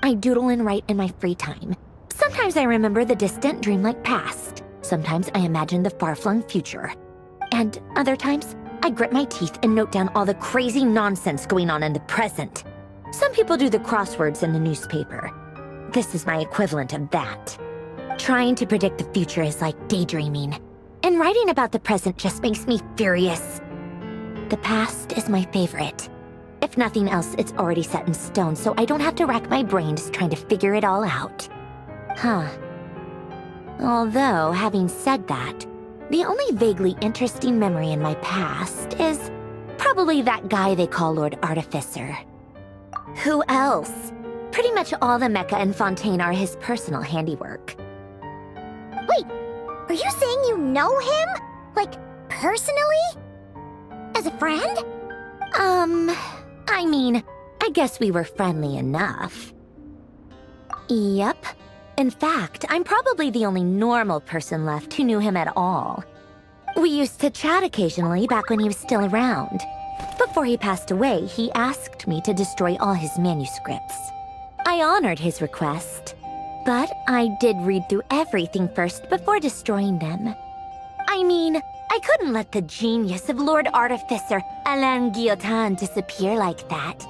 I doodle and write in my free time. Sometimes I remember the distant, dreamlike past. Sometimes I imagine the far-flung future. And other times, I grit my teeth and note down all the crazy nonsense going on in the present. Some people do the crosswords in the newspaper. This is my equivalent of that. Trying to predict the future is like daydreaming. And writing about the present just makes me furious. The past is my favorite. If nothing else, it's already set in stone, so I don't have to rack my brains trying to figure it all out. Huh. Although, having said that, the only vaguely interesting memory in my past is probably that guy they call Lord Artificer. Who else? Pretty much all the mecha in Fontaine are his personal handiwork. Wait, are you saying you know him? Like, personally? As a friend? I mean, I guess we were friendly enough. Yep. In fact, I'm probably the only normal person left who knew him at all. We used to chat occasionally back when he was still around. Before he passed away, he asked me to destroy all his manuscripts. I honored his request, but I did read through everything first before destroying them. I mean, I couldn't let the genius of Lord Artificer Alain Guillotin disappear like that.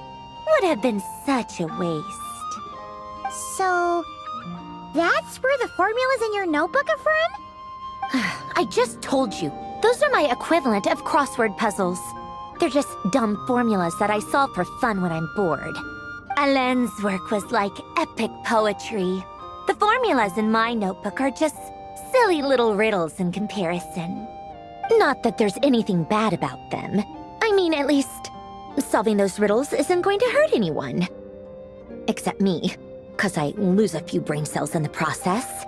Would have been such a waste. So, that's where the formulas in your notebook are from? I just told you. Those are my equivalent of crossword puzzles. They're just dumb formulas that I solve for fun when I'm bored. Alain's work was like epic poetry. The formulas in my notebook are just silly little riddles in comparison. Not that there's anything bad about them. I mean, at least, solving those riddles isn't going to hurt anyone. Except me, 'cause I lose a few brain cells in the process.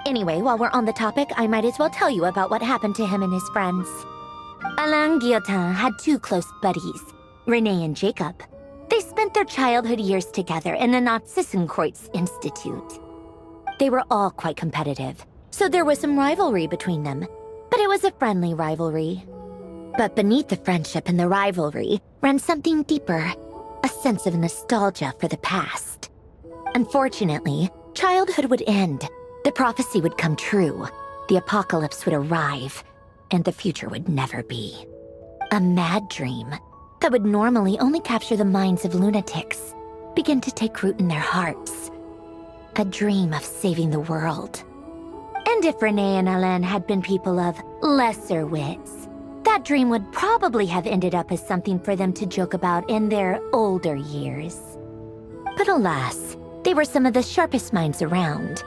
Anyway, while we're on the topic, I might as well tell you about what happened to him and his friends. Alain Guillotin had two close buddies, Renee and Jacob. They spent their childhood years together in the Nod-Krai Institute. They were all quite competitive, so there was some rivalry between them, but it was a friendly rivalry. But beneath the friendship and the rivalry ran something deeper, a sense of nostalgia for the past. Unfortunately, childhood would end, the prophecy would come true, the apocalypse would arrive, and the future would never be. A mad dream that would normally only capture the minds of lunatics began to take root in their hearts. A dream of saving the world. And if Renee and Alain had been people of lesser wits, that dream would probably have ended up as something for them to joke about in their older years. But alas, they were some of the sharpest minds around.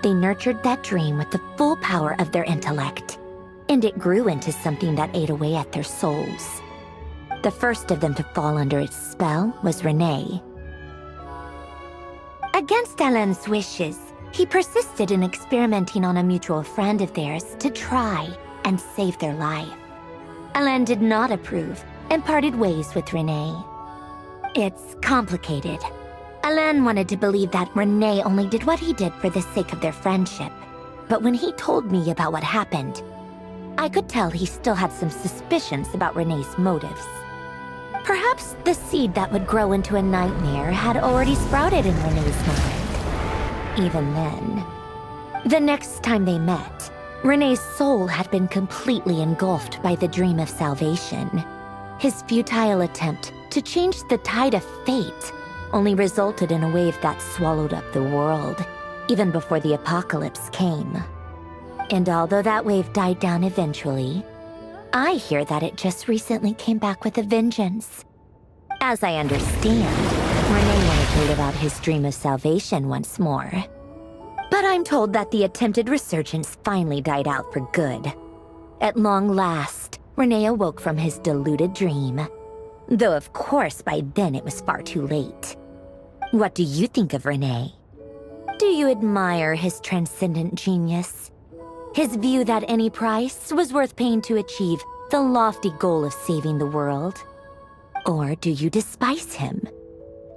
They nurtured that dream with the full power of their intellect, and it grew into something that ate away at their souls. The first of them to fall under its spell was Renee. Against Alain's wishes, he persisted in experimenting on a mutual friend of theirs to try and save their life. Alain did not approve and parted ways with Renee. It's complicated. Alain wanted to believe that Renee only did what he did for the sake of their friendship. But when he told me about what happened, I could tell he still had some suspicions about Renee's motives. Perhaps the seed that would grow into a nightmare had already sprouted in Renee's mind. Even then. The next time they met, Renee's soul had been completely engulfed by the dream of salvation. His futile attempt to change the tide of fate only resulted in a wave that swallowed up the world, even before the apocalypse came. And although that wave died down eventually, I hear that it just recently came back with a vengeance. As I understand, Renee wanted to live out his dream of salvation once more. But I'm told that the attempted resurgence finally died out for good. At long last, Renee awoke from his deluded dream. Though of course by then it was far too late. What do you think of Renee? Do you admire his transcendent genius? His view that any price was worth paying to achieve the lofty goal of saving the world? Or do you despise him?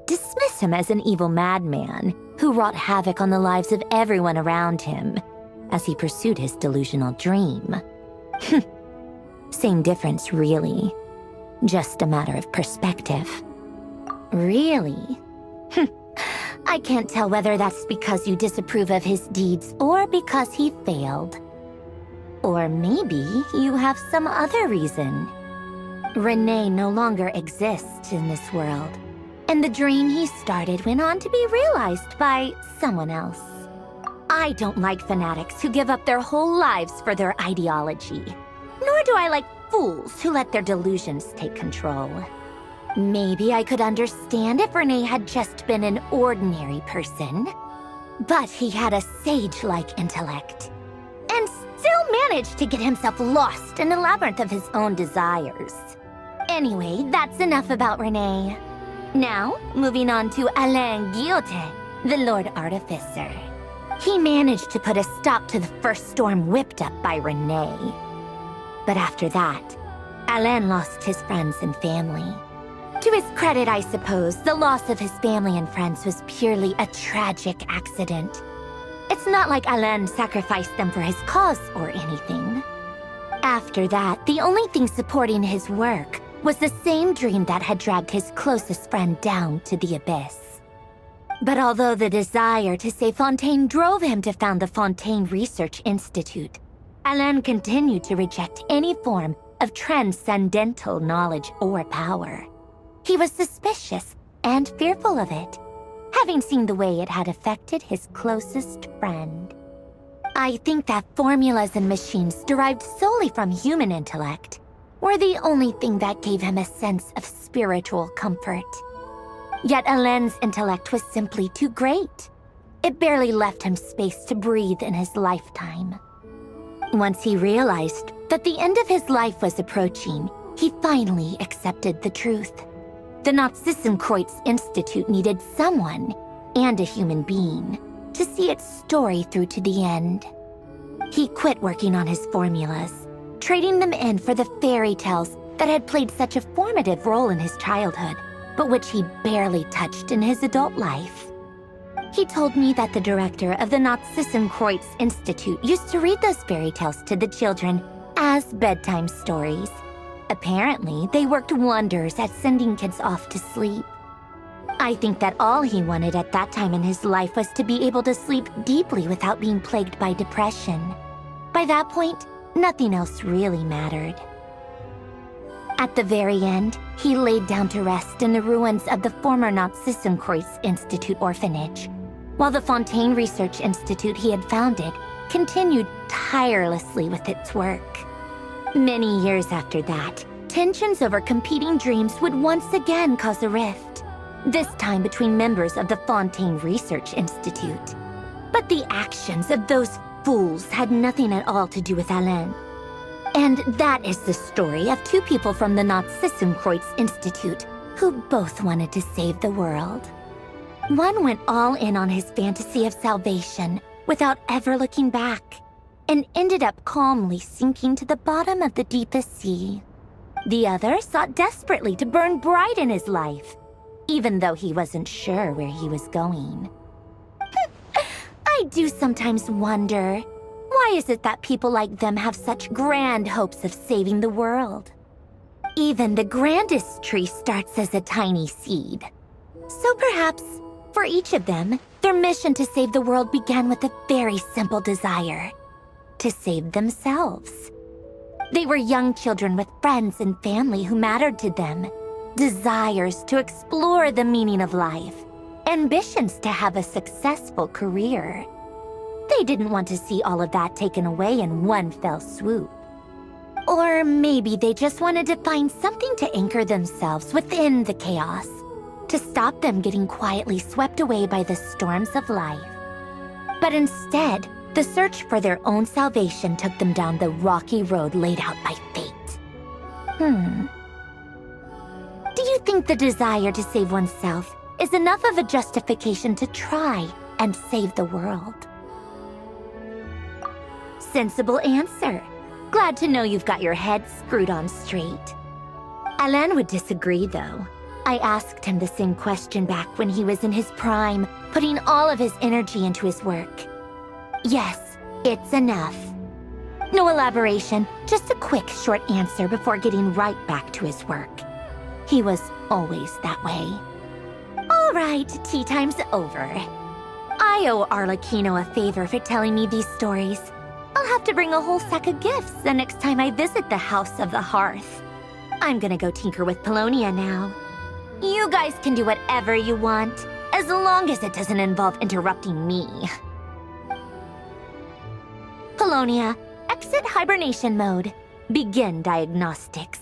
Dismiss him as an evil madman who wrought havoc on the lives of everyone around him as he pursued his delusional dream? Same difference, really. Just a matter of perspective. Really? I can't tell whether that's because you disapprove of his deeds or because he failed. Or maybe you have some other reason. Renee no longer exists in this world, and the dream he started went on to be realized by someone else. I don't like fanatics who give up their whole lives for their ideology, nor do I like fools who let their delusions take control. Maybe I could understand if Renee had just been an ordinary person, but he had a sage-like intellect, and still managed to get himself lost in the labyrinth of his own desires. Anyway, that's enough about Renee. Now, moving on to Alain Guillotin, the Lord Artificer. He managed to put a stop to the first storm whipped up by Renee. But after that, Alain lost his friends and family. To his credit, I suppose, the loss of his family and friends was purely a tragic accident. It's not like Alain sacrificed them for his cause or anything. After that, the only thing supporting his work was the same dream that had dragged his closest friend down to the abyss. But although the desire to save Fontaine drove him to found the Fontaine Research Institute, Alain continued to reject any form of transcendental knowledge or power. He was suspicious and fearful of it, having seen the way it had affected his closest friend. I think that formulas and machines derived solely from human intellect were the only thing that gave him a sense of spiritual comfort. Yet Alain's intellect was simply too great. It barely left him space to breathe in his lifetime. Once he realized that the end of his life was approaching, he finally accepted the truth. The Nod-Krai Institute needed someone, and a human being, to see its story through to the end. He quit working on his formulas, trading them in for the fairy tales that had played such a formative role in his childhood, but which he barely touched in his adult life. He told me that the director of the Nod-Krai Institute used to read those fairy tales to the children as bedtime stories. Apparently, they worked wonders at sending kids off to sleep. I think that all he wanted at that time in his life was to be able to sleep deeply without being plagued by depression. By that point, nothing else really mattered. At the very end, he laid down to rest in the ruins of the former Nod-Krai Institute orphanage, while the Fontaine Research Institute he had founded continued tirelessly with its work. Many years after that, tensions over competing dreams would once again cause a rift, this time between members of the Fontaine Research Institute. But the actions of those fools had nothing at all to do with Alain. And that is the story of two people from the Nod-Krai Institute who both wanted to save the world. One went all in on his fantasy of salvation without ever looking back, and ended up calmly sinking to the bottom of the deepest sea. The other sought desperately to burn bright in his life, even though he wasn't sure where he was going. I do sometimes wonder, why is it that people like them have such grand hopes of saving the world? Even the grandest tree starts as a tiny seed. So perhaps, for each of them, their mission to save the world began with a very simple desire: to save themselves. They were young children with friends and family who mattered to them, desires to explore the meaning of life, ambitions to have a successful career. They didn't want to see all of that taken away in one fell swoop. Or maybe they just wanted to find something to anchor themselves within the chaos, to stop them getting quietly swept away by the storms of life. But instead, the search for their own salvation took them down the rocky road laid out by fate. Do you think the desire to save oneself is enough of a justification to try and save the world? Sensible answer. Glad to know you've got your head screwed on straight. Alain would disagree, though. I asked him the same question back when he was in his prime, putting all of his energy into his work. Yes, it's enough. No elaboration, just a quick, short answer before getting right back to his work. He was always that way. All right, tea time's over. I owe Arlecchino a favor for telling me these stories. I'll have to bring a whole sack of gifts the next time I visit the House of the Hearth. I'm gonna go tinker with Polonia now. You guys can do whatever you want, as long as it doesn't involve interrupting me. Polonia, exit hibernation mode. Begin diagnostics.